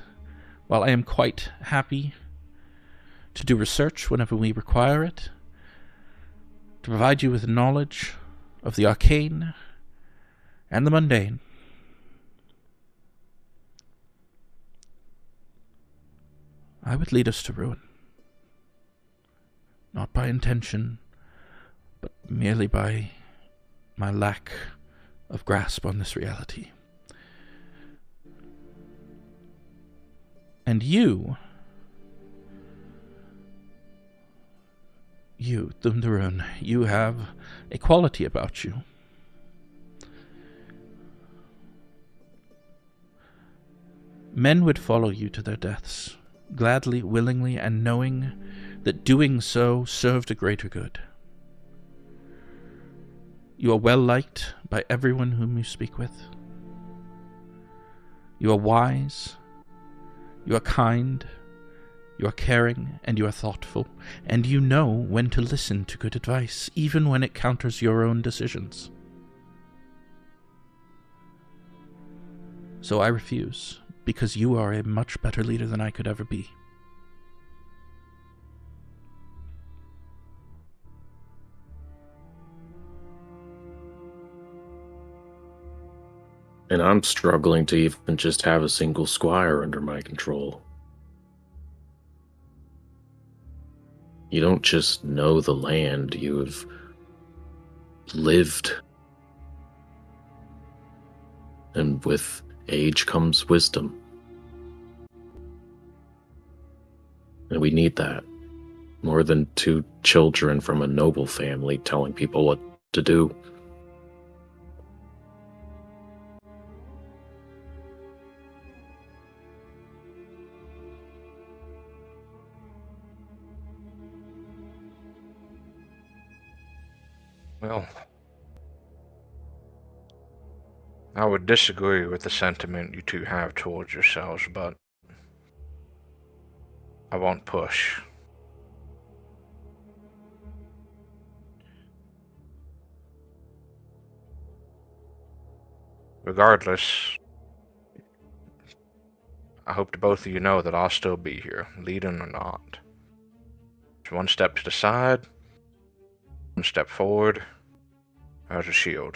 while I am quite happy to do research whenever we require it, to provide you with knowledge of the arcane and the mundane, I would lead us to ruin. Not by intention, but merely by my lack of grasp on this reality. And you, Thunderun, you have a quality about you. Men would follow you to their deaths, gladly, willingly, and knowing that doing so served a greater good. You are well liked by everyone whom you speak with. You are wise, you are kind, you are caring, and you are thoughtful, and you know when to listen to good advice, even when it counters your own decisions. So I refuse, because you are a much better leader than I could ever be. And I'm struggling to even just have a single squire under my control. You don't just know the land, you have lived. And with age comes wisdom. And we need that. More than 2 children from a noble family telling people what to do. Well, I would disagree with the sentiment you two have towards yourselves, but I won't push. Regardless, I hope to both of you know that I'll still be here, leading or not. It's one step to the side, one step forward, as a shield.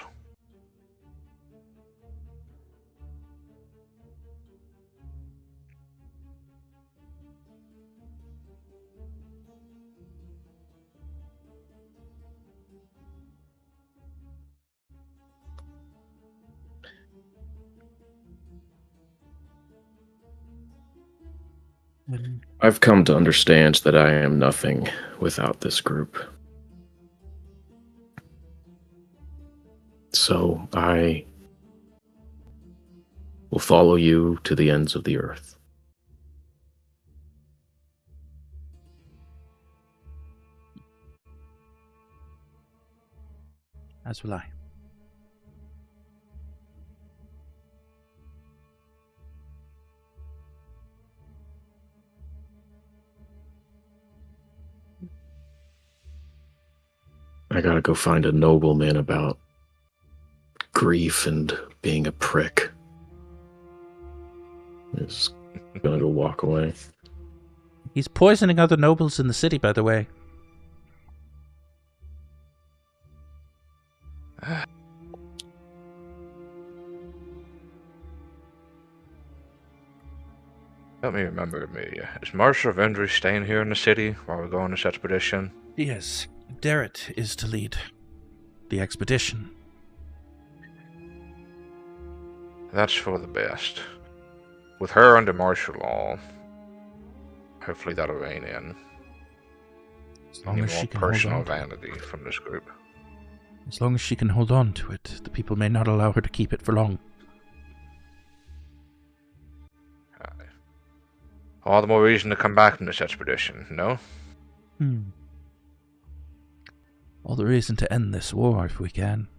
I've come to understand that I am nothing without this group. So I will follow you to the ends of the earth. As will I. I gotta go find a nobleman about grief and being a prick. Just gonna go walk away. He's poisoning other nobles in the city, by the way. Let me remember, Amelia. Is Marshal Vendry staying here in the city while we go on this expedition? Yes, Darrett is to lead the expedition. That's for the best. With her under martial law, hopefully that'll rein in As long any as more she can hold personal on to it. vanity from this group. As long as she can hold on to it, the people may not allow her to keep it for long. Aye. All the more reason to come back from this expedition, no? All the reason to end this war if we can.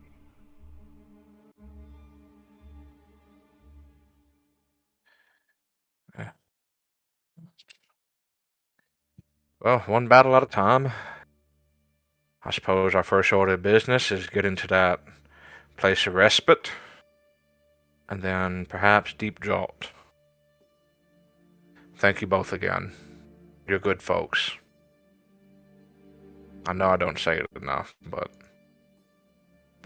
Well, one battle at a time. I suppose our first order of business is get into that place of respite, and then perhaps deep draught. Thank you both again. You're good folks. I know I don't say it enough, but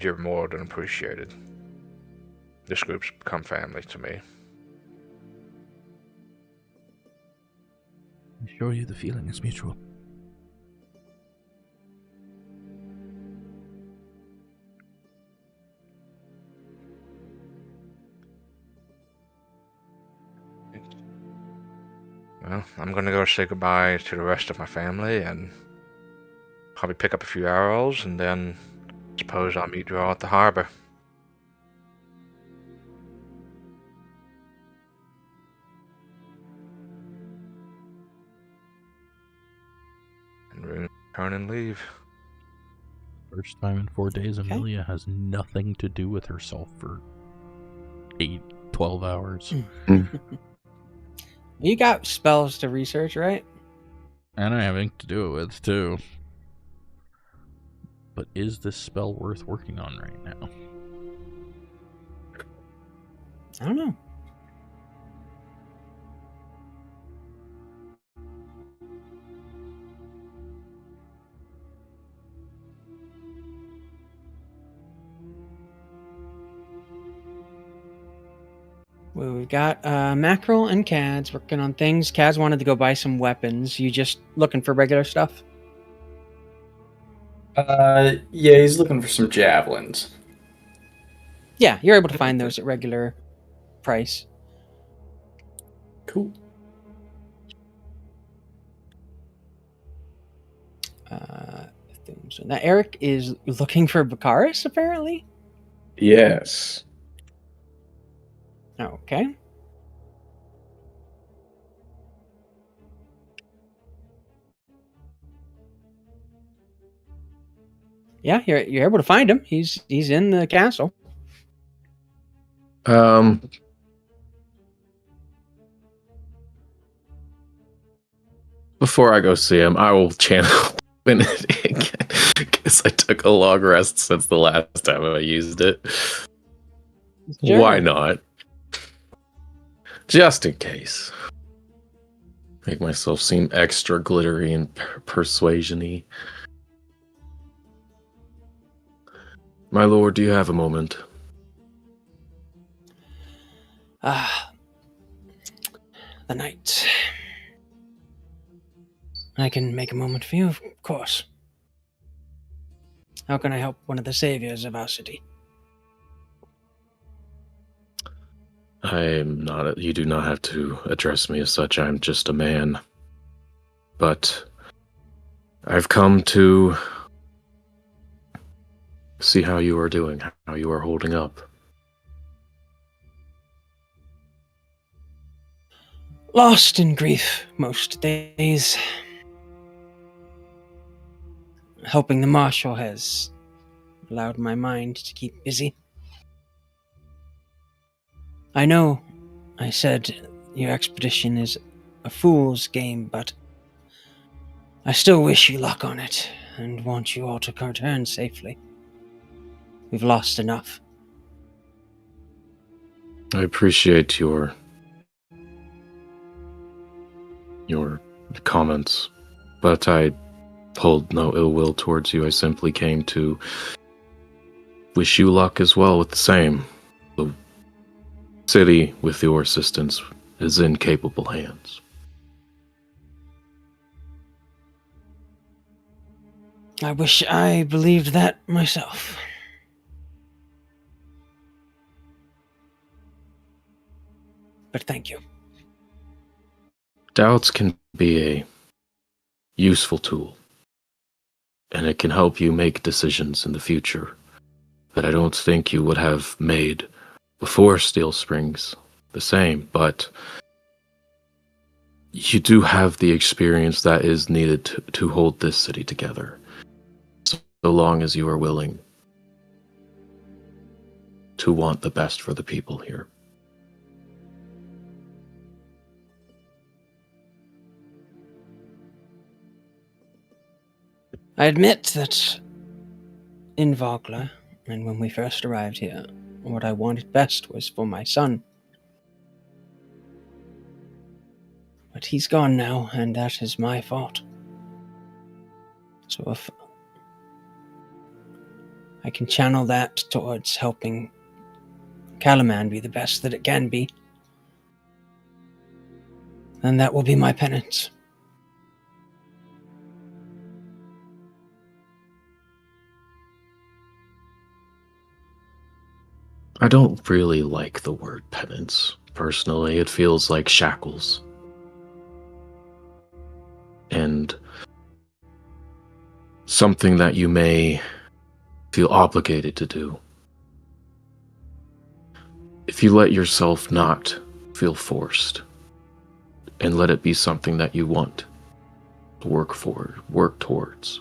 you're more than appreciated. This group's become family to me. I assure you the feeling is mutual. Well, I'm gonna go say goodbye to the rest of my family and probably pick up a few arrows, and then suppose I'll meet you all at the harbor. And return and leave. First time in 4 days, Okay. Amelia has nothing to do with herself for 12 hours. You got spells to research, right? And I have ink to do it with, too. But is this spell worth working on right now? I don't know. Well, we've got Mackerel and Cads working on things. Cads wanted to go buy some weapons. You just looking for regular stuff? Yeah, he's looking for some javelins. Yeah, you're able to find those at regular price. Cool. So now Eric is looking for Bakaris, apparently. Yes. Okay. Yeah, you're able to find him. He's in the castle. Before I go see him, I will channel it again because I took a long rest since the last time I used it. Sure. Why not? Just in case. Make myself seem extra glittery and persuasion-y. My lord, do you have a moment? The knight. I can make a moment for you, of course. How can I help one of the saviors of our city? I'm not. You do not have to address me as such. I'm just a man. But I've come to see how you are doing, how you are holding up. Lost in grief most days. Helping the marshal has allowed my mind to keep busy. I know I said your expedition is a fool's game, but I still wish you luck on it and want you all to return safely. We've lost enough. I appreciate your comments, but I hold no ill will towards you. I simply came to wish you luck as well with the same. The city, with your assistance, is in capable hands. I wish I believed that myself. but thank you. Doubts can be a useful tool, and it can help you make decisions in the future that I don't think you would have made before Steel Springs the same, but you do have the experience that is needed to hold this city together, so long as you are willing to want the best for the people here. I admit that in Vogler, and when we first arrived here, what I wanted best was for my son. But he's gone now, and that is my fault. So if I can channel that towards helping Calaman be the best that it can be, then that will be my penance. I don't really like the word penance. Personally, it feels like shackles. And something that you may feel obligated to do. If you let yourself not feel forced, and let it be something that you want to work towards,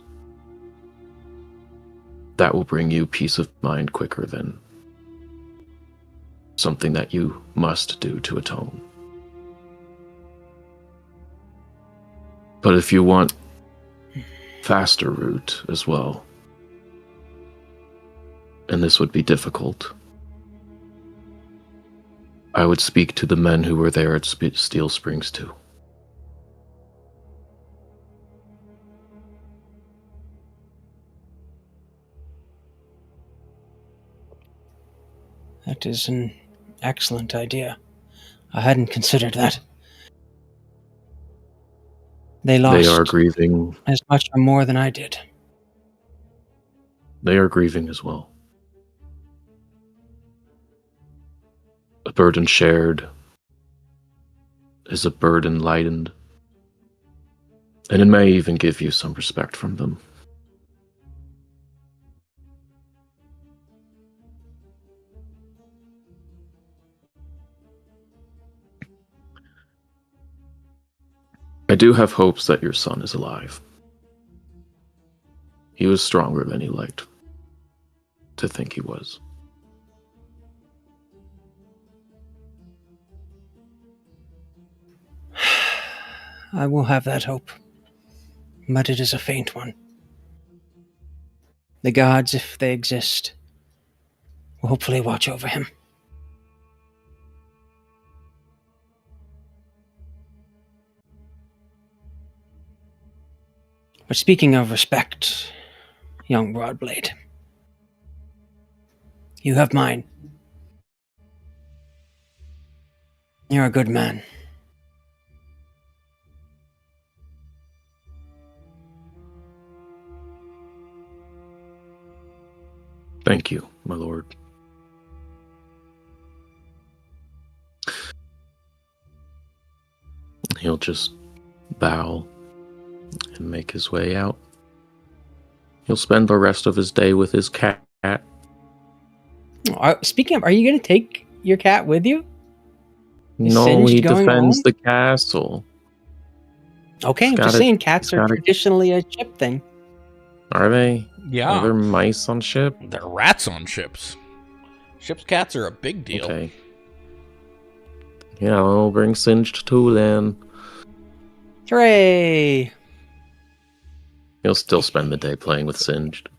that will bring you peace of mind quicker than something that you must do to atone. But if you want faster route as well, and this would be difficult, I would speak to the men who were there at Steel Springs too. That is an excellent idea. I hadn't considered that. They lost They are grieving. as much or more than I did. They are grieving as well. A burden shared is a burden lightened, and it may even give you some respect from them. I do have hopes that your son is alive. He was stronger than he liked to think he was. I will have that hope, but it is a faint one. The gods, if they exist, will hopefully watch over him. But speaking of respect, young Broadblade, you have mine. You're a good man. Thank you, my lord. He'll just bow and make his way out. He'll spend the rest of his day with his cat. Speaking of, are you going to take your cat with you? Is No, Singed he going defends home? the castle. Okay, I'm He's just gotta- saying cats he's are gotta- traditionally a ship thing. Are they? Are Yeah, there mice on ship? they're rats on ships. Ship's cats are a big deal. Okay. Yeah, I'll bring Singed too then. Hooray! He'll still spend the day playing with Singed.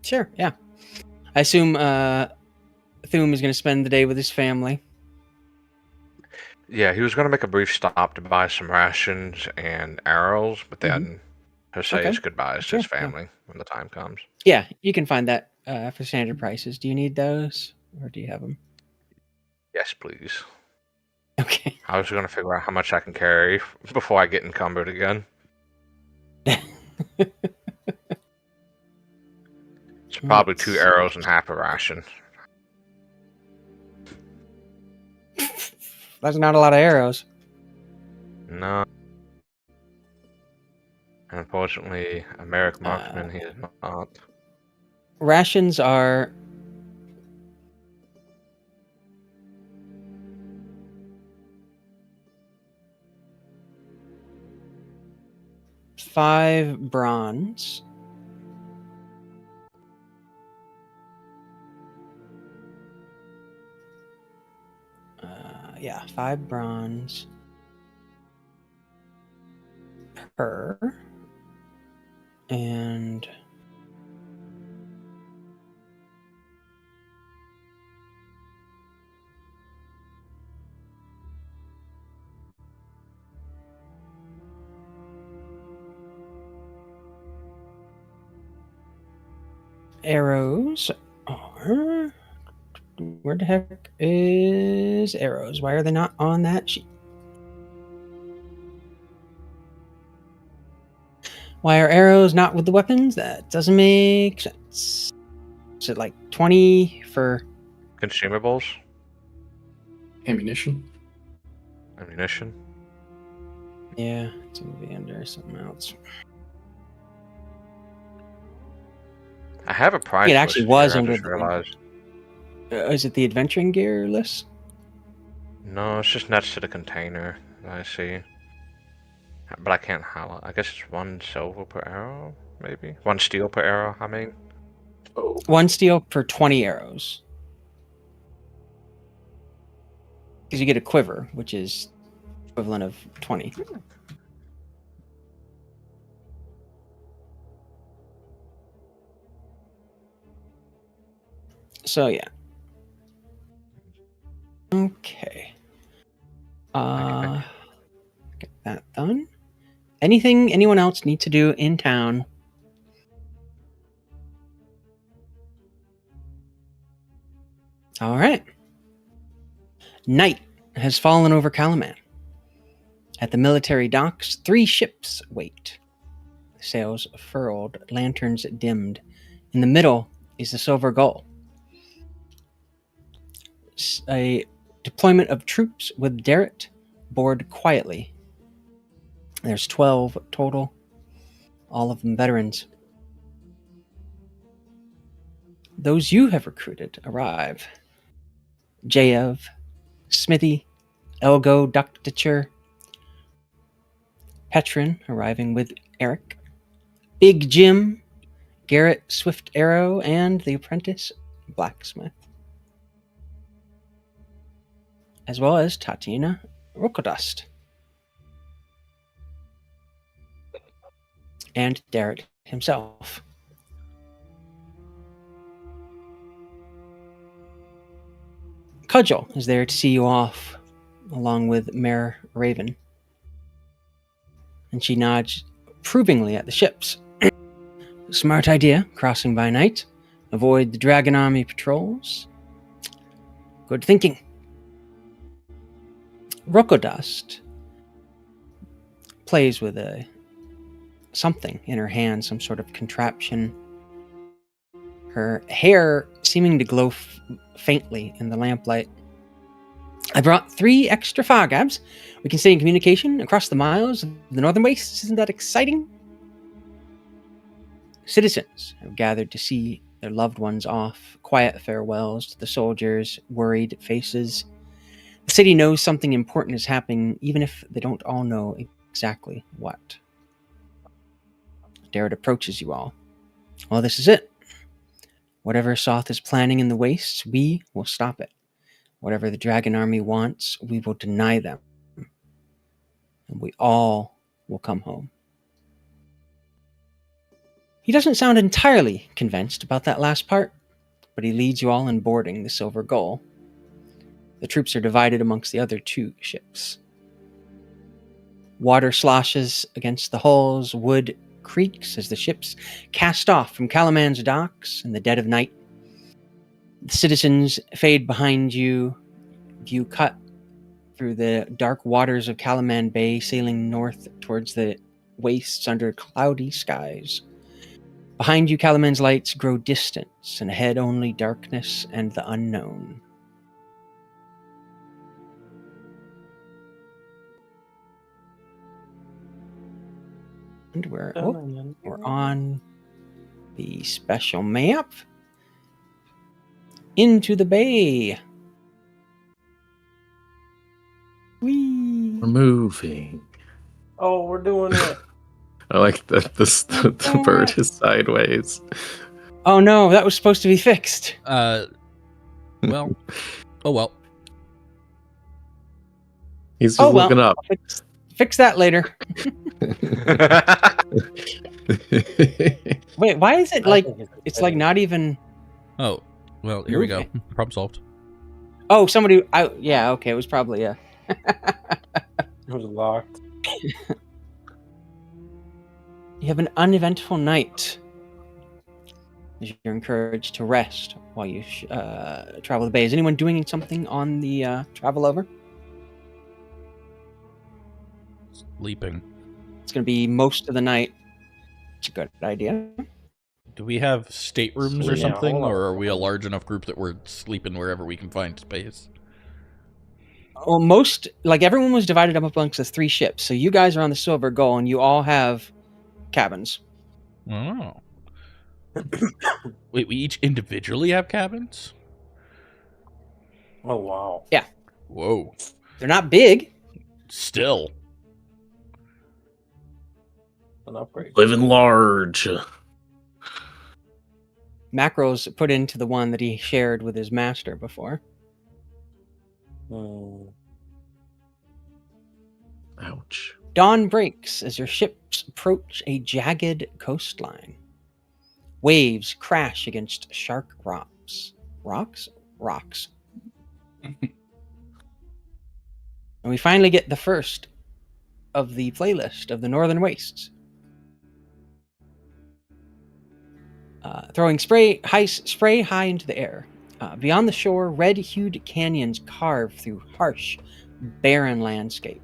Sure, yeah. I assume Thum is going to spend the day with his family. Yeah, he was going to make a brief stop to buy some rations and arrows, but then he'll say Okay. his goodbyes Sure, to his yeah. family when the time comes. Yeah, you can find that for standard prices. Do you need those, or do you have them? Yes, please. Okay. I was going to figure out how much I can carry before I get encumbered again. It's probably 2 arrows and half a ration. That's not a lot of arrows. No. Unfortunately, a Merrick marksman, he is not. Rations are five bronze. Yeah, 5 bronze per. And arrows are... Where the heck is arrows? Why are they not on that sheet? Why are arrows not with the weapons? That doesn't make sense. Is it like 20 for... Consumables? Ammunition. Ammunition? Yeah, it's going to be under something else. I have a price It list actually here, was I under just the... realized. Is it the adventuring gear list? No, it's just next to the container that I see. But I can't highlight. I guess it's 1 silver per arrow, maybe? 1 steel per arrow, I mean. Oh. 1 steel per 20 arrows. Because you get a quiver, which is equivalent of 20. So yeah. Okay. Get that done. Anything anyone else need to do in town? All right. Night has fallen over Kalaman. At the military docks, 3 ships wait. Sails furled, lanterns dimmed. In the middle is the Silver Gull. A deployment of troops with Derrit board quietly. There's 12 total, all of them veterans. Those you have recruited arrive. Jayev, Smithy, Elgo Ducticher, Petrin arriving with Eric, Big Jim, Garrett Swift Arrow, and the apprentice blacksmith, as well as Tatiana Rokodust and Derrit himself. Cudgel is there to see you off, along with Mare Raven. And she nods approvingly at the ships. Smart idea, crossing by night. Avoid the Dragon Army patrols. Good thinking. Rokodust plays with something in her hand, some sort of contraption. Her hair seeming to glow faintly in the lamplight. I brought 3 extra fogabs. We can stay in communication across the miles of the northern wastes. Isn't that exciting? Citizens have gathered to see their loved ones off. Quiet farewells to the soldiers, worried faces. The city knows something important is happening, even if they don't all know exactly what. Derrit approaches you all. Well, this is it. Whatever Soth is planning in the wastes, we will stop it. Whatever the Dragon Army wants, we will deny them. And we all will come home. He doesn't sound entirely convinced about that last part, but he leads you all in boarding the Silver Gull. The troops are divided amongst the other 2 ships. Water sloshes against the hulls, wood creaks as the ships cast off from Kalaman's docks in the dead of night. The citizens fade behind you, view cut through the dark waters of Kalaman Bay, sailing north towards the wastes under cloudy skies. Behind you, Kalaman's lights grow distant, and ahead only darkness and the unknown. we're on the special map. Into the bay. Whee! We're moving. Oh, we're doing it. I like that the bird is sideways. Oh no, that was supposed to be fixed. Well, oh well. He's just looking up. Fix that later. Wait, why is it like it's like not even? Oh, well, here we go. Problem solved. Oh, somebody. Yeah, okay, it was probably a. It was locked. You have an uneventful night. You're encouraged to rest while you travel the bay. Is anyone doing something on the travel over? Sleeping. It's going to be most of the night. It's a good idea. Do we have staterooms or Yeah, something, hold on. or are we a large enough group that we're sleeping wherever we can find space? Well, everyone was divided up amongst the 3 ships. So you guys are on the Silver Gull, and you all have cabins. Oh. Wait, we each individually have cabins? Oh, wow. Whoa. They're not big. Still. An upgrade. Living large. Macros put into the one that he shared with his master before. Ouch. Dawn breaks as your ships approach a jagged coastline. Waves crash against sharp rocks. Rocks. And we finally get the first of the playlist of the Northern Wastes. Throwing spray high into the air. Beyond the shore, red-hued canyons carve through harsh, barren landscape.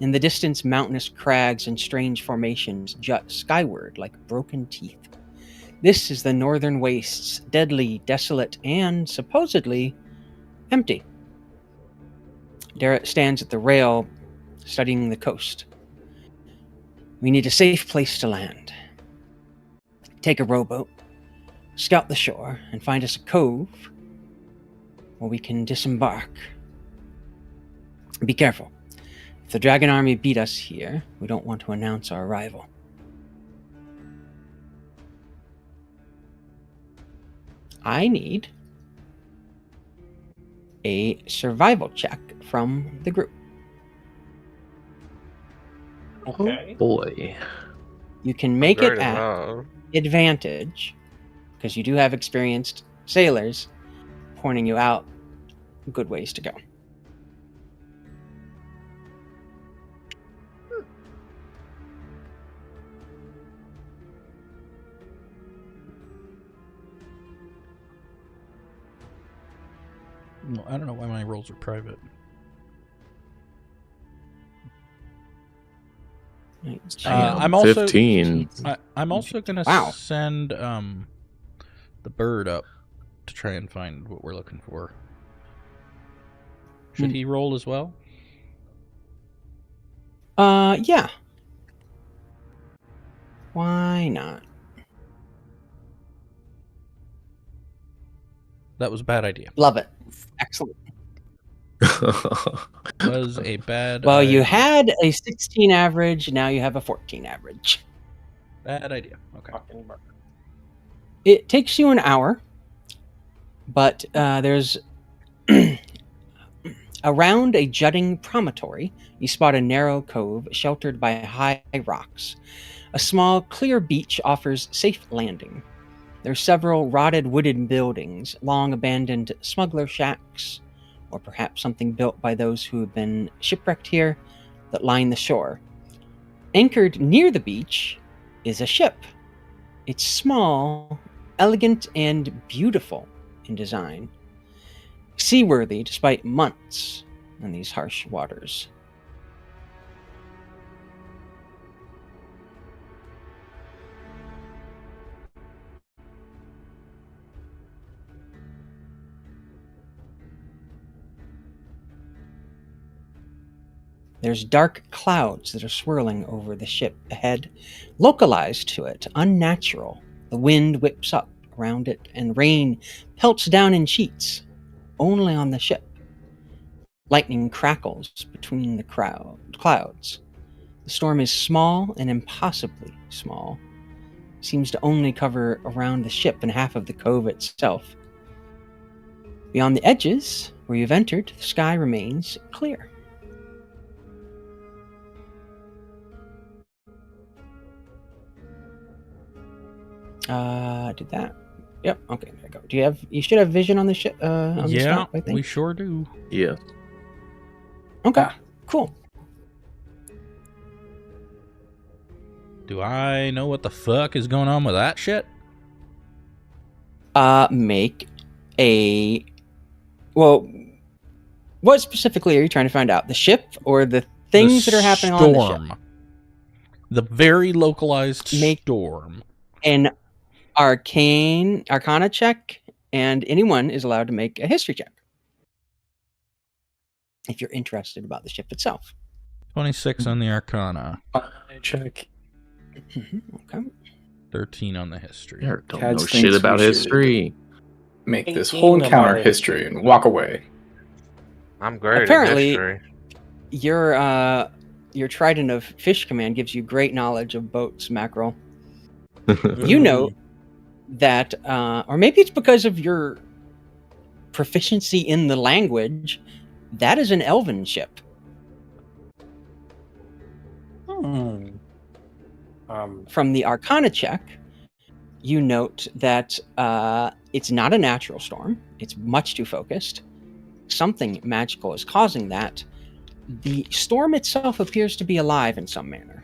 In the distance, mountainous crags and strange formations jut skyward like broken teeth. This is the Northern Wastes, deadly, desolate, and supposedly empty. Darrett stands at the rail, studying the coast. We need a safe place to land. Take a rowboat, scout the shore, and find us a cove where we can disembark. Be careful. If the Dragon Army beat us here, we don't want to announce our arrival. I need a survival check from the group. Okay. Oh boy. You can make it Great at enough. advantage, because you do have experienced sailors pointing you out good ways to go. Well, I don't know why my rolls are private. I'm also 15. I'm also gonna Wow. send the bird up to try and find what we're looking for. Should he roll as well? Yeah. Why not? That was a bad idea. Love it. Excellent. Was a bad. Well, you idea. had a 16 average, now you have a 14 average. Bad idea. Okay. Fucking murder. It takes you an hour, but there's around a jutting promontory, you spot a narrow cove sheltered by high rocks. A small, clear beach offers safe landing. There are several rotted wooden buildings, long abandoned smuggler shacks, or perhaps something built by those who have been shipwrecked here, that line the shore. Anchored near the beach is a ship. It's small, elegant, and beautiful in design. Seaworthy despite months in these harsh waters. There's dark clouds that are swirling over the ship ahead, localized to it, unnatural. The wind whips up around it, and rain pelts down in sheets, only on the ship. Lightning crackles between the clouds. The storm is small and impossibly small. Seems to only cover around the ship and half of the cove itself. Beyond the edges, where you've entered, the sky remains clear. Did that? Yep. Okay, there you go. You should have vision on the ship? On the Yeah, map, I think. we sure do. Yeah. Okay, cool. Do I know what the fuck is going on with that shit? Make a. Well, what specifically are you trying to find out? The ship or the things that are happening on the ship? The very localized storm. An arcana check, and anyone is allowed to make a history check if you're interested about the ship itself. 26 on the arcana. Check. Okay. 13 on the history. Eric don't Cats know thinks shit we about should history. Make this 18 whole on encounter my- history and walk away. I'm great Apparently- at history. Your trident of fish command gives you great knowledge of boats, Mackerel. You know that, or maybe it's because of your proficiency in the language, that is an elven ship. From the arcana check, you note that it's not a natural storm. It's much too focused. Something magical is causing that. The storm itself appears to be alive in some manner.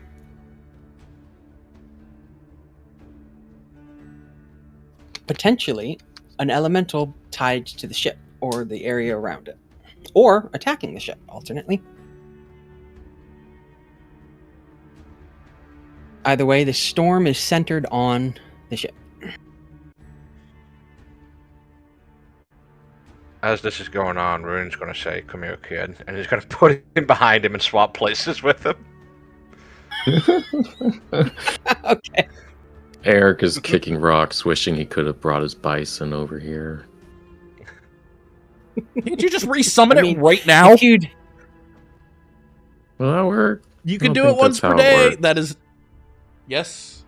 Potentially an elemental tied to the ship or the area around it, or attacking the ship, alternately. Either way, the storm is centered on the ship. As this is going on, Rune's going to say, "Come here, kid," and he's going to put him behind him and swap places with him. Okay. Eric is kicking rocks, wishing he could have brought his bison over here. Can't you just resummon I mean, it right now? If you'd Will that work? You I can don't do it think once that's per how it day. works. That is, yes.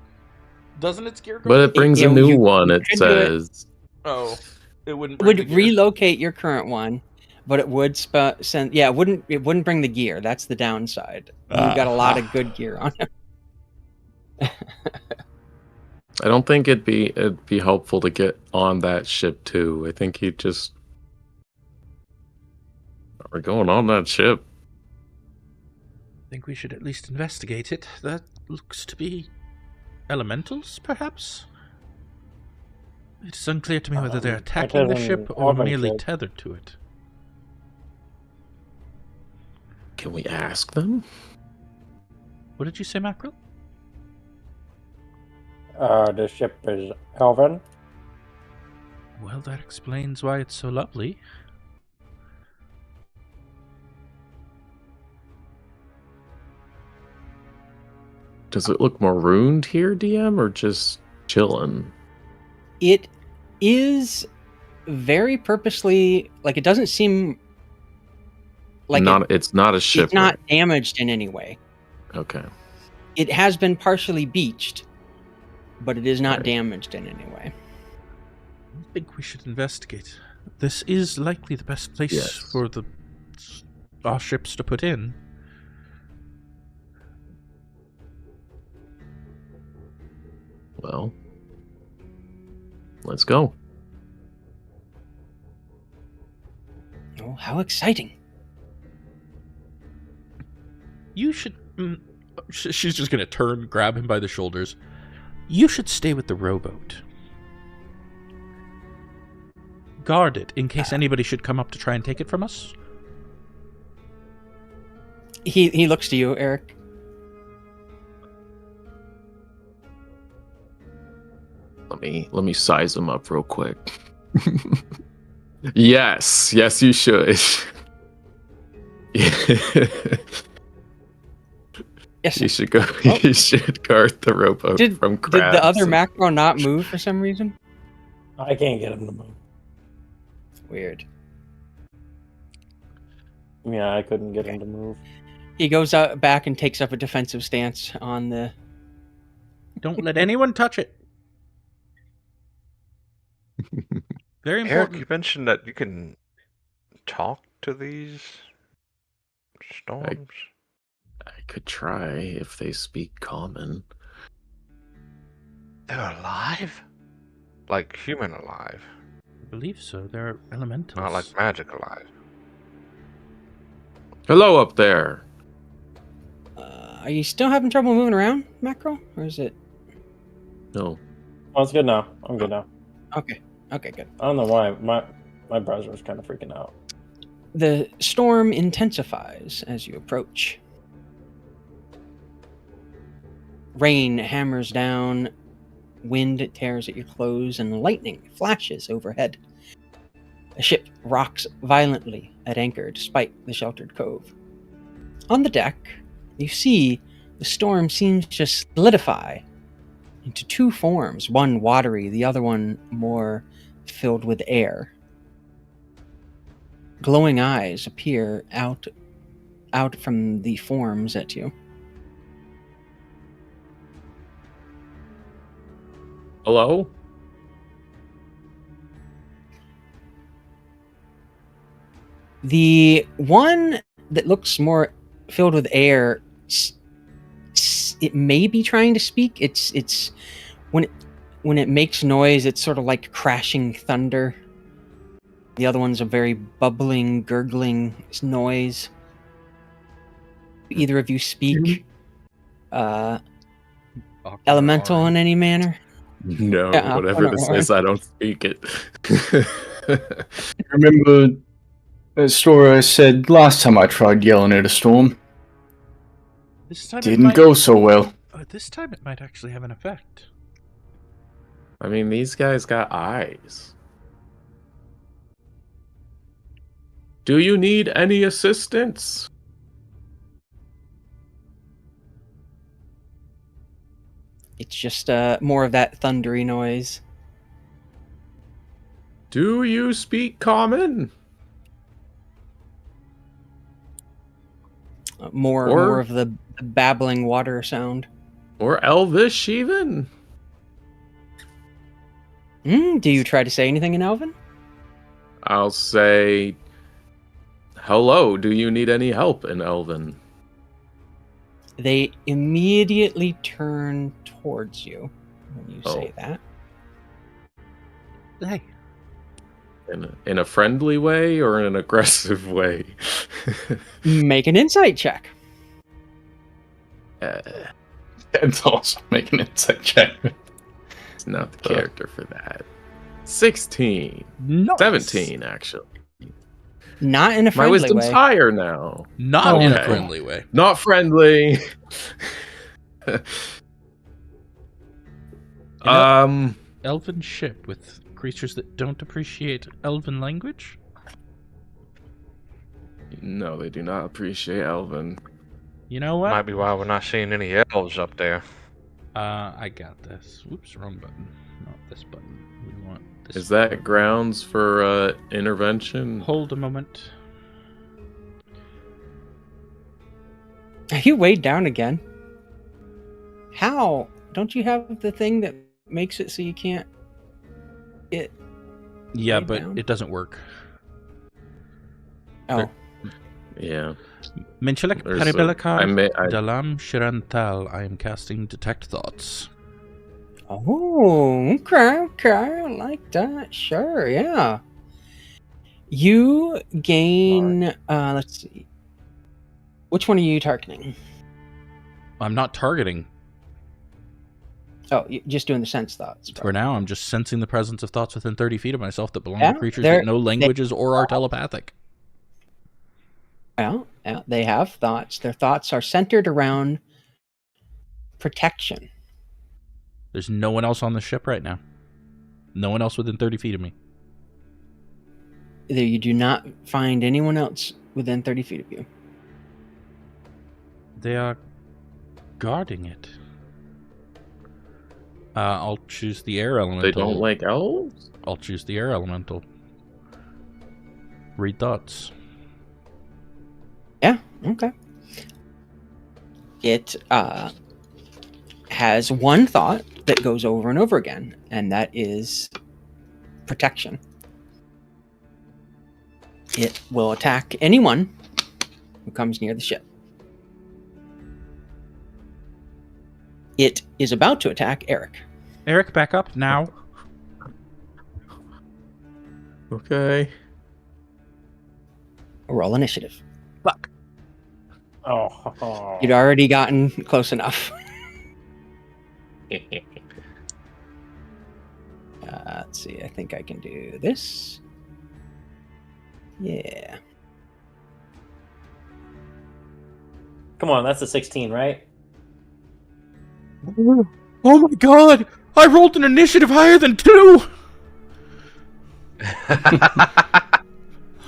Doesn't it scare? But it brings a new you one, it could do it. says. Oh, it wouldn't. it bring the would gear. relocate your current one, but it would send. Yeah, it wouldn't bring the gear. That's the downside. You've got a lot of good gear on it. I don't think it'd be helpful to get on that ship too. I think he'd just. We're going on that ship. I think we should at least investigate it. That looks to be elementals, perhaps. It's unclear to me whether they're attacking the is an ship or elven merely ship. tethered to it. Can we ask them? What did you say, Mackerel? The ship is elven. Well, that explains why it's so lovely. Does it look marooned here, DM, or just chilling? It is very purposely, like, it doesn't seem like It's not a ship. it's not damaged in any way. Okay. It has been partially beached, but it is not Right. damaged in any way. I think we should investigate. This is likely the best place Yes. for our ships to put in. Well, let's go. Oh, how exciting. You should... she's just going to turn, grab him by the shoulders. You should stay with the rowboat. Guard it, in case anybody should come up to try and take it from us. He looks to you, Eric. Let me size him up real quick. Yes, you should. Yes. You Sir. should go. Oh. You should guard the rowboat from crabs. Did the other macro not move for some reason? I can't get him to move. Weird. Yeah, I couldn't get him to move. He goes out back and takes up a defensive stance on the. Don't let anyone touch it. Very Eric, important. you mentioned that you can talk to these storms. I could try if they speak common. They're alive? Like human alive, I believe so. They're elementals. not like magic alive. Hello up there. Are you still having trouble moving around, macro, or is it? No. Oh, it's good now. I'm good now. Okay. Okay. Good. I don't know why my browser was kind of freaking out. The storm intensifies as you approach. Rain hammers down, wind tears at your clothes, and lightning flashes overhead. The ship rocks violently at anchor despite the sheltered cove. On the deck, you see the storm seems to solidify into two forms, one watery, the other one more filled with air. Glowing eyes appear out from the forms at you. Hello? The one that looks more filled with air, it may be trying to speak. It's when it makes noise, it's sort of like crashing thunder. The other one's a very bubbling, gurgling noise. Either of you speak elemental in any manner? No, Yeah, whatever whatever. this is, I don't speak it. Remember a story I said last time I tried yelling at a storm? This time Didn't go so well. This time it might actually have an effect. I mean, these guys got eyes. Do you need any assistance? It's just more of that thundery noise. Do you speak common? More of the babbling water sound. Or Elvish, even? Do you try to say anything in Elven? I'll say, hello, do you need any help in Elven? They immediately turn towards you when you say that. Hey. In a friendly way or in an aggressive way? Make an insight check. That's also making an insight check. It's not the character for that. 16. Nice. 17, actually. Not in a My friendly wisdom's way. higher now. Not in a Okay. friendly way. Not friendly. Elven ship with creatures that don't appreciate Elven language? No, they do not appreciate Elven. You know what? Might be why we're not seeing any elves up there. I got this. Whoops, wrong button. Not this button. We want this. Is that grounds for intervention? Hold a moment. Are you weighed down again? How? Don't you have the thing that makes it so you can't get Yeah, weighed but down? it doesn't work. Oh. Yeah. Menchelic There's a- Paribelica I- Dalam Shirantal. I am casting Detect Thoughts. Oh, okay, I like that. Sure, yeah. You gain, let's see. Which one are you targeting? I'm not targeting. Oh, you're just doing the sense thoughts. For now, I'm just sensing the presence of thoughts within 30 feet of myself that belong Yeah, to creatures they're- that know languages or are telepathic. Well, yeah, they have thoughts. Their thoughts are centered around protection. There's no one else on the ship right now. No one else within 30 feet of me. You do not find anyone else within 30 feet of you. They are guarding it? I'll choose the air elemental. They don't like elves? I'll choose the air elemental. Read thoughts. Yeah, okay. It has one thought that goes over and over again, and that is protection. It will attack anyone who comes near the ship. It is about to attack Eric. Eric, back up now. Okay. Roll initiative. Fuck. Oh. You'd already gotten close enough. Let's see. I think I can do this. Yeah. Come on, that's a 16, right? Oh my god! I rolled an initiative higher than 2!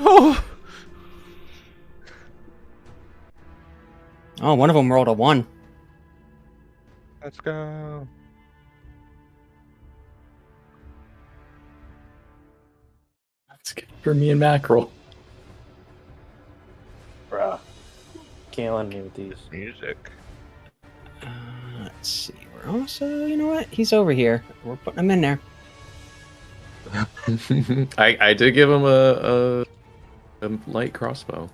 Oh! Oh, one of them rolled a 1. Let's go. That's good for me and Mackerel. Bruh. Killing me with these. Music. Let's see. We're also, you know what? He's over here. We're putting him in there. I did give him a light crossbow.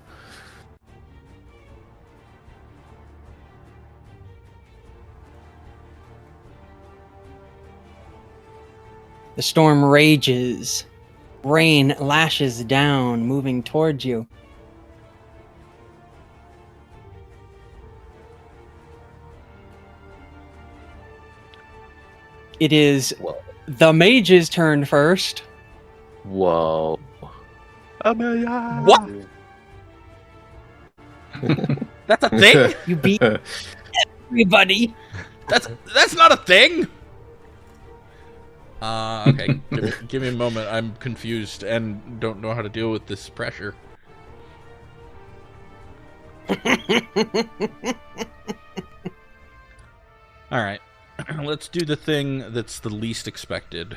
The storm rages. Rain lashes down, moving towards you. It is the mage's turn first. Whoa. Amelia! What? That's a thing? You beat everybody. That's not a thing! Okay. Give me a moment. I'm confused and don't know how to deal with this pressure. Alright. Let's do the thing that's the least expected.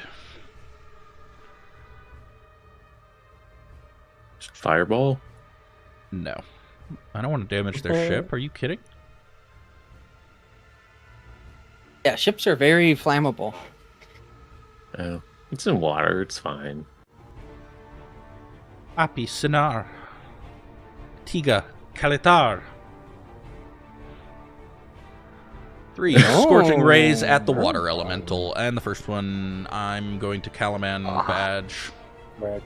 Fireball? No. I don't want to damage their ship. Are you kidding? Yeah, ships are very flammable. Oh, it's in water. It's fine. Api, Sinar. Tiga, Kalitar. 3 scorching rays at the water elemental, and the first one I'm going to Calaman badge. Right.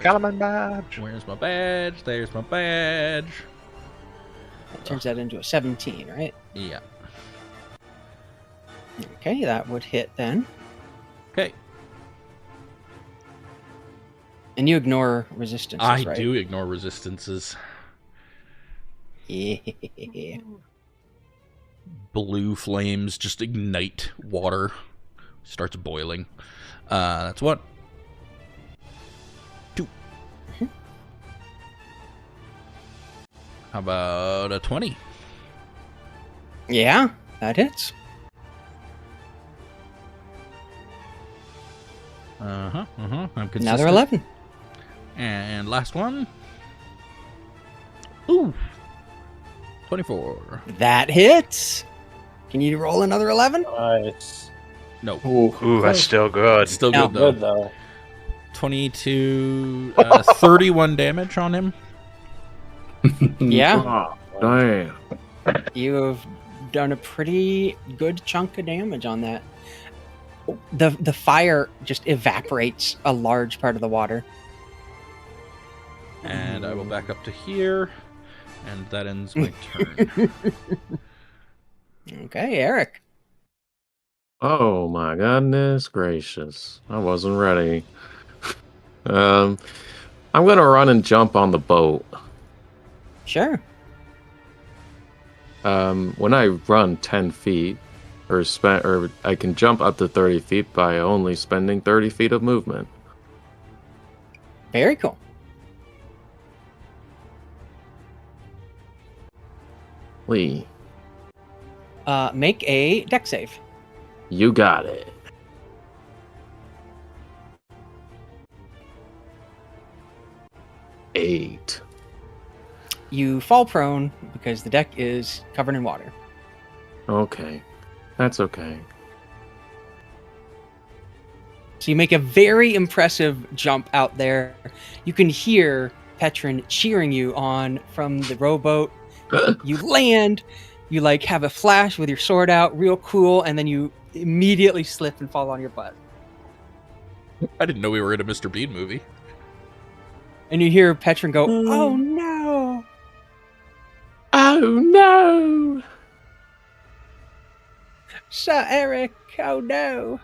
Calaman badge. Where's my badge? There's my badge. That turns that into a 17, right? Yeah. Okay, that would hit then. Okay. And you ignore resistances, I right? do ignore resistances. Yeah. Blue flames just ignite water. Starts boiling. That's what? 2. How about a 20? Yeah, that hits. I'm consistent. Another 11. And last one. Ooh. 24. That hits. Can you roll another 11? Nice. No. Ooh, that's still good. Still No. good though. Good, though. 22, 31 damage on him. Yeah, Oh, damn. you have done a pretty good chunk of damage on that. The fire just evaporates a large part of the water. And I will back up to here. And that ends my turn. Okay, Eric. Oh my goodness gracious. I wasn't ready. I'm gonna run and jump on the boat. Sure. When I run 10 feet, or I can jump up to 30 feet by only spending 30 feet of movement. Very cool. Lee, Make a deck save. you got it. Eight. You fall prone because the deck is covered in water. Okay. That's okay. So you make a very impressive jump out there. You can hear Petrin cheering you on from the rowboat. You land, you like have a flash with your sword out, real cool, and then you immediately slip and fall on your butt. I didn't know we were in a Mr. Bean movie. And you hear Petrin go, "Oh no!" Oh no! Sir Eric, oh no!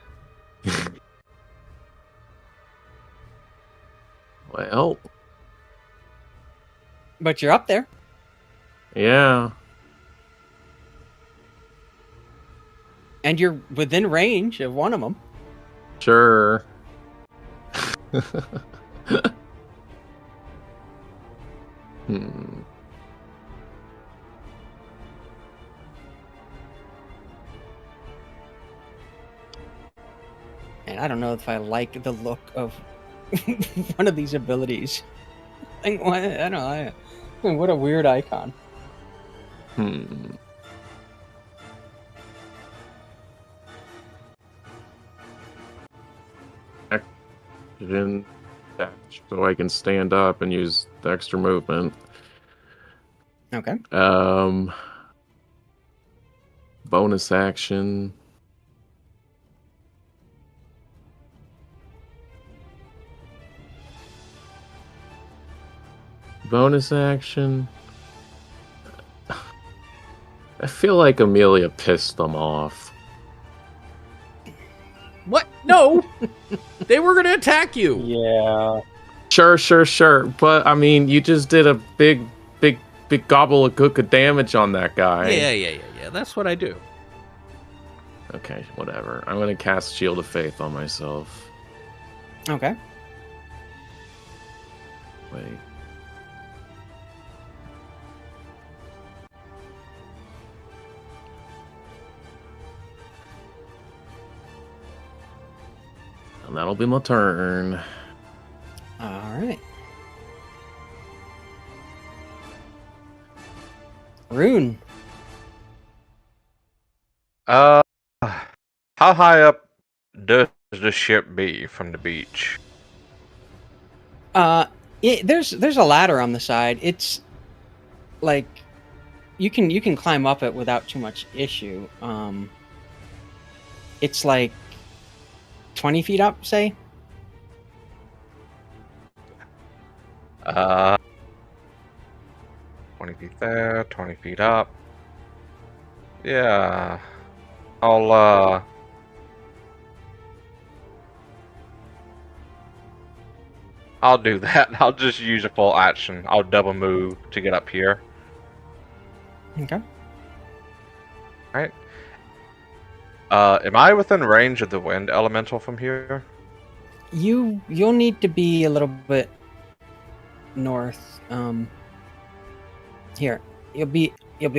Well, But you're up there. yeah. And you're within range of one of them. Sure. Hmm. And I don't know if I like the look of one of these abilities. I don't know. What a weird icon. Hmm. Action dash, so I can stand up and use the extra movement. Okay. Bonus action. Bonus action. I feel like Amelia pissed them off. What? No! They were going to attack you! Yeah. Sure. But I mean, you just did a big gobble of gook of damage on that guy. Yeah. That's what I do. Okay, whatever. I'm gonna cast Shield of Faith on myself. Okay. Wait. And that'll be my turn. All right. Rune. How high up does the ship be from the beach? There's a ladder on the side. It's like you can climb up it without too much issue. It's like 20 feet up, say. 20 feet there, 20 feet up. Yeah. I'll do that. I'll just use a full action. I'll double move to get up here. Okay. Right. Am I within range of the wind elemental from here? You'll need to be a little bit north. Here. You'll be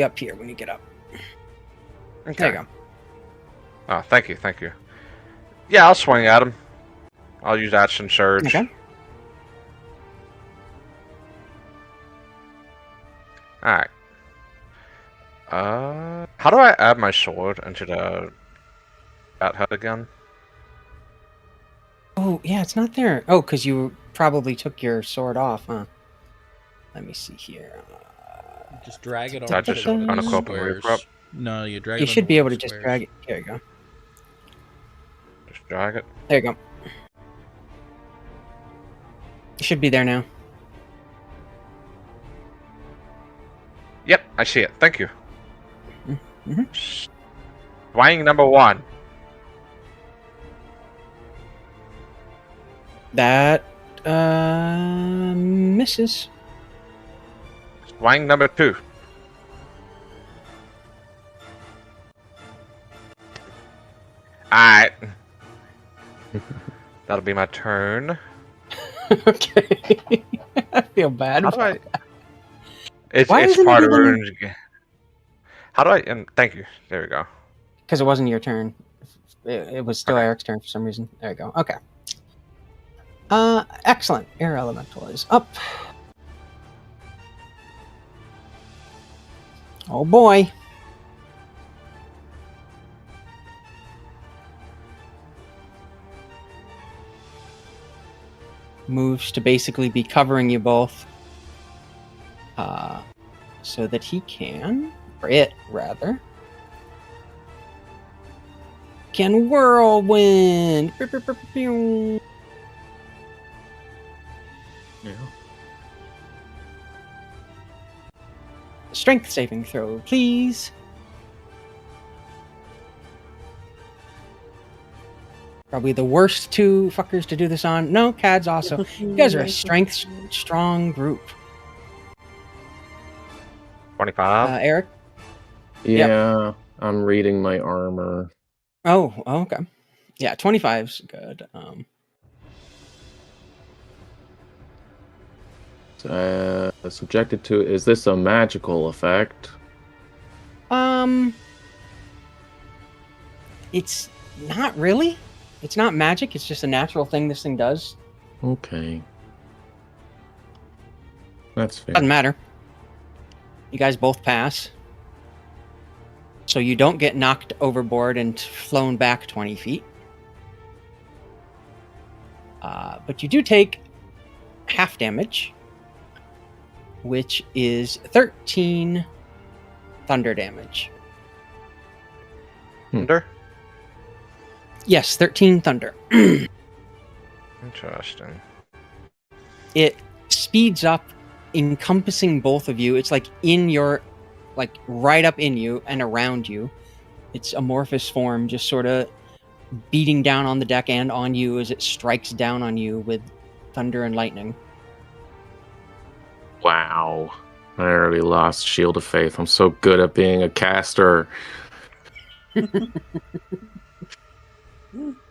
up here when you get up. Okay. There you go. Oh, thank you. Yeah, I'll swing at him. I'll use action surge. Okay. Alright. How do I add my sword into the bat hut again? Oh, yeah, it's not there. Oh, because you probably took your sword off, huh? Let me see here. Just drag it I on just the unequip and squares. re-equip? No, you drag You it on should the be able to little just squares. drag it. There you go. Just drag it. There you go. It should be there now. Yep, I see it. Thank you. Mhm. Swing number 1. That misses. Swing number 2. Alright. That'll be my turn. Okay. I feel bad. How do I... It's Why isn't it part of even- Rune's... How do I? And thank you. There we go. Because it wasn't your turn. It was still Okay. Eric's turn for some reason. There you go. Okay. Excellent. Air Elemental is up. Oh boy. Moves to basically be covering you both. So that he can, or it rather, can whirlwind. Yeah. Strength saving throw, please. Probably the worst two fuckers to do this on. No, Cad's also. You guys are a strength strong group. 25. Eric? Yeah, I'm reading my armor. Oh, okay. Yeah, 25's good. Subjected to, is this a magical effect? It's not really. It's not magic. It's just a natural thing this thing does. Okay. That's fair. Doesn't matter. You guys both pass. So you don't get knocked overboard and flown back 20 feet. But you do take half damage, which is 13 thunder damage. Thunder? Yes, 13 thunder. Interesting. It speeds up, encompassing both of you. It's like in your, like right up in you and around you. Its amorphous form just sort of beating down on the deck and on you as it strikes down on you with thunder and lightning. Wow. I already lost Shield of Faith. I'm so good at being a caster.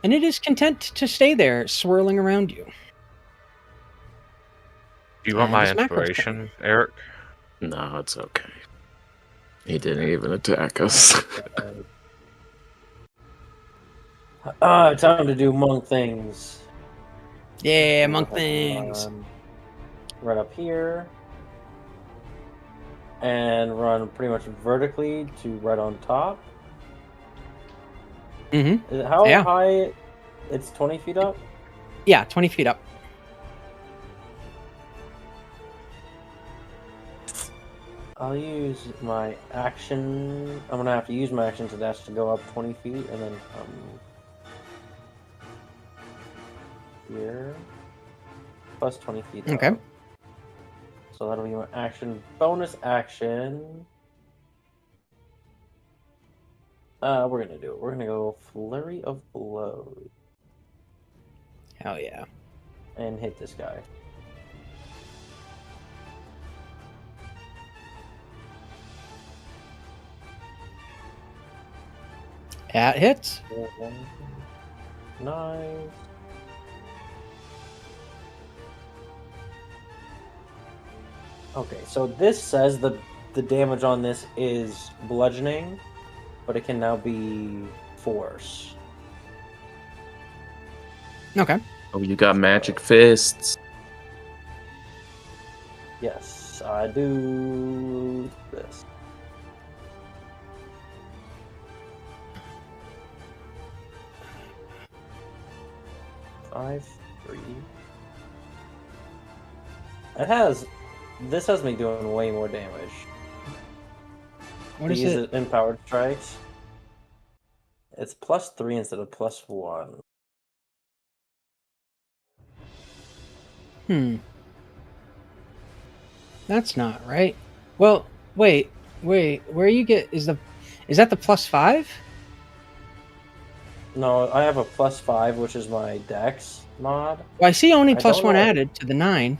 And it is content to stay there, swirling around you. Do you want And my it's Macro's inspiration, Eric? No, it's okay. He didn't even attack us. Time to do monk things. Yeah, monk things. Right up here. And run pretty much vertically to right on top. Mm-hmm. Is it how Yeah. high? It's 20 feet up? Yeah, 20 feet up. I'll use my action. I'm going to have to use my action to dash to go up 20 feet and then come here. Plus 20 feet Okay. up. So that'll be my action. Bonus action. We're going to do it. We're going to go Flurry of Blows Hell yeah. and hit this guy. That hits. Nice. Okay, so this says the damage on this is bludgeoning, but it can now be force. Okay. Oh, you got magic fists. Yes, I do this. Five, 3. This has me doing way more damage. What is These it? empowered strikes. It's +3 instead of +1. That's not right. Well, wait. Where you get is that the +5? No, I have a +5, which is my dex mod. Well, I see only I don't +1 know. added to the 9.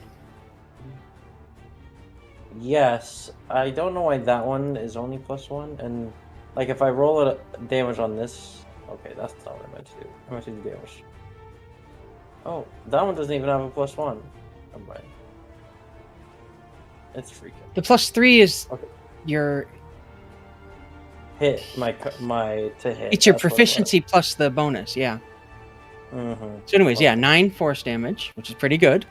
Yes, I don't know why that one is only +1, and like if I roll a damage on this, okay, that's not what I meant to do. I meant to do damage. Oh, that one doesn't even have a +1. Never mind. It's freaking. The +3 is Okay. your. hit my to hit. It's your that's what it was. proficiency plus the bonus, yeah. Mm-hmm. So anyways, yeah, 9 force damage, which is pretty good.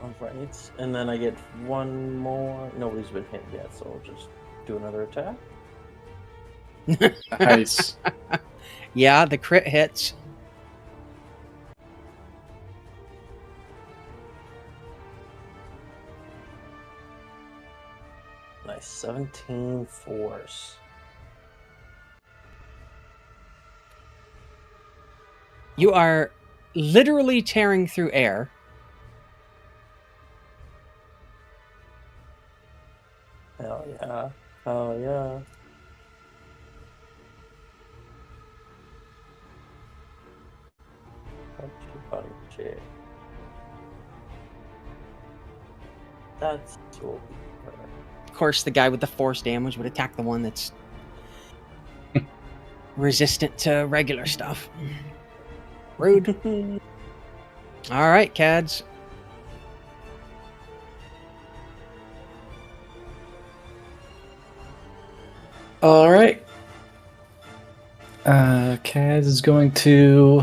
Alright, and then I get one more. Nobody's been hit yet, so I'll just do another attack. Nice. Yeah, the crit hits. Nice, 17 force. You are literally tearing through air. Hell yeah. Hell yeah. Shit. That's so Of course, the guy with the force damage would attack the one that's resistant to regular stuff. Rude. All right, Cads. All right. Kaz is going to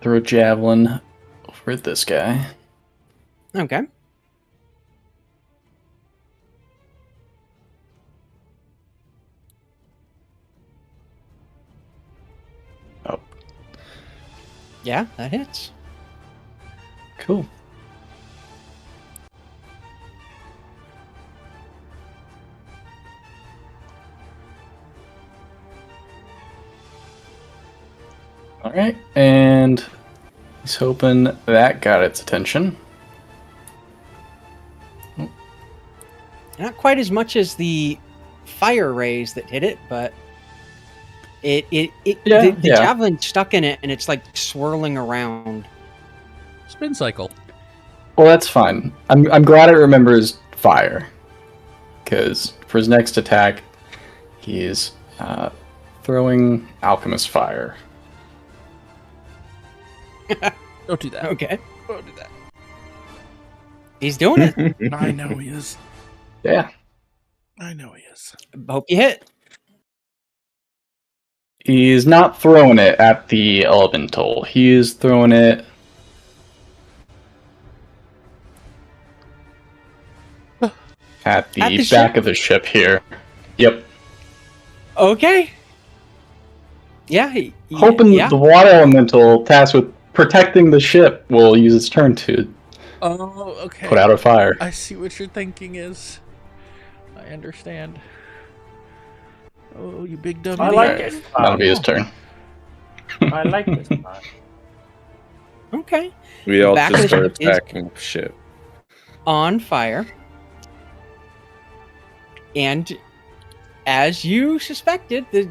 throw a javelin over at this guy. Okay. Oh, Yeah, that hits. cool. All right, and he's hoping that got its attention. Not quite as much as the fire rays that hit it, but the javelin stuck in it, and it's like swirling around. Spin cycle. Well, that's fine. I'm glad it remembers fire, because for his next attack, he is throwing alchemist fire. Don't do that. Okay. Don't do that. He's doing it. I know he is. Yeah. I know he is. Hope you hit. He's not throwing it at the elemental. He is throwing it at the the back ship? of the ship here. Yep. Okay. Yeah. Hoping yeah. the water elemental tasked with protecting the ship will use its turn to Oh, okay. put out a fire. I see what your thinking is. I understand. Oh, you big dumb I idiot. like it. That'll be his turn. I like this part. Okay. We all Back just of the start ship is- attacking ship. On fire. And as you suspected, the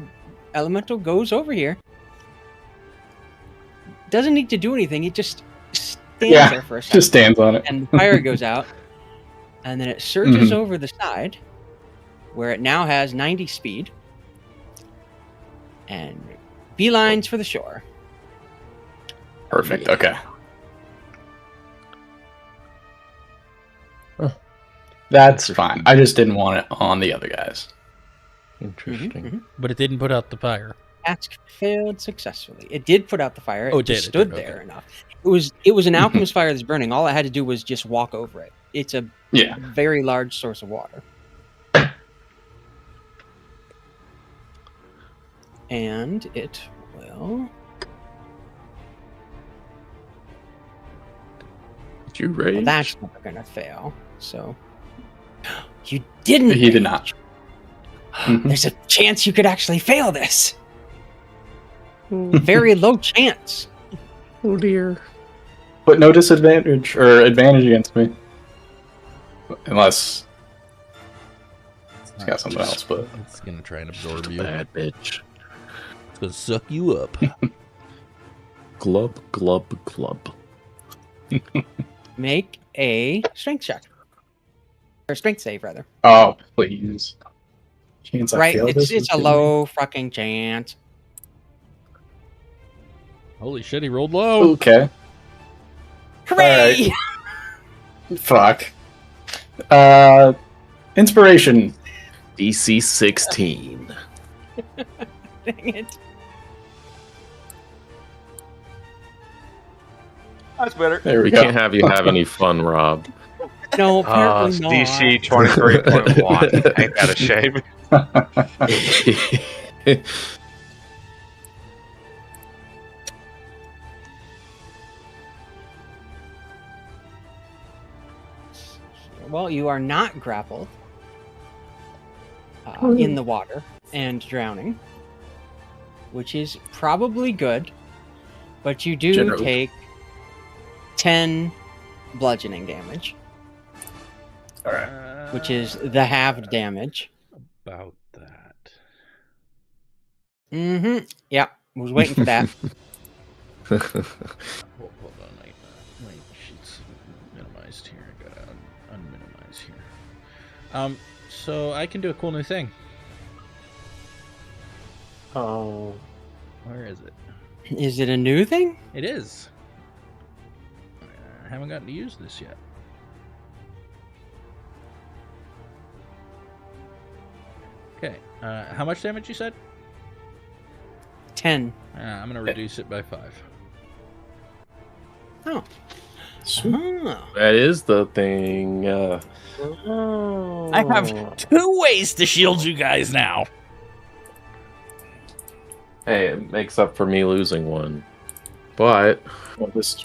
elemental goes over here. Doesn't need to do anything. It just stands there for a second. Just stands on it. And the fire goes out. And then it surges over the side, where it now has 90 speed. And beelines for the shore. Perfect. Okay. That's fine. I just didn't want it on the other guys. Interesting. But it didn't put out the fire. Task failed successfully. It did put out the fire. Oh, It it did, just it stood did, there okay. enough. It was an alchemist fire that's burning. All I had to do was just walk over it. It's a Yeah. very large source of water. And it will. Did you Well, rage? that's never gonna fail. So you didn't. He did not. Mhm. There's a chance you could actually fail this. Very low chance. Oh dear. But no disadvantage or advantage against me. Unless he's got something else, but It's gonna try and absorb you. Bad bitch. It's gonna suck you up. Glub, glub, glub. Make a strength check. Or strength save, rather. oh please. Chance I Right, fail this it's is a killing low fucking chance. Holy shit, he rolled low. me. Okay. Hooray! Fuck. Inspiration. DC 16. Dang it. That's better. There we We go. can't have you have any fun, Rob. No, apparently not. DC 23.1. Ain't that a shame? Well, you are not grappled in the water and drowning, which is probably good, but you do Generally. take 10 bludgeoning damage, which is the halved damage. About that. Mm-hmm. Yeah, was waiting for that. Hold on, my sheet's minimized here. I gotta unminimize here. So I can do a cool new thing. Oh. Where is it? Is it a new thing? It is. I haven't gotten to use this yet. Okay. How much damage you said? 10. I'm gonna reduce it by 5. Oh. Sweet. Ah. That is the thing. I have 2 ways to shield you guys now. Hey, it makes up for me losing one. But Well, this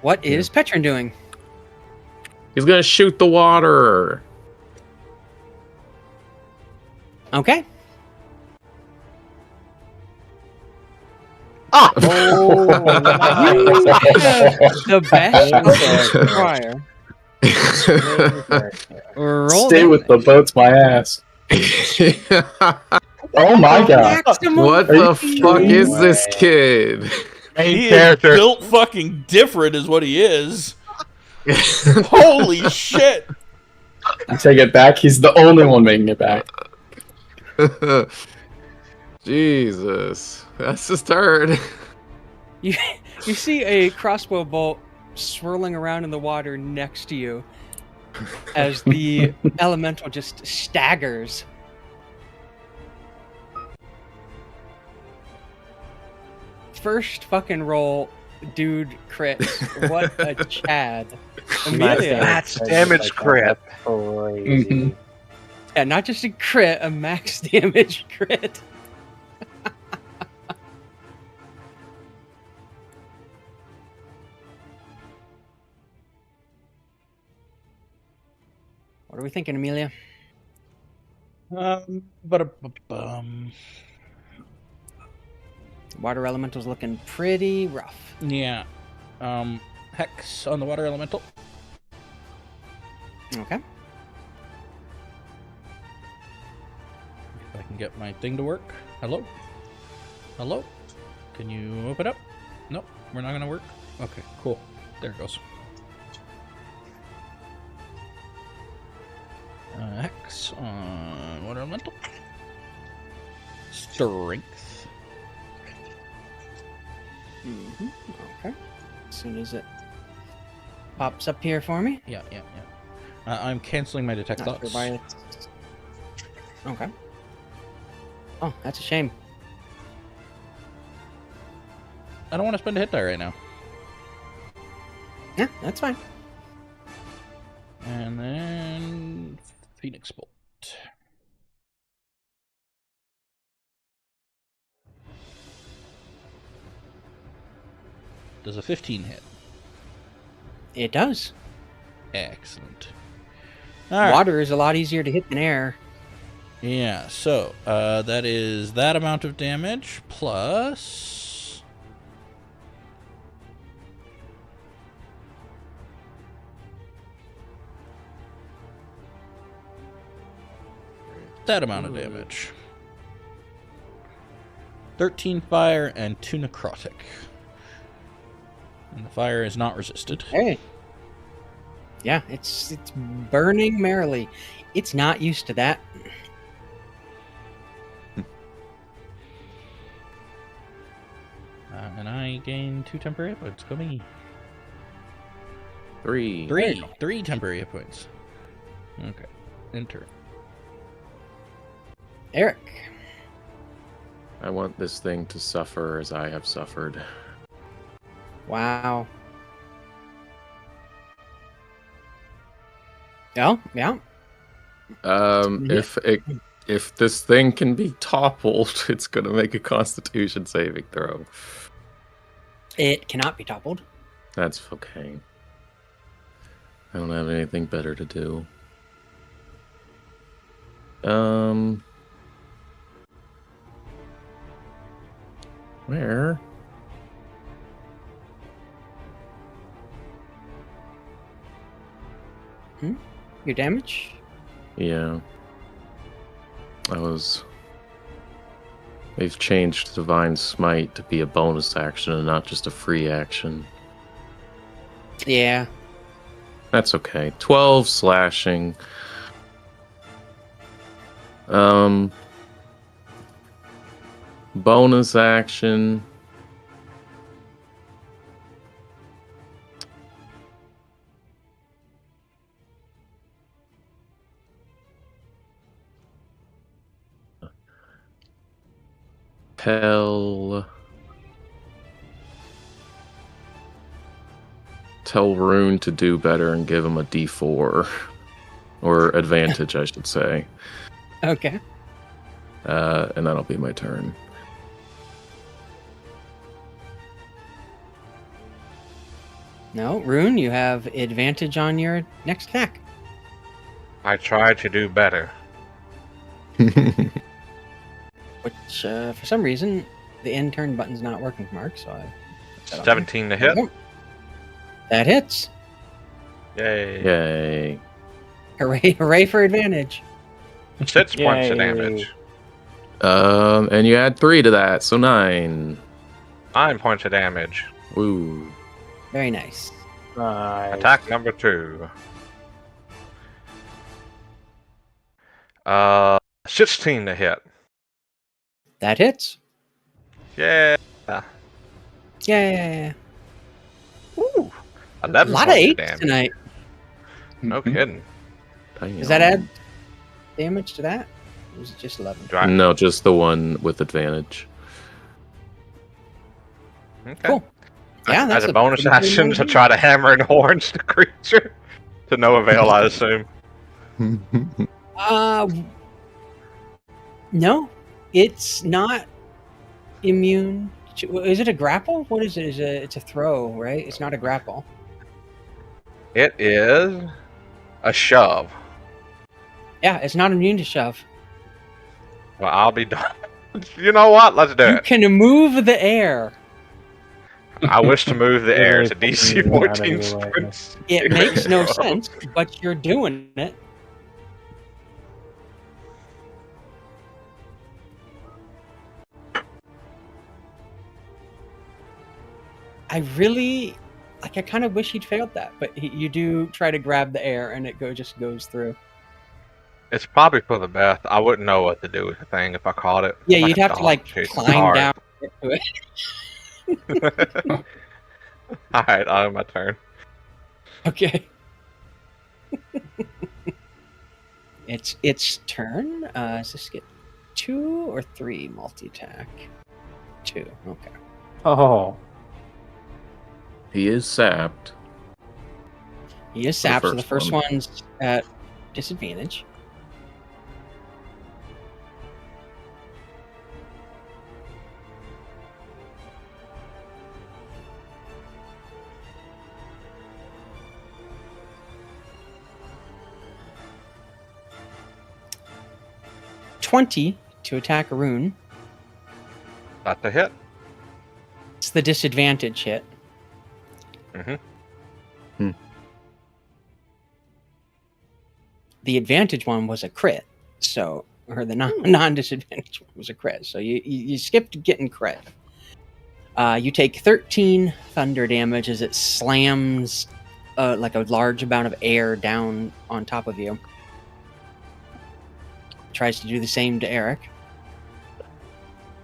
What is Petron doing? he's gonna shoot the water. Okay. Oh, The best prior. Roll stay with the boats, my ass. Oh my god. maximum. What Are you the fuck kidding is me? this kid? Main He character. is built fucking different, is what he is. Holy shit! I take it back. He's the only one making it back. Jesus, that's his turn. You see a crossbow bolt swirling around in the water next to you as the elemental just staggers. First fucking roll, dude crits. What a Chad. Amelia. That's damage crit. Crazy. Mhm. Yeah, not just a crit, a max damage crit. What are we thinking, Amelia? Water elemental's looking pretty rough. Yeah. Hex on the water elemental. Okay. If I can get my thing to work. Hello? Hello? Can you open up? Nope, we're not gonna work. Okay, cool. There it goes. Hex on water elemental. Strength. Okay. As soon as it pops up here for me. Yeah. I'm canceling my detect Not sure thoughts. why it's... Okay. Oh, that's a shame. I don't want to spend a hit die right now. Yeah, that's fine. And then Phoenix Bolt. Does a 15 hit? It does. Excellent. All right. Water is a lot easier to hit than air. Yeah, so that is that amount of damage plus that amount of damage. 13 fire and 2 necrotic. And the fire is not resisted. Hey. Yeah, it's burning merrily. It's not used to that. And I gain 2 temporary hit points. Go me. 3. Three temporary hit points. Okay. Enter. Eric. I want this thing to suffer as I have suffered. Wow. Yeah. If this thing can be toppled, it's gonna make a Constitution saving throw. It cannot be toppled. That's okay. I don't have anything better to do. Where? Your damage? Yeah. They've changed Divine Smite to be a bonus action and not just a free action. Yeah. That's okay. 12 slashing. Bonus action. Tell Rune to do better and give him a D4. Or advantage, I should say. Okay. And that'll be my turn. No, Rune, you have advantage on your next attack. I tried to do better. Which, for some reason, the end turn button's not working, Mark, so I... 17 to hit. That hits. Yay. Yay. Hooray for advantage. 6 points of damage. And you add 3 to that, so 9. 9 points of damage. Woo. Very nice. Nice. Attack number 2. 16 to hit. That hits. Yeah. Yeah. Ooh. A 11 lot of points 8 damage. tonight. No kidding. Does that add damage to that? Or was it just 11? No, just the one with advantage. Okay. Cool. Yeah, that's As a bonus pretty good action one. to try to hammer in horns the creature. To no avail, I assume. No, it's not immune. Is it a grapple? What is it? It's a throw, right? It's not a grapple. It is a shove. Yeah, it's not immune to shove. Well, I'll be done. You know what? Let's do You it. can move the air. I wish to move the air. It's a Really DC fucking out of 14 your way. sprint. It makes no sense, but you're doing it. I really, I kind of wish he'd failed that, but you do try to grab the air and it just goes through. It's probably for the best. I wouldn't know what to do with the thing if I caught it. Yeah, Like you'd a have to dog like chasing climb hard. down to it. Alright, on my turn. Okay. It's turn. Does this get 2 or 3 multi-attack? 2. Okay. Oh. He is sapped. He is sapped, so the first one's at disadvantage. $20 to attack a rune. That's a hit. It's the disadvantage hit. The advantage one was a crit, so the non-disadvantage one was a crit. So you skipped getting crit. You take 13 thunder damage as it slams like a large amount of air down on top of you. Tries to do the same to Eric.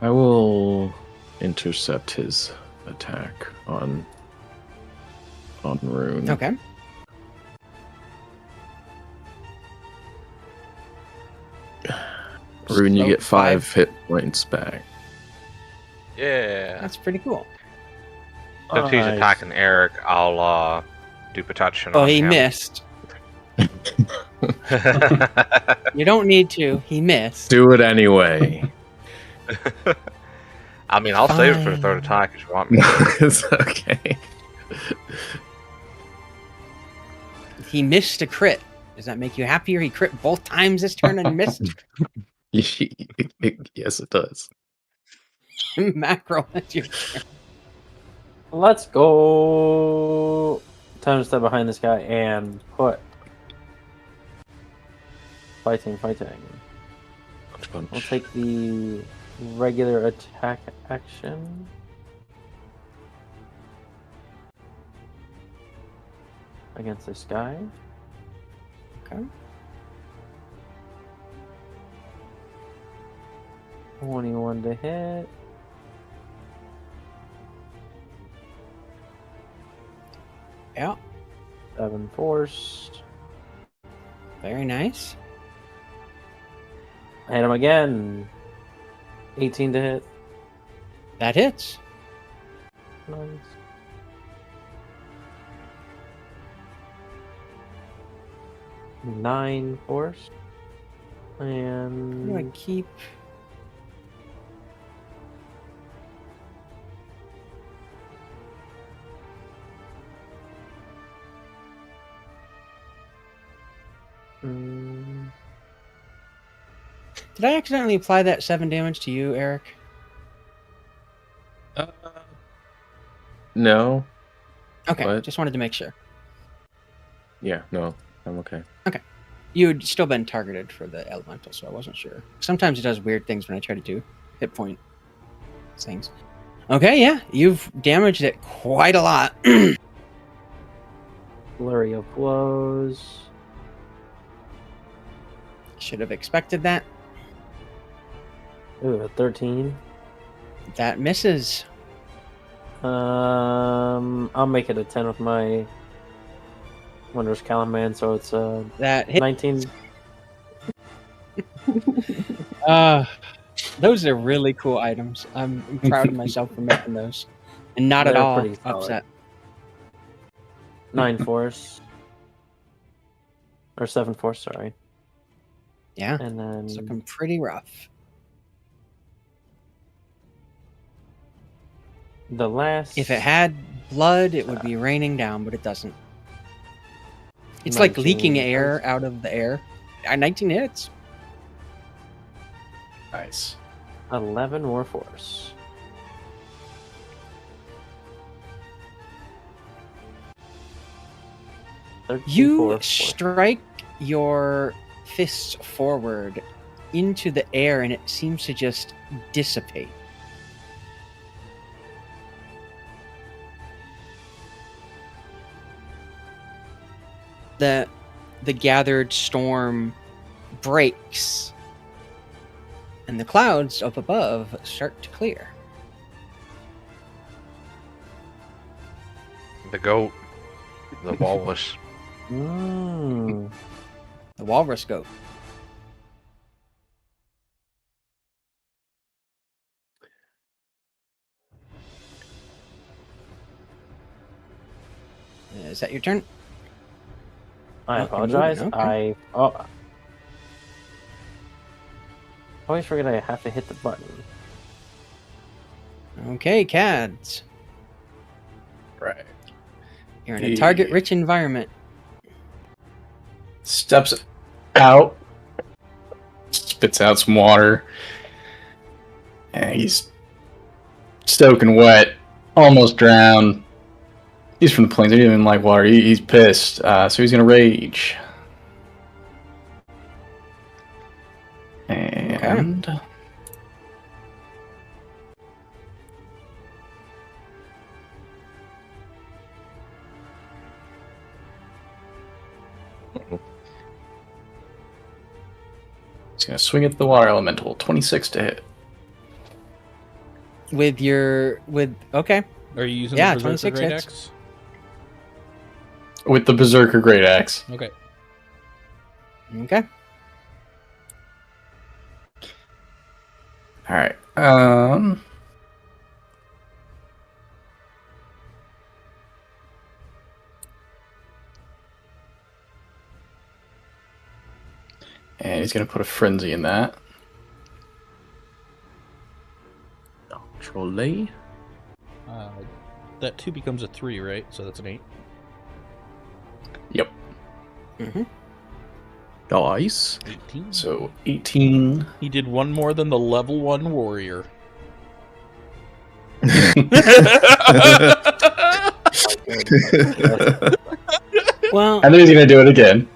I will intercept his attack on Rune. Okay. Rune, you So get 5 hit points back. Yeah. That's pretty cool. Since he's Nice. attacking Eric, I'll do protection Oh, on he him. missed. You don't need to. He missed. Do it anyway. I mean, I'll save it for the Fine. third attack if you want me to. It's okay. He missed a crit. Does that make you happier? He crit both times this turn and missed. Yes, it does. Macro, that's your turn. Let's go. Time to step behind this guy and put. Fighting. Punch, punch. We'll take the regular attack action. Against this guy. Okay. 21 to hit. Yeah, 7 forced. very nice. I hit him again. 18 to hit. That hits. Nice. Nine force. I'm gonna And keep. mm, Did I accidentally apply that 7 damage to you, Eric? No. Okay, What? just wanted to make sure. Yeah, no. I'm okay. You'd still been targeted for the elemental, so I wasn't sure. Sometimes it does weird things when I try to do hit point things. Okay, yeah, you've damaged it quite a lot. flurry of blows. Should have expected that. Ooh, a 13. That misses. I'll make it a 10 with my Wondrous Calaman, so it's That hit. 19. Those are really cool items. I'm proud of myself for making those, and not at They're all pretty solid. upset. 9 force. Or 7 force, sorry. Yeah, And then it's looking pretty rough. the last. If it had blood, it would be raining down, but it doesn't. It's like 19 leaking hits. air out of the air. 19 hits. Nice. 11 more force. You strike your fists forward into the air, and it seems to just dissipate. The gathered storm breaks, and the clouds up above start to clear. The goat. The walrus. Mm. The walrus goat. Is that your turn? I Oh, you're apologize. moving, okay. I always forget I have to hit the button. Okay, Cads. Right. You're in a target-rich environment. Steps out, spits out some water, and he's soaking wet, almost drowned. He's from the plains. He doesn't even like water. He's pissed, so he's gonna rage. And he's gonna swing at the water elemental. 26 to hit. Okay. Are you using Yeah, the Berserker 26 Great hits. Axe? With the Berserker Great Axe. Okay. Okay. All right. And he's gonna put a frenzy in that. Trolley. That 2 becomes a 3, right? So that's an 8. Yep. Mm-hmm. Nice. 18. So 18. He did one more than the level 1 warrior. Well, I knew he was gonna do it again.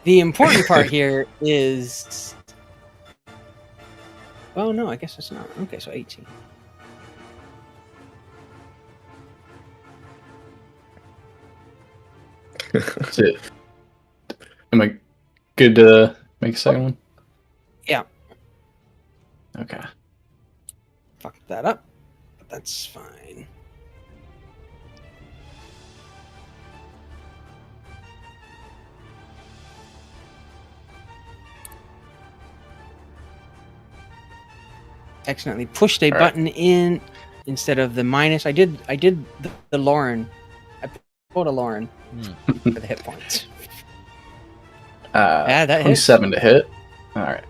the important part here is. Well, no, I guess it's not. Okay, so 18. That's it. Am I good to make a second one? Yeah. Okay. Fucked that up, but that's fine. Accidentally pushed a All right. button in instead of the minus. I did the Lauren. I pulled a Lauren for the hit points. Yeah, that hits. 27 to hit. All right.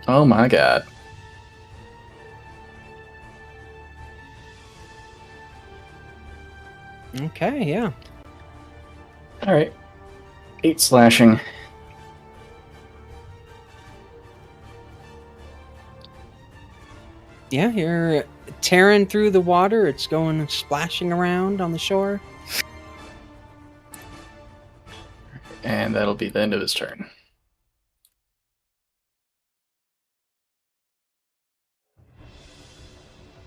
Oh my god. Okay, yeah. All right. 8 slashing. Yeah, you're tearing through the water. It's going splashing around on the shore. And that'll be the end of his turn.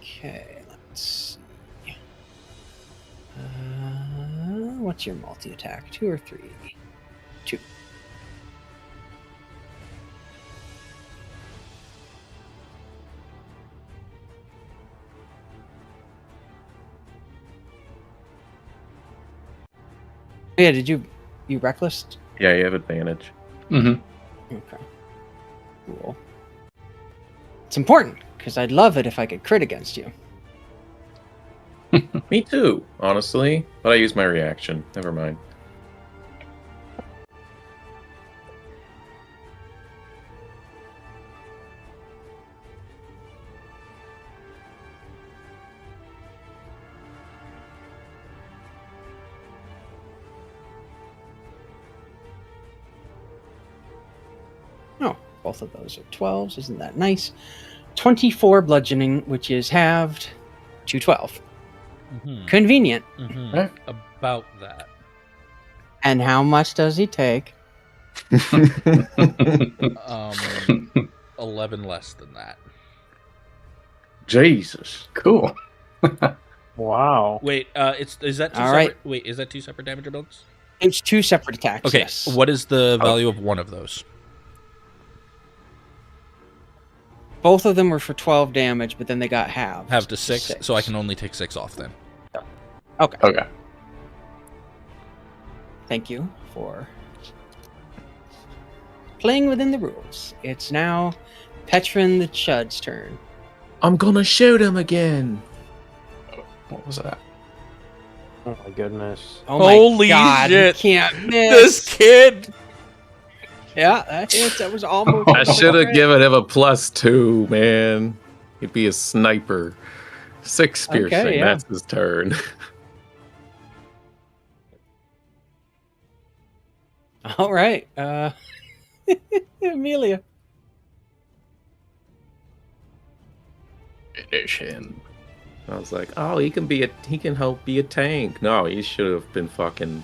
Okay, let's see. What's your multi-attack? 2 or 3? 2. Yeah, did you reckless? Yeah, you have advantage. Mm-hmm. Okay. Cool. It's important, because I'd love it if I could crit against you. Me too, honestly. But I used my reaction. Never mind. Oh, both of those are 12s. Isn't that nice? 24 bludgeoning, which is halved to 12. Mm-hmm. Convenient. Mm-hmm. Right. About that. And how much does he take? 11 less than that. Jesus. Cool. Wow. Wait, is that two All separate? right. Wait, is that 2 separate damage amounts? It's 2 separate attacks. Okay, Yes. what is the value of one of those? Both of them were for 12 damage, but then they got halved. Have to 6, so I can only take 6 off then. Okay. Okay. Thank you for playing within the rules. It's now Petrin the Chud's turn. I'm gonna shoot him again. What was that? Oh my goodness. Oh my Holy god, shit. you can't miss. This kid! Yeah, that hits. That was almost. I should have given him a +2, man. He'd be a sniper. 6 piercing. Okay, yeah. That's his turn. All right. Amelia. Finish him. I was like, oh, he can help be a tank. No, he should have been fucking.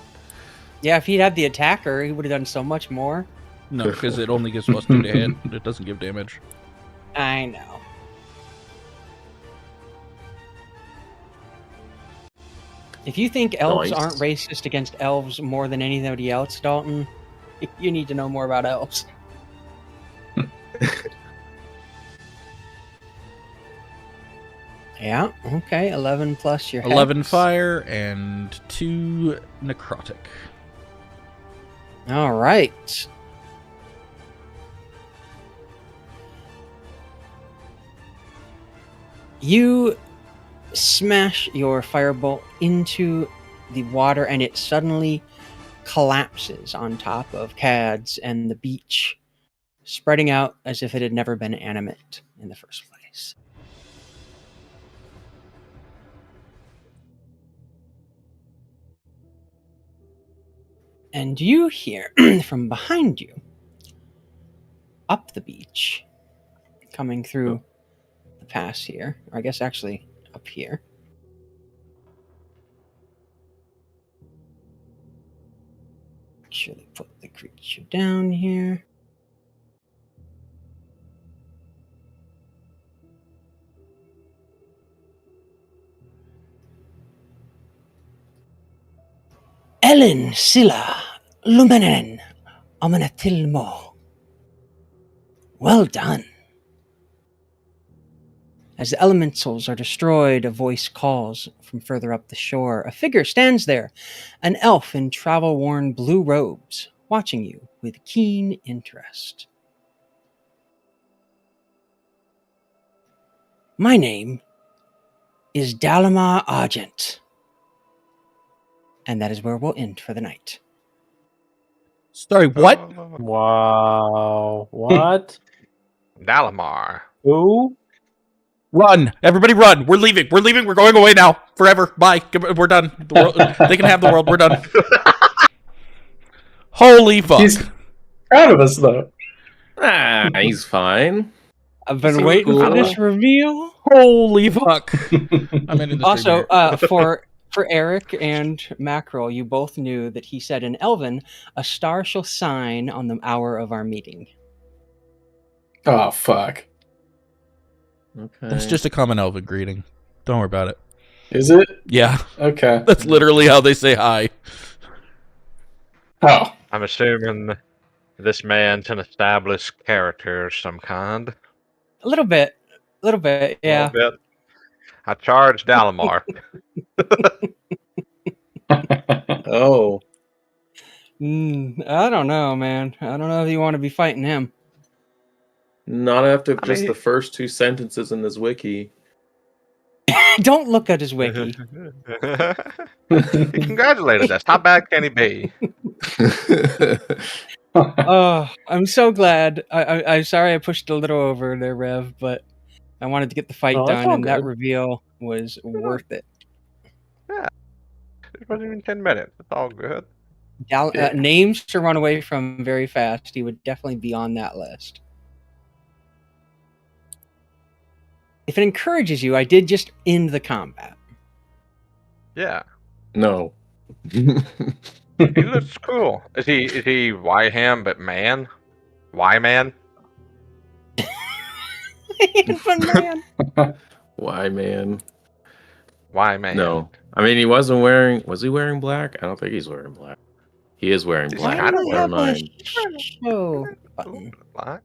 Yeah, if he'd had the attacker, he would have done so much more. No, because it only gives +2 to hit. It doesn't give damage. I know. If you think elves Nice. aren't racist against elves more than anybody else, Dalton, you need to know more about elves. Yeah, okay, 11 plus your 11 hex. fire and 2 necrotic. All right. You smash your firebolt into the water, and it suddenly collapses on top of Cad's and the beach, spreading out as if it had never been animate in the first place. And you hear from behind you, up the beach, coming through the pass here, or I guess actually up here. Actually put the creature down here. Ellen Silla Lumenen Omanatilmo. Well done. As the elementals are destroyed, a voice calls from further up the shore. A figure stands there, an elf in travel-worn blue robes, watching you with keen interest. My name is Dalamar Argent. And that is where we'll end for the night. Sorry, what? Wow. What? Dalamar. Who? Run! Everybody run! We're leaving! We're leaving! We're going away now! Forever! Bye! We're done. The world, they can have the world. We're done. Holy fuck. He's proud of us, though. He's fine. I've been So waiting for cool. this reveal. Holy fuck. I'm ending the Also, stream here. for Eric and Mackerel, you both knew that he said in Elven, "A star shall shine on the hour of our meeting." Oh, fuck. Okay. That's just a common elven greeting. Don't worry about it. Is it? Yeah, Okay. that's literally how they say hi. Oh. I'm assuming this man's an established character of some kind. A little bit, yeah. A little bit. I charge Dalamar. Oh. I don't know, man. I don't know if you want to be fighting him. Not after just mean- the first two sentences in this wiki. Don't look at his wiki. He congratulated us. How bad can he be? Oh, I'm so glad. I'm sorry I pushed a little over there, Rev, but I wanted to get the fight Oh, that's done, all and that good. reveal was worth it. It wasn't even 10 minutes. It's all good. Names to run away from very fast. He would definitely be on that list. If it encourages you, I did just end the combat. Yeah. No. He looks cool. Is he Y-ham but man? Y-man? But man, Why, man? Y-man. No. I mean, he wasn't wearing... Was he wearing black? I don't think he's wearing black. He is wearing He's black. kinda Never mind. show button. Black?